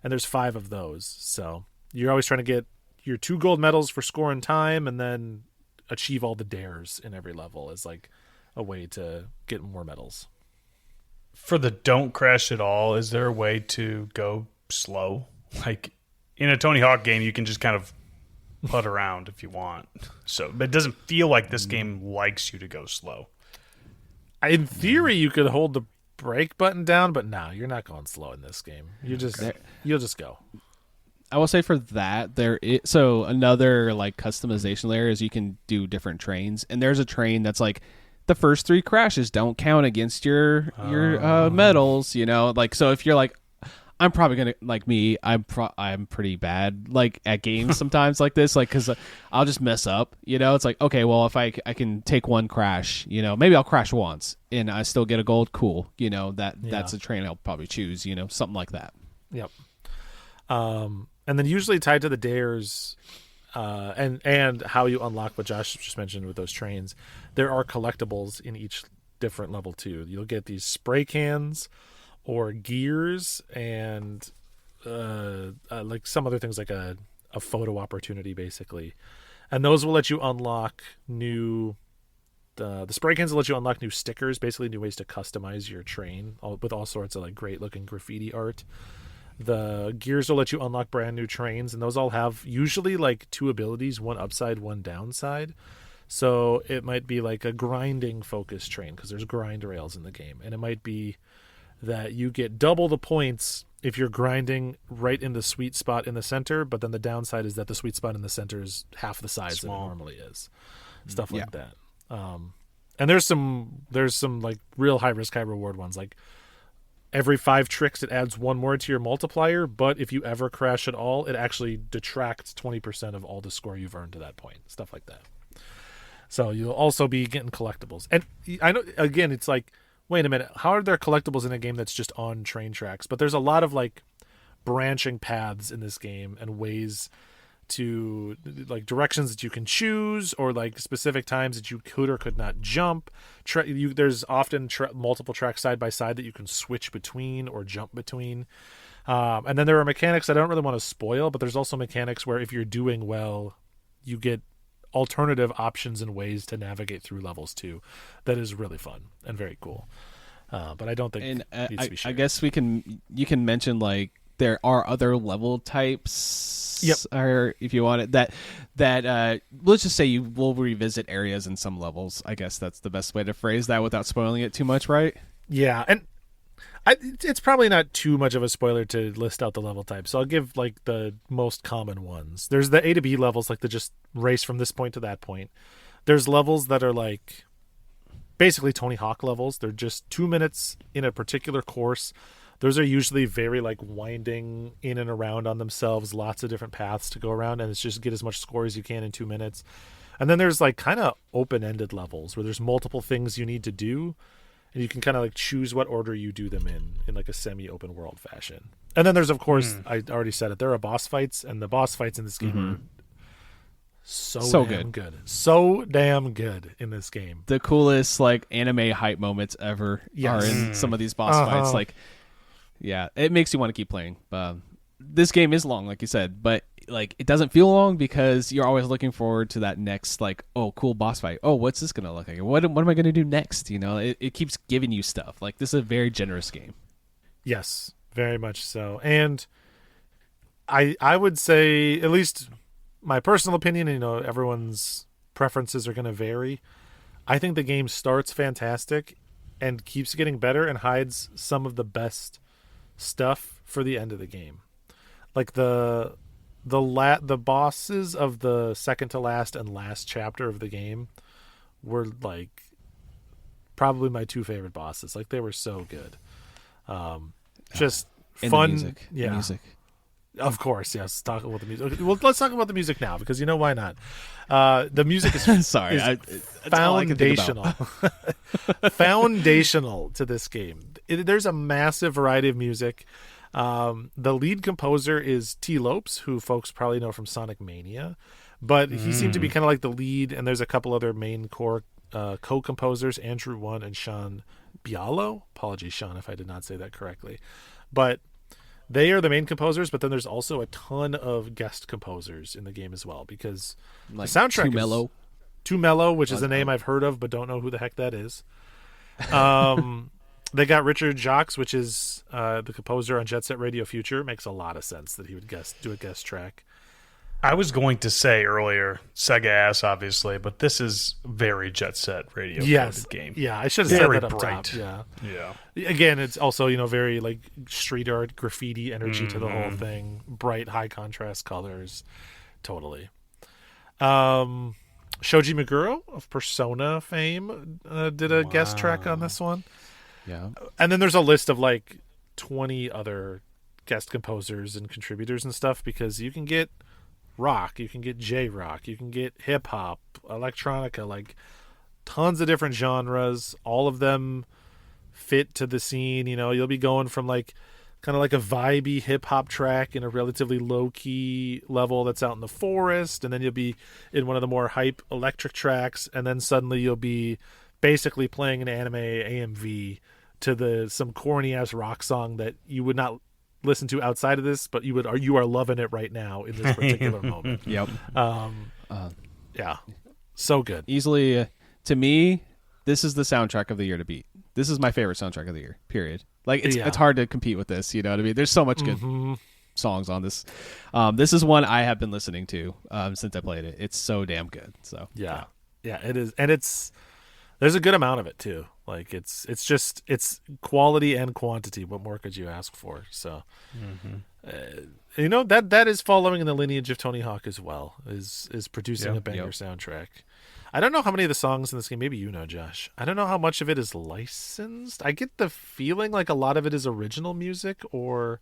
And there's 5 of those. So you're always trying to get your 2 gold medals for score and time, and then achieve all the dares in every level as like a way to get more medals. For the don't crash at all, is there a way to go slow? Like in a Tony Hawk game, you can just kind of putt around if you want. So, but it doesn't feel like this game likes you to go slow. In theory, you could hold the brake button down, but no, you're not going slow in this game. You'll just go. I will say for that so another like customization layer is you can do different trains, and there's a train that's like the first 3 crashes don't count against your medals, like, so if you're like, I'm probably gonna, like me, I'm pretty bad like at games sometimes like this, like because I'll just mess up, it's like, okay, well, if I can take 1 crash, maybe I'll crash once and I still get a gold, cool, that's a train I'll probably choose, something like that. Yep. And then usually tied to the dares and how you unlock what Josh just mentioned with those trains, there are collectibles in each different level too. You'll get these spray cans or gears and like some other things like a photo opportunity basically. And those will let you unlock new the spray cans will let you unlock new stickers, basically new ways to customize your train with all sorts of like great looking graffiti art. The gears will let you unlock brand new trains, and those all have usually like 2 abilities, one upside, one downside. So it might be like a grinding focused train because there's grind rails in the game, and it might be that you get double the points if you're grinding right in the sweet spot in the center, but then the downside is that the sweet spot in the center is half the size that it normally is. Stuff like that. And there's some like real high risk, high reward ones, like every 5 tricks, it adds 1 more to your multiplier, but if you ever crash at all, it actually detracts 20% of all the score you've earned to that point. Stuff like that. So you'll also be getting collectibles. And I know, again, it's like, wait a minute, how are there collectibles in a game that's just on train tracks? But there's a lot of like branching paths in this game and ways to like directions that you can choose, or like specific times that you could or could not jump. There's often multiple tracks side by side that you can switch between or jump between. And then there are mechanics I don't really want to spoil, but there's also mechanics where if you're doing well, you get alternative options and ways to navigate through levels too. That is really fun and very cool. But I don't think it needs to be shared. I guess you can mention like there are other level types. Yep. Or if you want it, that let's just say you will revisit areas in some levels. I guess that's the best way to phrase that without spoiling it too much, right? Yeah, and it's probably not too much of a spoiler to list out the level types. So I'll give like the most common ones. There's the A to B levels, like the just race from this point to that point. There's levels that are like basically Tony Hawk levels. They're just 2 minutes in a particular course. Those are usually very like winding in and around on themselves, lots of different paths to go around, and it's just get as much score as you can in 2 minutes. And then there's like kind of open-ended levels where there's multiple things you need to do, and you can kind of like choose what order you do them in like a semi-open world fashion. And then there's, of course, I already said it, there are boss fights, and the boss fights in this game are so damn good. So damn good in this game. The coolest like anime hype moments ever are in some of these boss fights. Like, yeah, it makes you want to keep playing. This game is long, like you said, but like it doesn't feel long because you're always looking forward to that next like, oh, cool boss fight. Oh, what's this gonna look like? What am I gonna do next? You know, it keeps giving you stuff. Like, this is a very generous game. Yes, very much so. And I would say, at least my personal opinion, you know, everyone's preferences are going to vary. I think the game starts fantastic and keeps getting better and hides some of the best stuff for the end of the game. Like the bosses of the second to last and last chapter of the game were like probably my two favorite bosses. Like, they were so good. Just and fun. The music. Yeah. The music. Of course, yes. Talk about the music. Well, let's talk about the music now, because you know why not. The music is sorry, is foundational. Foundational to this game. There's a massive variety of music. The lead composer is T. Lopes, who folks probably know from Sonic Mania, but he seemed to be kind of like the lead. And there's a couple other main core co-composers, Andrew One and Sean Bialo. Apologies, Sean, if I did not say that correctly, but they are the main composers. But then there's also a ton of guest composers in the game as well, because like the soundtrack is Too Mellow, which is a name I've heard of but don't know who the heck that is. They got Richard Jacques, which is the composer on Jet Set Radio Future. Makes a lot of sense that he would do a guest track. I was going to say earlier Sega ass, obviously, but this is very Jet Set Radio game. Yeah, I should have said that up bright. Top. Yeah. Again, it's also, you know, very like street art, graffiti energy to the whole thing. Bright, high contrast colors. Totally. Shoji Meguro of Persona fame did a guest track on this one. Yeah. And then there's a list of like 20 other guest composers and contributors and stuff, because you can get rock, you can get J-rock, you can get hip-hop, electronica, like tons of different genres. All of them fit to the scene. You know, you'll be going from like kind of like a vibey hip-hop track in a relatively low-key level that's out in the forest, and then you'll be in one of the more hype electric tracks, and then suddenly you'll be basically playing an anime AMV to some corny ass rock song that you would not listen to outside of this, but you are loving it right now in this particular moment. Yep. Yeah, so good. Easily, to me, this is the soundtrack of the year to beat. This is my favorite soundtrack of the year. Period. Like, it's hard to compete with this. You know what I mean? There's so much good songs on this. This is one I have been listening to since I played it. It's so damn good. So yeah, it is, and there's a good amount of it too. Like, it's quality and quantity. What more could you ask for? So, you know, that is following in the lineage of Tony Hawk as well. Is producing a banger soundtrack. I don't know how many of the songs in this game. Maybe you know, Josh. I don't know how much of it is licensed. I get the feeling like a lot of it is original music, or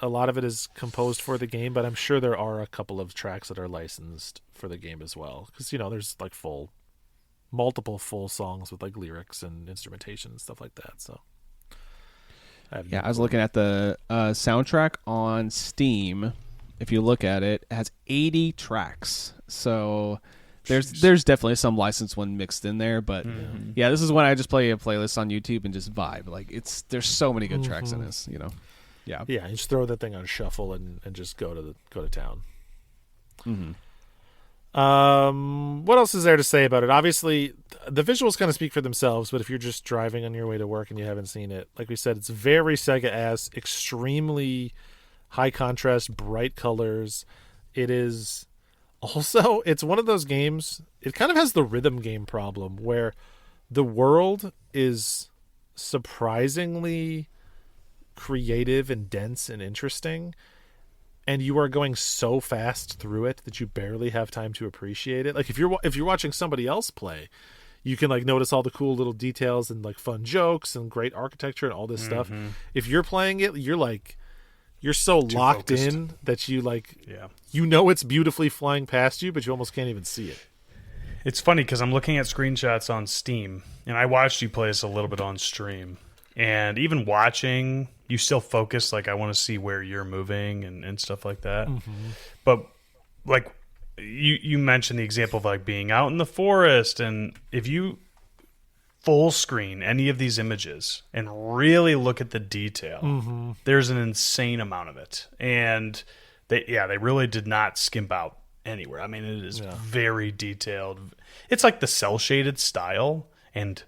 a lot of it is composed for the game. But I'm sure there are a couple of tracks that are licensed for the game as well, because, you know, there's like multiple full songs with like lyrics and instrumentation and stuff like that. So I was looking at the soundtrack on Steam. If you look at it, it has 80 tracks. So there's definitely some licensed one mixed in there, but yeah, this is when I just play a playlist on YouTube and just vibe. Like, there's so many good tracks in this, you know. Yeah. Yeah, you just throw that thing on shuffle and just go to town. What else is there to say about it? Obviously, the visuals kind of speak for themselves, but if you're just driving on your way to work and you haven't seen it, like we said, it's very Sega-ass, extremely high contrast, bright colors. It is also, it's one of those games, it kind of has the rhythm game problem where the world is surprisingly creative and dense and interesting, and you are going so fast through it that you barely have time to appreciate it. Like, if you're watching somebody else play, you can like notice all the cool little details and like fun jokes and great architecture and all this stuff. If you're playing it, you're so locked focused in that you like, you know, it's beautifully flying past you, but you almost can't even see it. It's funny because I'm looking at screenshots on Steam, and I watched you play this a little bit on stream. And even watching, you still focus, like, I want to see where you're moving and stuff like that. But, like, you mentioned the example of, like, being out in the forest, and if you full screen any of these images and really look at the detail, there's an insane amount of it. And, they really did not skimp out anywhere. I mean, it is very detailed. It's like the cell shaded style and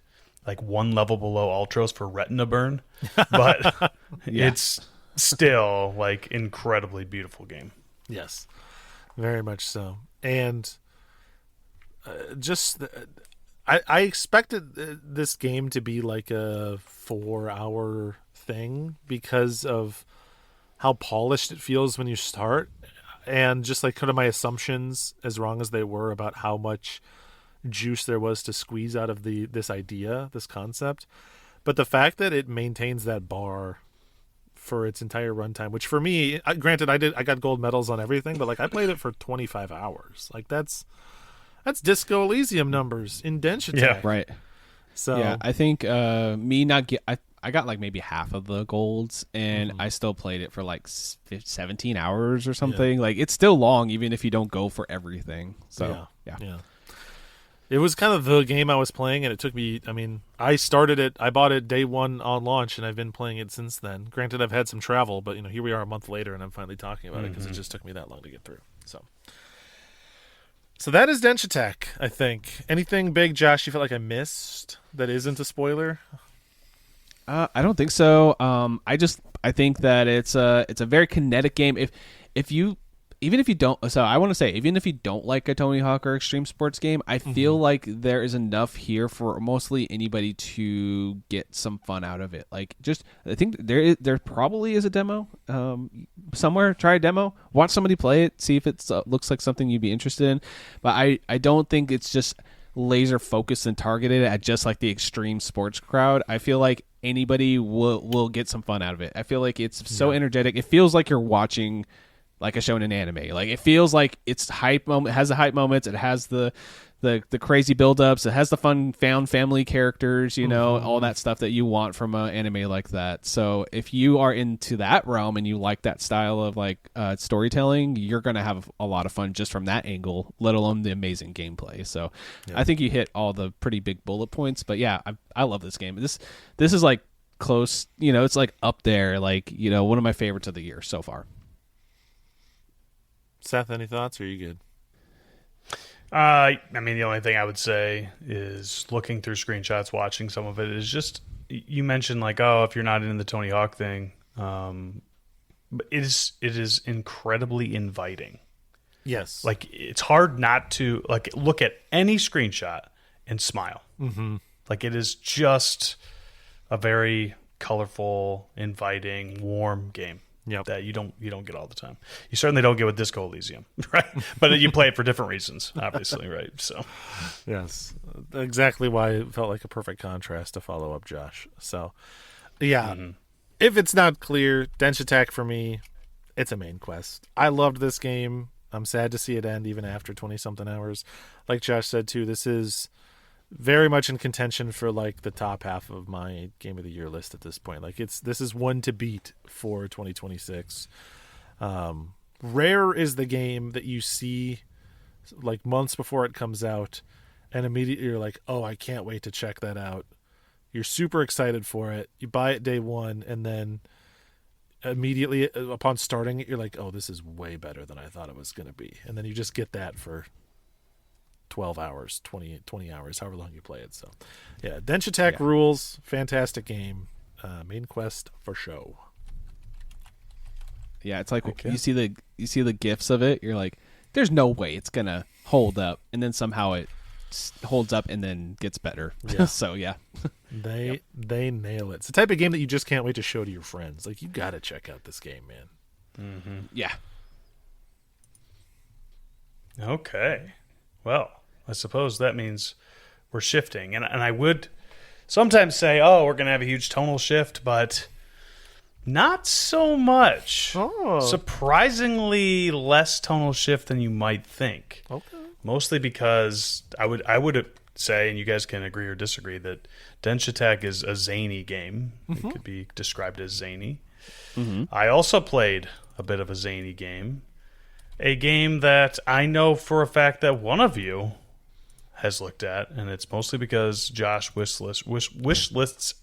like one level below Ultros for retina burn, but it's still like incredibly beautiful game. Yes, very much so. And I expected this game to be like a 4-hour thing because of how polished it feels when you start. And just like kind of my assumptions, as wrong as they were, about how much juice there was to squeeze out of this idea, this concept. But the fact that it maintains that bar for its entire runtime, which for me, granted, I got gold medals on everything, but like I played it for 25 hours. Like that's Disco Elysium numbers in Denshattack. Yeah, right. So yeah, I think I got like maybe half of the golds, and I still played it for like 17 hours or something. Like it's still long, even if you don't go for everything. So yeah. It was kind of the game I was playing, and it took me. I mean, I bought it day one on launch, and I've been playing it since then. Granted, I've had some travel, but here we are a month later, and I'm finally talking about it because it just took me that long to get through. So that is Denshattack, I think. Anything big, Josh, you feel like I missed that isn't a spoiler? I don't think so. I think that it's a very kinetic game. Even if you don't like a Tony Hawk or Extreme Sports game, I feel like there is enough here for mostly anybody to get some fun out of it. Like, I think there probably is a demo somewhere. Try a demo, watch somebody play it, see if it looks like something you'd be interested in. But I don't think it's just laser focused and targeted at just like the extreme sports crowd. I feel like anybody will get some fun out of it. I feel like it's so energetic. It feels like you're watching like a shonen anime. Like it feels like it's hype moment. It has the hype moments. It has the crazy build-ups. It has the fun found family characters, all that stuff that you want from an anime like that. So if you are into that realm and you like that style of like storytelling, you're going to have a lot of fun just from that angle, let alone the amazing gameplay. So I think you hit all the pretty big bullet points. But yeah, I love this game. This is like close, it's like up there, like, one of my favorites of the year so far. Seth, any thoughts, or are you good? I mean, the only thing I would say is looking through screenshots, watching some of it is just, you mentioned like, oh, if you're not into the Tony Hawk thing, but it is incredibly inviting. Yes. Like it's hard not to like look at any screenshot and smile. Like it is just a very colorful, inviting, warm game. That you don't get all the time. You certainly don't get with Disco Elysium, right? But you play it for different reasons, obviously, right? So, yes, exactly why it felt like a perfect contrast to follow up Josh. So, yeah, if it's not clear, Denshattack for me, it's a main quest. I loved this game. I'm sad to see it end even after 20-something hours. Like Josh said too, this is very much in contention for like the top half of my game of the year list at this point. Like this is one to beat for 2026. Rare is the game that you see like months before it comes out and immediately you're like, oh, I can't wait to check that out. You're super excited for it. You buy it day one, and then immediately upon starting it, you're like, oh, this is way better than I thought it was going to be. And then you just get that for 12 hours, 20 hours, however long you play it. So, yeah, Denshattack rules. Fantastic game. Main quest for show. Yeah, it's like you see the gifs of it. You're like, there's no way it's gonna hold up, and then somehow it holds up and then gets better. Yeah. So yeah, they nail it. It's the type of game that you just can't wait to show to your friends. Like, you got to check out this game, man. Yeah. Okay. Well, I suppose that means we're shifting. And I would sometimes say, oh, we're going to have a huge tonal shift, but not so much. Oh. Surprisingly less tonal shift than you might think. Okay. Mostly because I would say, and you guys can agree or disagree, that Denshattack is a zany game. It could be described as zany. I also played a bit of a zany game. A game that I know for a fact that one of you has looked at, and it's mostly because Josh wish lists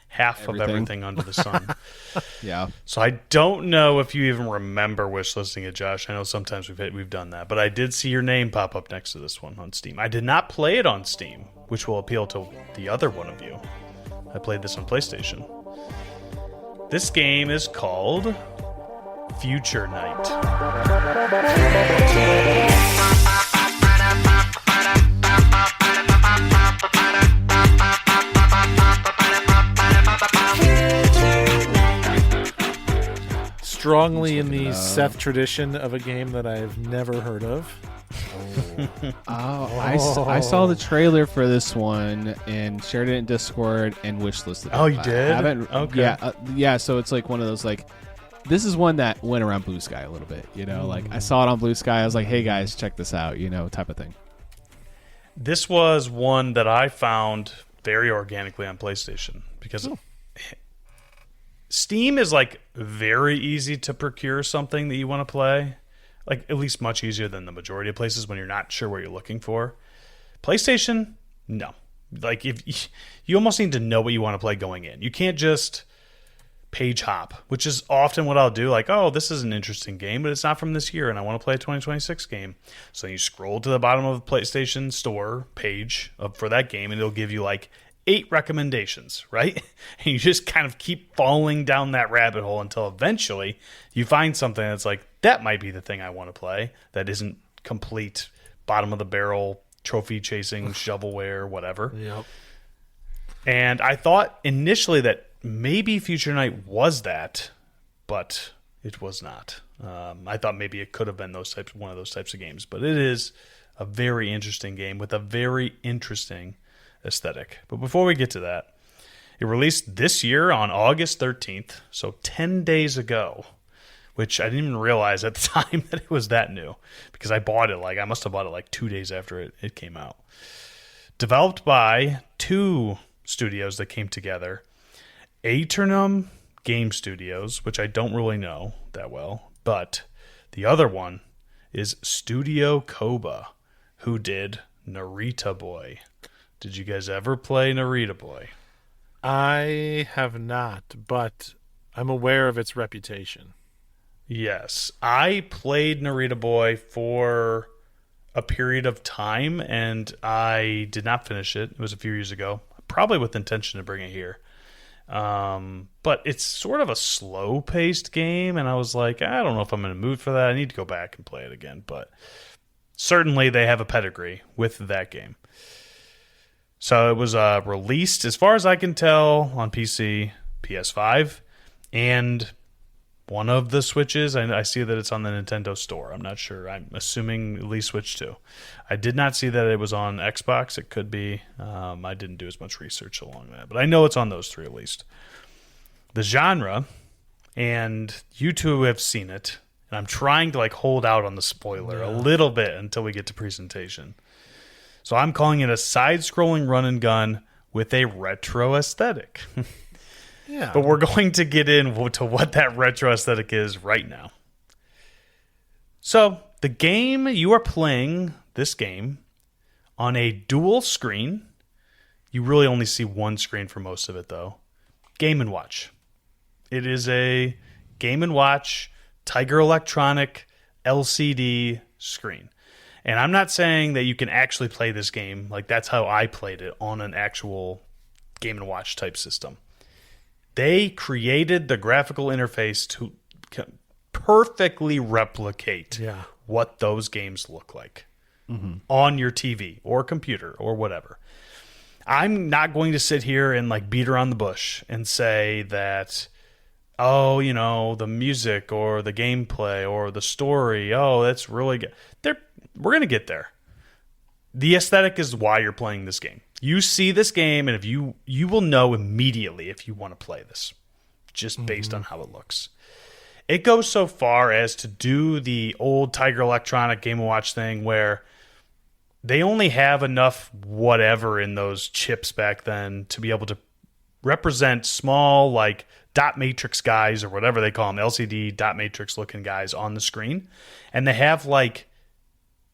half of everything under the sun. Yeah. So I don't know if you even remember wish listing it, Josh. I know sometimes we've done that, but I did see your name pop up next to this one on Steam. I did not play it on Steam, which will appeal to the other one of you. I played this on PlayStation. This game is called Future Night. Strongly in the Seth tradition of a game that I've never heard of. I saw the trailer for this one and shared it in Discord and wishlisted it. Oh, you did? I haven't. Okay. Yeah. So it's like one of those like. This is one that went around Blue Sky a little bit, Like I saw it on Blue Sky, I was like, "Hey guys, check this out," type of thing. This was one that I found very organically on PlayStation because Steam is like very easy to procure something that you want to play, like at least much easier than the majority of places when you're not sure what you're looking for. PlayStation, no. Like if you almost need to know what you want to play going in. You can't just page hop, which is often what I'll do. Like, oh, this is an interesting game, but it's not from this year, and I want to play a 2026 game. So you scroll to the bottom of the PlayStation Store page for that game, and it'll give you like 8 recommendations, right? And you just kind of keep falling down that rabbit hole until eventually you find something that's like, that might be the thing I want to play that isn't complete bottom of the barrel trophy chasing shovelware, whatever. Yep. And I thought initially that maybe Future Night was that, but it was not. I thought maybe it could have been one of those types of games, but it is a very interesting game with a very interesting aesthetic. But before we get to that, it released this year on August 13th, so 10 days ago, which I didn't even realize at the time that it was that new because I must have bought it like 2 days after it came out. Developed by 2 studios that came together. Aeternum Game Studios, which I don't really know that well, but the other one is Studio Koba, who did Narita Boy. Did you guys ever play Narita Boy? I have not, but I'm aware of its reputation. Yes. I played Narita Boy for a period of time, and I did not finish it. It was a few years ago, probably with intention to bring it here. But it's sort of a slow-paced game, and I was like, I don't know if I'm in a mood for that. I need to go back and play it again, but certainly they have a pedigree with that game. So it was released, as far as I can tell, on PC, PS5, and one of the Switches. I see that it's on the Nintendo Store. I'm not sure. I'm assuming at least Switch 2. I did not see that it was on Xbox. It could be. I didn't do as much research along that. But I know it's on those 3 at least. The genre, and you two have seen it, and I'm trying to hold out on the spoiler a little bit until we get to presentation. So I'm calling it a side-scrolling run-and-gun with a retro aesthetic. Yeah. But we're going to get into what that retro aesthetic is right now. So the game, you are playing this game on a dual screen. You really only see one screen for most of it, though. Game & Watch. It is a Game & Watch Tiger Electronic LCD screen. And I'm not saying that you can actually play this game. That's how I played it on an actual Game & Watch type system. They created the graphical interface to perfectly replicate what those games look like on your TV or computer or whatever. I'm not going to sit here and beat around the bush and say that, the music or the gameplay or the story, that's really good. We're going to get there. The aesthetic is why you're playing this game. You see this game, and if you will know immediately if you want to play this, just based on how it looks. It goes so far as to do the old Tiger Electronic Game & Watch thing where they only have enough whatever in those chips back then to be able to represent small, like, dot matrix guys or whatever they call them, LCD dot matrix looking guys on the screen. And they have, like,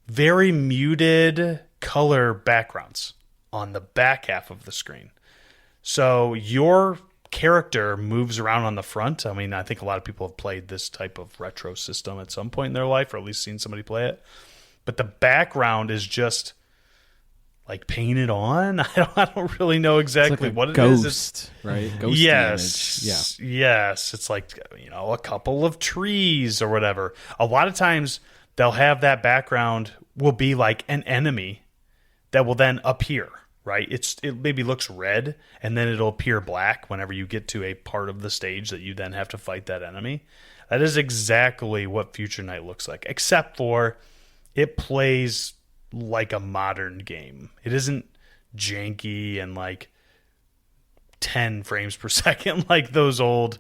very muted color backgrounds on the back half of the screen. So your character moves around on the front. I mean, I think a lot of people have played this type of retro system at some point in their life, or at least seen somebody play it. But the background is just like painted on. I don't really know exactly like what it ghost, is. It's, right? Ghost yes, image. yes. It's like, a couple of trees or whatever. A lot of times they'll have that background will be like an enemy that will then appear. Right? It maybe looks red, and then it'll appear black whenever you get to a part of the stage that you then have to fight that enemy. That is exactly what Future Night looks like, except for it plays like a modern game. It isn't janky and like 10 frames per second like those old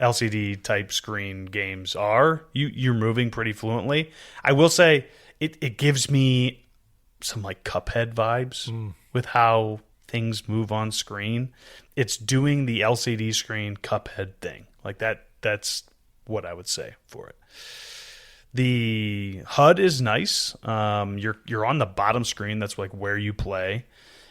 LCD type screen games are. You're moving pretty fluently. I will say it gives me some like Cuphead vibes with how things move on screen. It's doing the LCD screen Cuphead thing. Like that's what I would say for it. The HUD is nice. You're on the bottom screen. That's like where you play.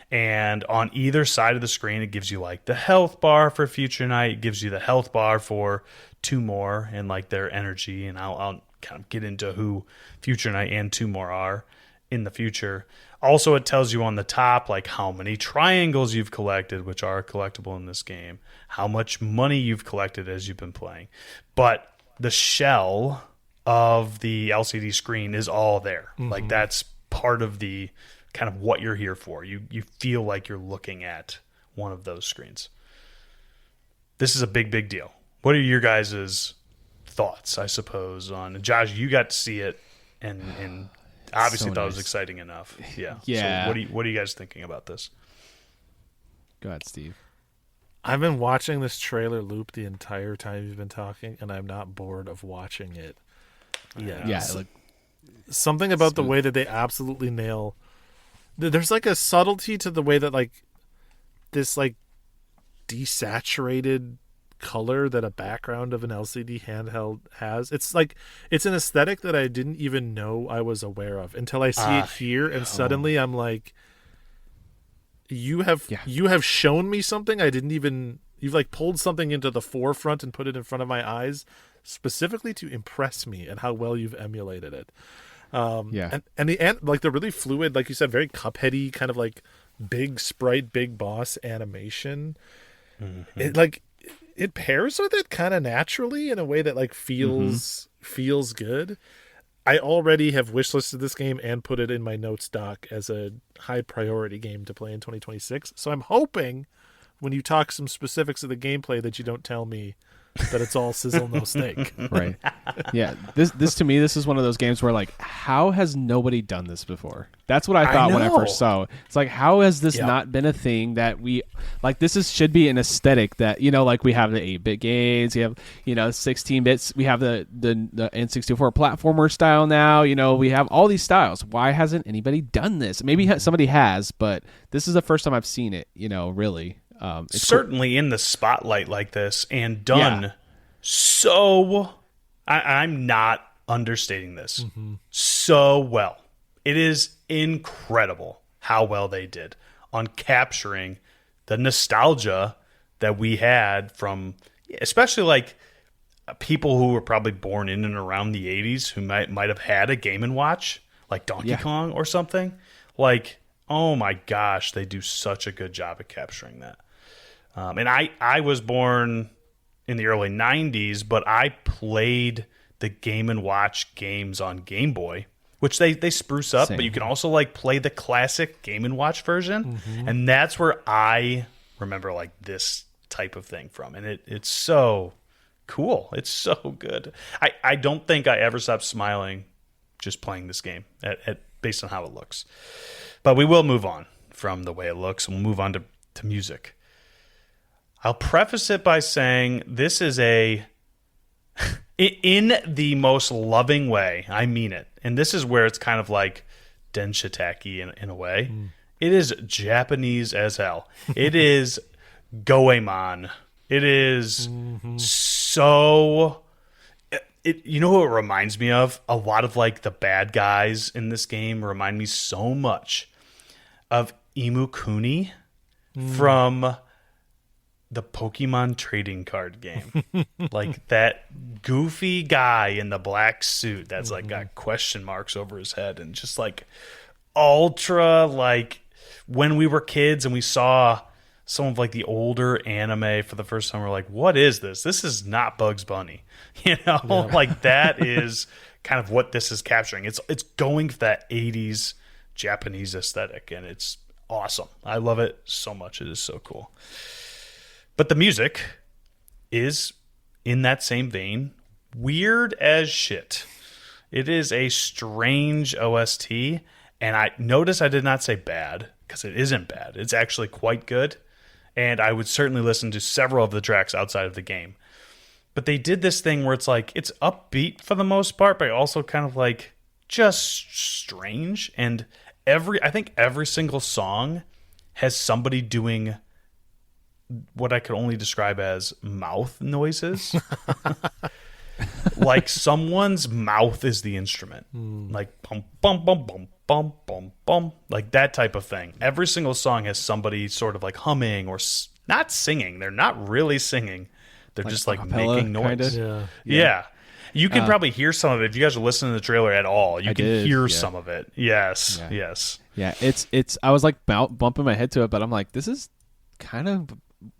And on either side of the screen, it gives you like the health bar for Future Night. It gives you the health bar for Two More and like their energy. And I'll kind of get into who Future Night and Two More are in the future. Also, it tells you on the top like how many triangles you've collected, which are collectible in this game, how much money you've collected as you've been playing. But the shell of the LCD screen is all there. Like that's part of the kind of what you're here for. You feel like you're looking at one of those screens. This is a big deal. What are your guys' thoughts, I suppose, on Josh? You got to see it and obviously thought it was exciting enough. Yeah. Yeah. So what are you guys thinking about this? Go ahead, Steve. I've been watching this trailer loop the entire time you've been talking, and I'm not bored of watching it. Yeah. Something about the way that they absolutely nail. There's like a subtlety to the way that like this like desaturated color that a background of an LCD handheld has. It's like it's an aesthetic that I didn't even know I was aware of until I see it here, and suddenly I'm like, you have shown me something I didn't even. You've like pulled something into the forefront and put it in front of my eyes specifically to impress me and how well you've emulated it. And they're really fluid, like you said, very Cupheady kind of like big sprite, big boss animation. It pairs with it kind of naturally in a way that like feels good. I already have wishlisted this game and put it in my notes doc as a high priority game to play in 2026. So I'm hoping when you talk some specifics of the gameplay that you don't tell me that it's all sizzle no steak. Right. Yeah. This to me, this is one of those games where like, how has nobody done this before? That's what I thought when I first saw it. It's like, how has this not been a thing that we like? Should be an aesthetic that, like we have the 8-bit games, you have 16 bits, we have the N64 platformer style now. We have all these styles. Why hasn't anybody done this? Maybe somebody has, but this is the first time I've seen it. Really. It's certainly cool. In the spotlight like this and done so I'm not understating this so well. It is incredible how well they did on capturing the nostalgia that we had from especially like people who were probably born in and around the 80s who might have had a Game & Watch like Donkey Kong or something. Like, oh my gosh, they do such a good job at capturing that. And I was born in the early 90s, but I played the Game & Watch games on Game Boy, which they spruce up, but you can also like play the classic Game & Watch version. And that's where I remember like this type of thing from. And it's so cool. It's so good. I don't think I ever stopped smiling just playing this game based on how it looks. But we will move on. from the way it looks. We'll move on to music. I'll preface it by saying this is in the most loving way, I mean it. And this is where it's kind of like Denshattack in a way. It is Japanese as hell. It is Goemon. It is so... you know who it reminds me of? A lot of like the bad guys in this game remind me so much of Imukuni from the Pokemon trading card game. Like that goofy guy in the black suit that's like got question marks over his head and just like ultra, like when we were kids and we saw some of like the older anime for the first time, we're like, what is this? This is not Bugs Bunny. Like that is kind of what this is capturing. It's going for that 80s Japanese aesthetic, and it's awesome. I love it so much. It is so cool. But the music is in that same vein, weird as shit. It is a strange OST, and I notice I did not say bad, because it isn't bad. It's actually quite good, and I would certainly listen to several of the tracks outside of the game. But they did this thing where it's like, it's upbeat for the most part, but also kind of like just strange. And I think every single song has somebody doing what I could only describe as mouth noises. Like someone's mouth is the instrument. Like bum, bum, bum, bum, bum, bum, bum. Like that type of thing. Every single song has somebody sort of like humming or not singing. They're not really singing. They're like just like making noise. Yeah. You can probably hear some of it if you guys are listening to the trailer at all. You can hear some of it. Yes. Yeah. It's. I was like bumping my head to it, but I'm like, this is kind of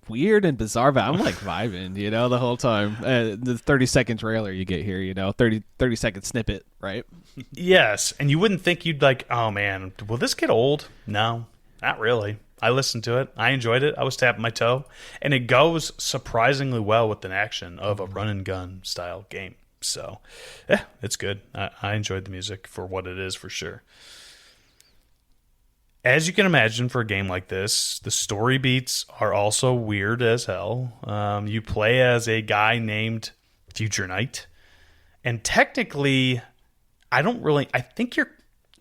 weird and bizarre. But I'm like vibing, the whole time. The 30-second trailer you get here, 30-second snippet, right? Yes, and you wouldn't think you'd like, oh man, will this get old? No, not really. I listened to it. I enjoyed it. I was tapping my toe. And it goes surprisingly well with an action of a run-and-gun style game. So, yeah, it's good. I enjoyed the music for what it is, for sure. As you can imagine, for a game like this, the story beats are also weird as hell. You play as a guy named Future Knight. And technically, I think you're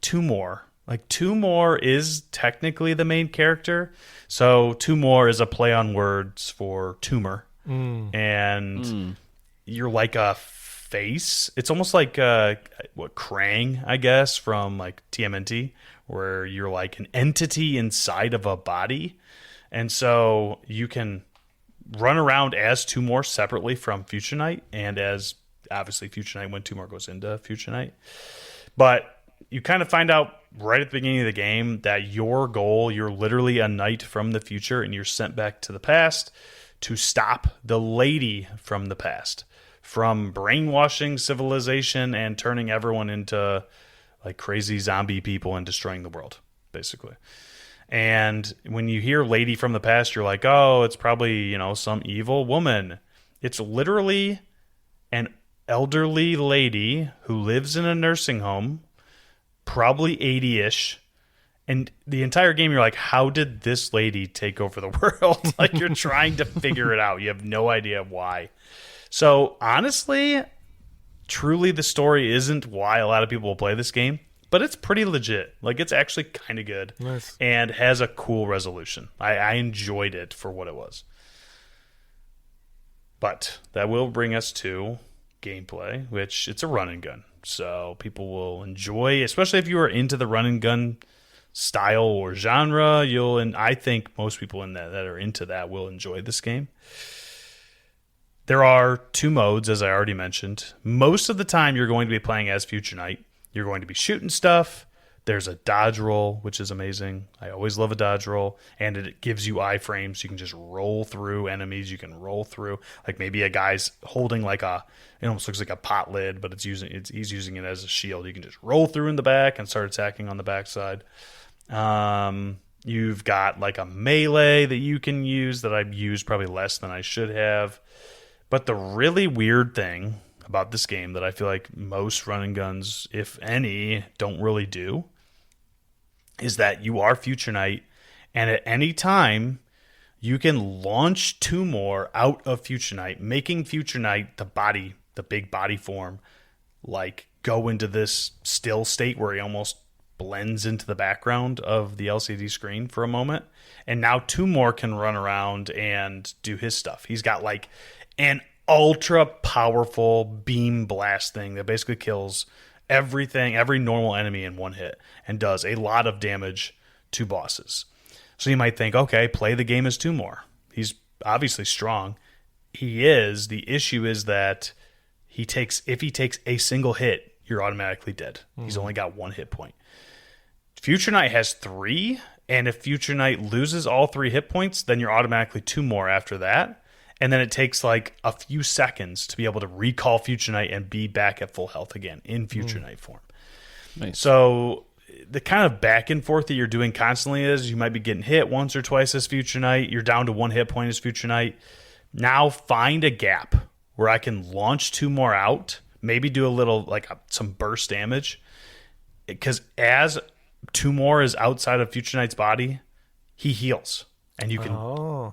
two more. Like, Two More is technically the main character. So, Two More is a play on words for tumor. And you're like a face. It's almost like, Krang, I guess, from, like, TMNT, where you're like an entity inside of a body. And so you can run around as Two More separately from Future Knight, and as, obviously, Future Knight when Two More goes into Future Knight. But you kind of find out right at the beginning of the game that your goal, you're literally a knight from the future, and you're sent back to the past to stop the lady from the past from brainwashing civilization and turning everyone into like crazy zombie people and destroying the world, basically. And when you hear lady from the past, you're like, oh, it's probably, some evil woman. It's literally an elderly lady who lives in a nursing home, probably 80-ish, and the entire game you're like, how did this lady take over the world? Like, you're trying to figure it out. You have no idea why. So honestly, truly the story isn't why a lot of people will play this game, but it's pretty legit. Like, it's actually kind of good. Nice. And has a cool resolution. I enjoyed it for what it was. But that will bring us to gameplay, which it's a run and gun. So people will enjoy, especially if you are into the run and gun style or genre, and I think most people in that are into that will enjoy this game. There are two modes, as I already mentioned. Most of the time you're going to be playing as Future Knight. You're going to be shooting stuff. There's a dodge roll, which is amazing. I always love a dodge roll. And it gives you iframes. You can just roll through enemies. You can roll through. Like maybe a guy's holding like it almost looks like a pot lid, but he's using it as a shield. You can just roll through in the back and start attacking on the backside. You've got like a melee that you can use that I've used probably less than I should have. But the really weird thing about this game that I feel like most run and guns, if any, don't really do, is that you are Future Knight And at any time, you can launch 2 more out of Future Knight, making Future Knight, the big body form, like go into this still state where he almost blends into the background of the LCD screen for a moment. And now 2 more can run around and do his stuff. He's got like an ultra powerful beam blast thing that basically kills everything, every normal enemy in 1 hit, and does a lot of damage to bosses. So you might think, okay, play the game as 2 more. He's obviously strong. He is. The issue is that if he takes a single hit, you're automatically dead. He's only got 1 hit point. Future Knight has 3, and if Future Knight loses all 3 hit points, then you're automatically 2 more after that. And then it takes like a few seconds to be able to recall Future Knight and be back at full health again in Future Knight form. Nice. So the kind of back and forth that you're doing constantly is you might be getting hit once or twice as Future Knight. You're down to 1 hit point as Future Knight. Now find a gap where I can launch 2 more out, maybe do a little like some burst damage. Because as 2 more is outside of Future Knight's body, he heals. And you can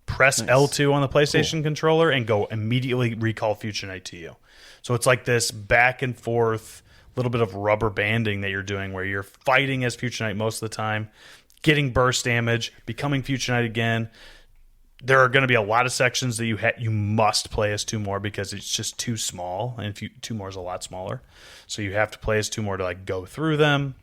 press L2 on the PlayStation controller and go immediately recall Future Knight to you. So it's like this back and forth little bit of rubber banding that you're doing where you're fighting as Future Knight most of the time, getting burst damage, becoming Future Knight again. There are going to be a lot of sections that you must play as 2 more because it's just too small, and 2 more is a lot smaller. So you have to play as 2 more to like go through them.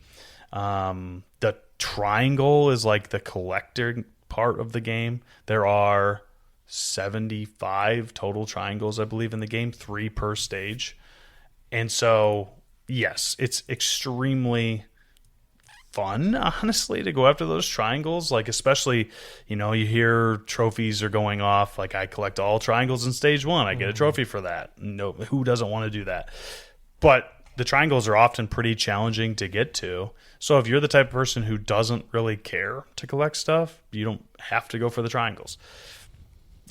The triangle is like the collector part of the game. There are 75 total triangles, I believe, in the game, 3 per stage. And so, yes, it's extremely fun, honestly, to go after those triangles. Like, especially, you hear trophies are going off. Like, I collect all triangles in stage 1. I get a trophy for that. No, who doesn't want to do that? But the triangles are often pretty challenging to get to. So if you're the type of person who doesn't really care to collect stuff, you don't have to go for the triangles.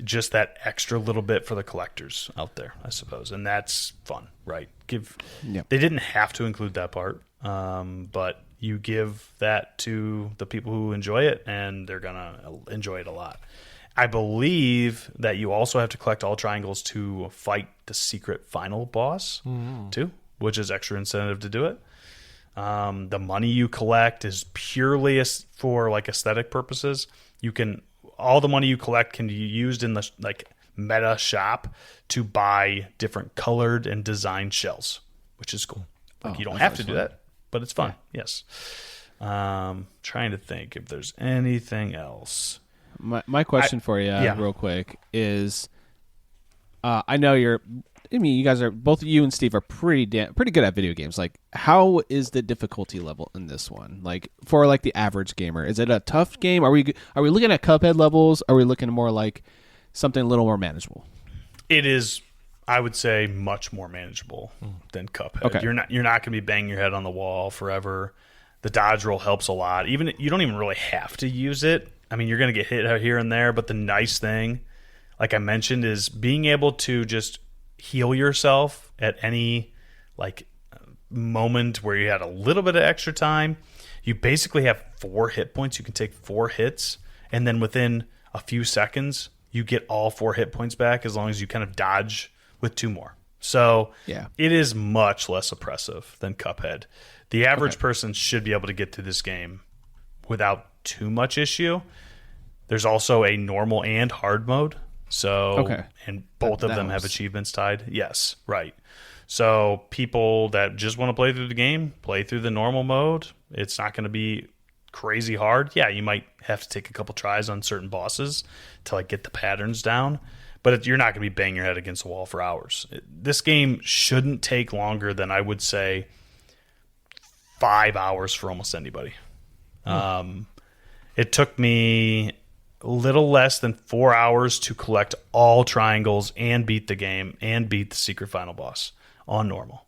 Just that extra little bit for the collectors out there, I suppose. And that's fun, right? They didn't have to include that part, but you give that to the people who enjoy it, and they're going to enjoy it a lot. I believe that you also have to collect all triangles to fight the secret final boss, too, which is extra incentive to do it. The money you collect is purely for like aesthetic purposes. All the money you collect can be used in the like meta shop to buy different colored and designed shells, which is cool. Like you don't have to do that, but it's fun. Yeah. Yes. Trying to think if there's anything else. My question for you, real quick, is I know you guys are, both you and Steve are pretty good at video games. Like, how is the difficulty level in this one? Like, for like the average gamer, is it a tough game? Are we looking at Cuphead levels? Are we looking more like something a little more manageable? It is, I would say, much more manageable than Cuphead. Okay. You're not going to be banging your head on the wall forever. The dodge roll helps a lot. Even you don't even really have to use it. I mean, you're going to get hit here and there, but the nice thing, like I mentioned, is being able to just heal yourself at any like moment where you had a little bit of extra time. You basically have 4 hit points. You can take 4 hits, and then within a few seconds, you get all 4 hit points back as long as you kind of dodge with 2 more. So it is much less oppressive than Cuphead. The average person should be able to get through this game without too much issue. There's also a normal and hard mode. So, and both of them have achievements tied. Yes, right. So people that just want to play through the game, play through the normal mode. It's not going to be crazy hard. Yeah, you might have to take a couple tries on certain bosses to like get the patterns down, but you're not going to be banging your head against the wall for hours. This game shouldn't take longer than, I would say, 5 hours for almost anybody. It took me a little less than 4 hours to collect all triangles and beat the game and beat the secret final boss on normal.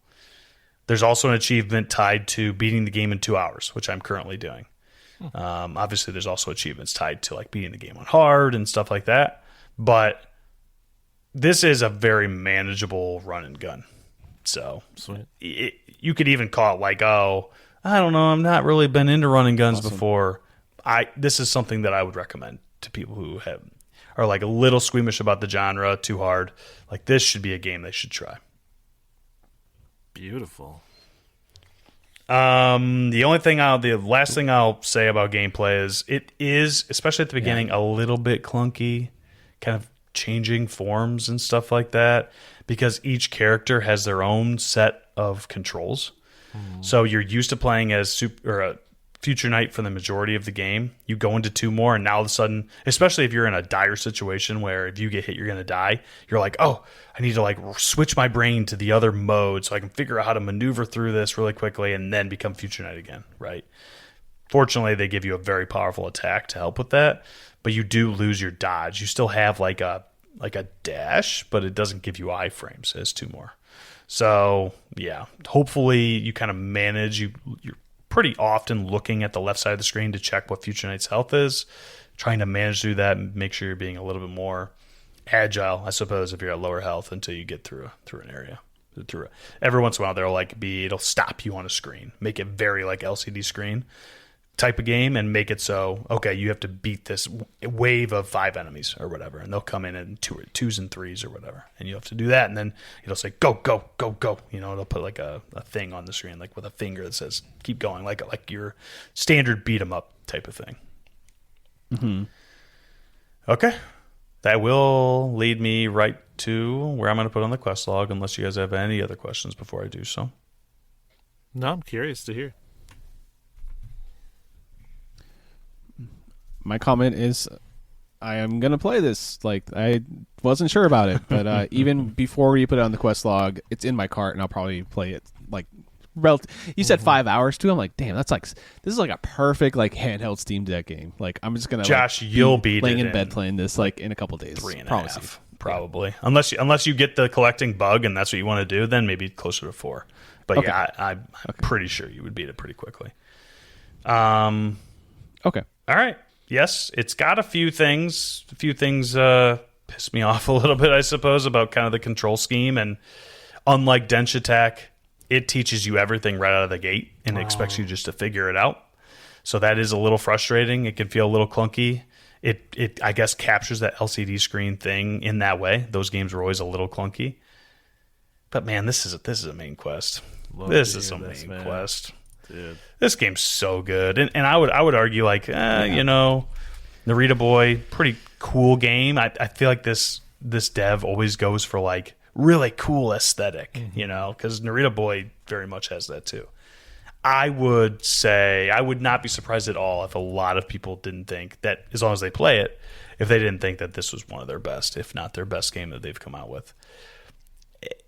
There's also an achievement tied to beating the game in 2 hours, which I'm currently doing. Obviously, there's also achievements tied to like beating the game on hard and stuff like that. But this is a very manageable run and gun. So you could even call it like, I don't know, I've not really been into run and guns before. this is something that I would recommend to people who are like a little squeamish about the genre, too hard. Like, this should be a game they should try. Beautiful. The last thing I'll say about gameplay is it is, especially at the beginning, a little bit clunky, kind of changing forms and stuff like that, because each character has their own set of controls. So you're used to playing as a Future Knight for the majority of the game. You go into 2 more, and now all of a sudden, especially if you're in a dire situation where if you get hit, you're going to die, you're like, oh, I need to like switch my brain to the other mode so I can figure out how to maneuver through this really quickly and then become Future Knight again, right? Fortunately, they give you a very powerful attack to help with that, but you do lose your dodge. You still have like a dash, but it doesn't give you iframes as 2 more. So, yeah, hopefully you kind of manage. You're pretty often looking at the left side of the screen to check what Future Knight's health is, trying to manage through that and make sure you're being a little bit more agile, I suppose, if you're at lower health until you get through an area. Every once in a while, it'll stop you on a screen, make it very like LCD screen type of game, and make it so, okay, you have to beat this wave of 5 enemies or whatever, and they'll come in 2s and 3s or whatever, and you have to do that, and then it'll say go go go go. It'll put like a thing on the screen, like with a finger that says keep going, like your standard beat 'em up type of thing. Mm-hmm. Okay, that will lead me right to where I'm going to put on the quest log, unless you guys have any other questions before I do so. No, I'm curious to hear. My comment is, I am going to play this. Like, I wasn't sure about it, but even before you put it on the quest log, it's in my cart, and I'll probably play it. Like, you said 5 hours too. I'm like, damn, this is like a perfect like handheld Steam Deck game. Like, I'm just gonna Josh, you'll be laying in bed playing this like in a couple days. 3.5, probably. Unless you get the collecting bug and that's what you want to do, then maybe closer to 4. But okay. Yeah, I'm pretty sure you would beat it pretty quickly. Okay. All right. Yes, it's got a few things. Piss me off a little bit, I suppose, about kind of the control scheme. And unlike Denshattack, it teaches you everything right out of the gate and expects you just to figure it out. So that is a little frustrating. It can feel a little clunky. It I guess captures that LCD screen thing in that way. Those games were always a little clunky. But man, this is a main quest. This is a main quest. Dude. This game's so good, and I would argue Narita Boy, pretty cool game. I feel like this dev always goes for like really cool aesthetic, because Narita Boy very much has that too. I would say I would not be surprised at all if a lot of people didn't think that, as long as they play it, if they didn't think that this was one of their best, if not their best game that they've come out with.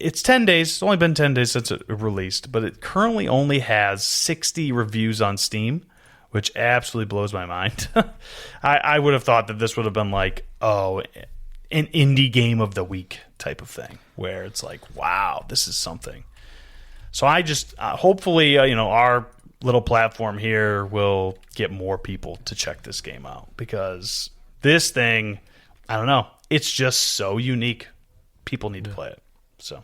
It's 10 days. It's only been 10 days since it released, but it currently only has 60 reviews on Steam, which absolutely blows my mind. I would have thought that this would have been like, an indie game of the week type of thing, where it's like, wow, this is something. So I just, hopefully, our little platform here will get more people to check this game out, because this thing, I don't know, it's just so unique. People need to play it. So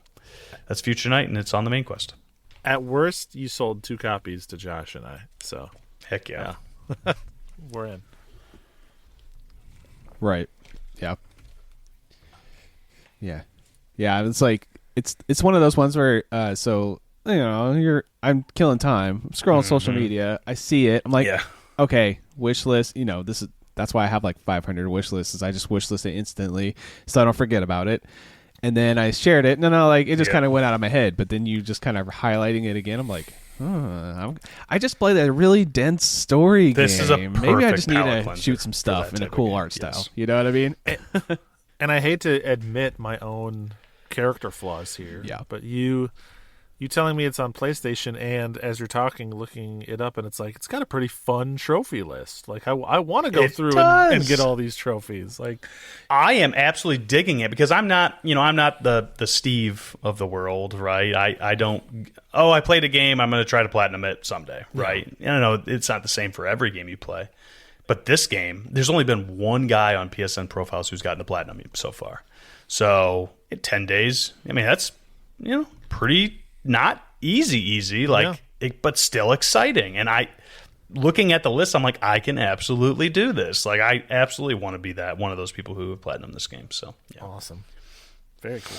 that's Future Knight, and it's on the main quest. At worst, you sold 2 copies to Josh and I. So heck yeah. We're in. Right. Yeah. Yeah. Yeah. It's like it's one of those ones where I'm killing time. I'm scrolling social media. I see it. I'm like, okay, wish list. That's why I have like 500 wish lists. Is I just wish list it instantly so I don't forget about it. And then I shared it. It just kind of went out of my head. But then you just kind of highlighting it again. I'm like, I just played a really dense story game. This is a Maybe I just need to cleanser shoot some stuff in a cool art yes. style. You know what I mean? And I hate to admit my own character flaws here. Yeah. But you telling me it's on PlayStation, and as you're talking, looking it up, and it's like, it's got a pretty fun trophy list. Like, I want to go through and get all these trophies. Like, I am absolutely digging it, because I'm not the Steve of the world, right? I don't, I played a game, I'm going to try to platinum it someday, right? I don't know, it's not the same for every game you play. But this game, there's only been one guy on PSN Profiles who's gotten the platinum so far. So, in 10 days, that's, pretty not easy, but still exciting. And looking at the list, I'm like, I can absolutely do this. Like, I absolutely want to be one of those people who have platinum this game. So, yeah. Awesome. Very cool.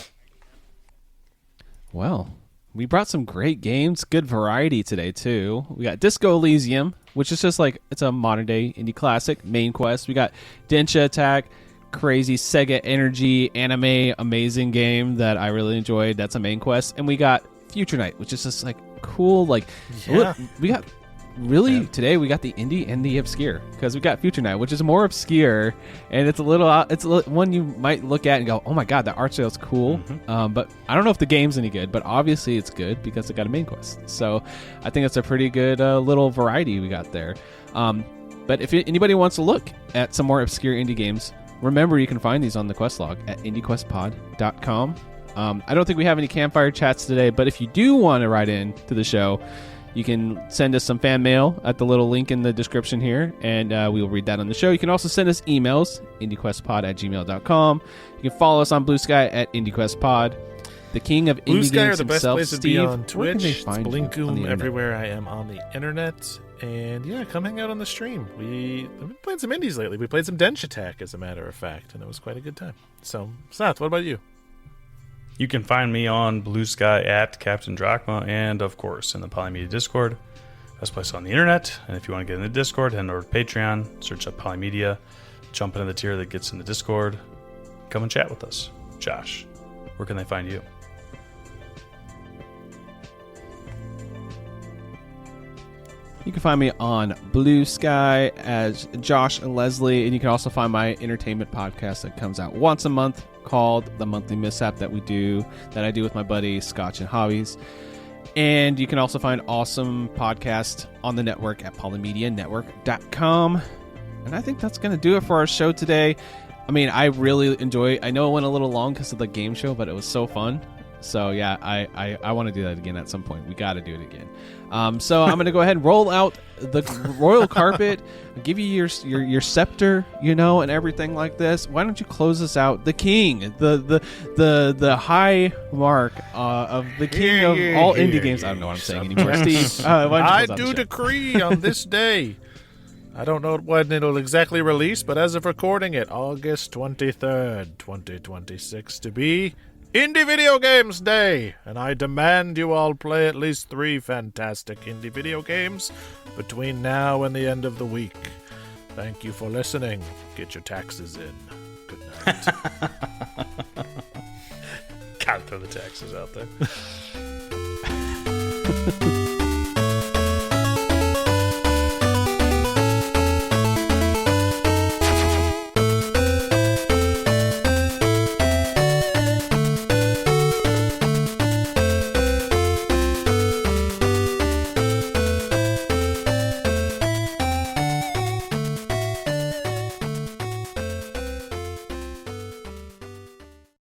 Well, we brought some great games, good variety today too. We got Disco Elysium, which is just like it's a modern day indie classic. Main quest. We got Denshattack, crazy Sega Energy anime, amazing game that I really enjoyed. That's a main quest, and we got Future Night, which is just like cool. Like we got. Really, today we got the indie and the obscure because we got Future Night, which is more obscure, and it's a little one you might look at and go, "Oh my god, that art style's cool." But I don't know if the game's any good, but obviously it's good because it got a main quest. So I think it's a pretty good little variety we got there. But if anybody wants to look at some more obscure indie games, remember you can find these on the quest log at IndieQuestPod.com. I don't think we have any campfire chats today, but if you do want to write in to the show, you can send us some fan mail at the little link in the description here, and we will read that on the show. You can also send us emails, IndieQuestPod@gmail.com. You can follow us on Blue Sky at IndieQuestPod. The king of Blue indie Sky games are the best himself, place to Steve, be on where can they Twitch. It's find you on the Blinkoom internet? everywhere I am on the internet. And yeah, come hang out on the stream. We've been playing some indies lately. We played some Denshattack, as a matter of fact, and it was quite a good time. So, Seth, what about you? You can find me on Blue Sky at Captain Drachma, and of course in the Polymedia Discord. Best place on the internet. And if you want to get in the Discord, head over to Patreon, search up Polymedia, jump into the tier that gets in the Discord, come and chat with us. Josh, where can they find you? You can find me on Blue Sky as Josh and Leslie, and you can also find my entertainment podcast that comes out once a month called The Monthly Mishap that I do with my buddy Scotch and Hobbies. And you can also find awesome podcasts on the network at polymedianetwork.com. And I think that's going to do it for our show today. I mean, I really enjoy. I know it went a little long because of the game show, but it was so fun. So yeah, I want to do that again at some point. We got to do it again. So I'm going to go ahead and roll out the royal carpet, give you your scepter, and everything like this. Why don't you close us out? The king, the high mark of the king of all indie games. I don't know what I'm saying anymore. Steve, I do decree on this day. I don't know when it'll exactly release, but as of recording it, August 23rd, 2026, to be Indie Video Games Day, and I demand you all play at least 3 fantastic indie video games between now and the end of the week. Thank you for listening. Get your taxes in. Good night. Gotta throw the taxes out there.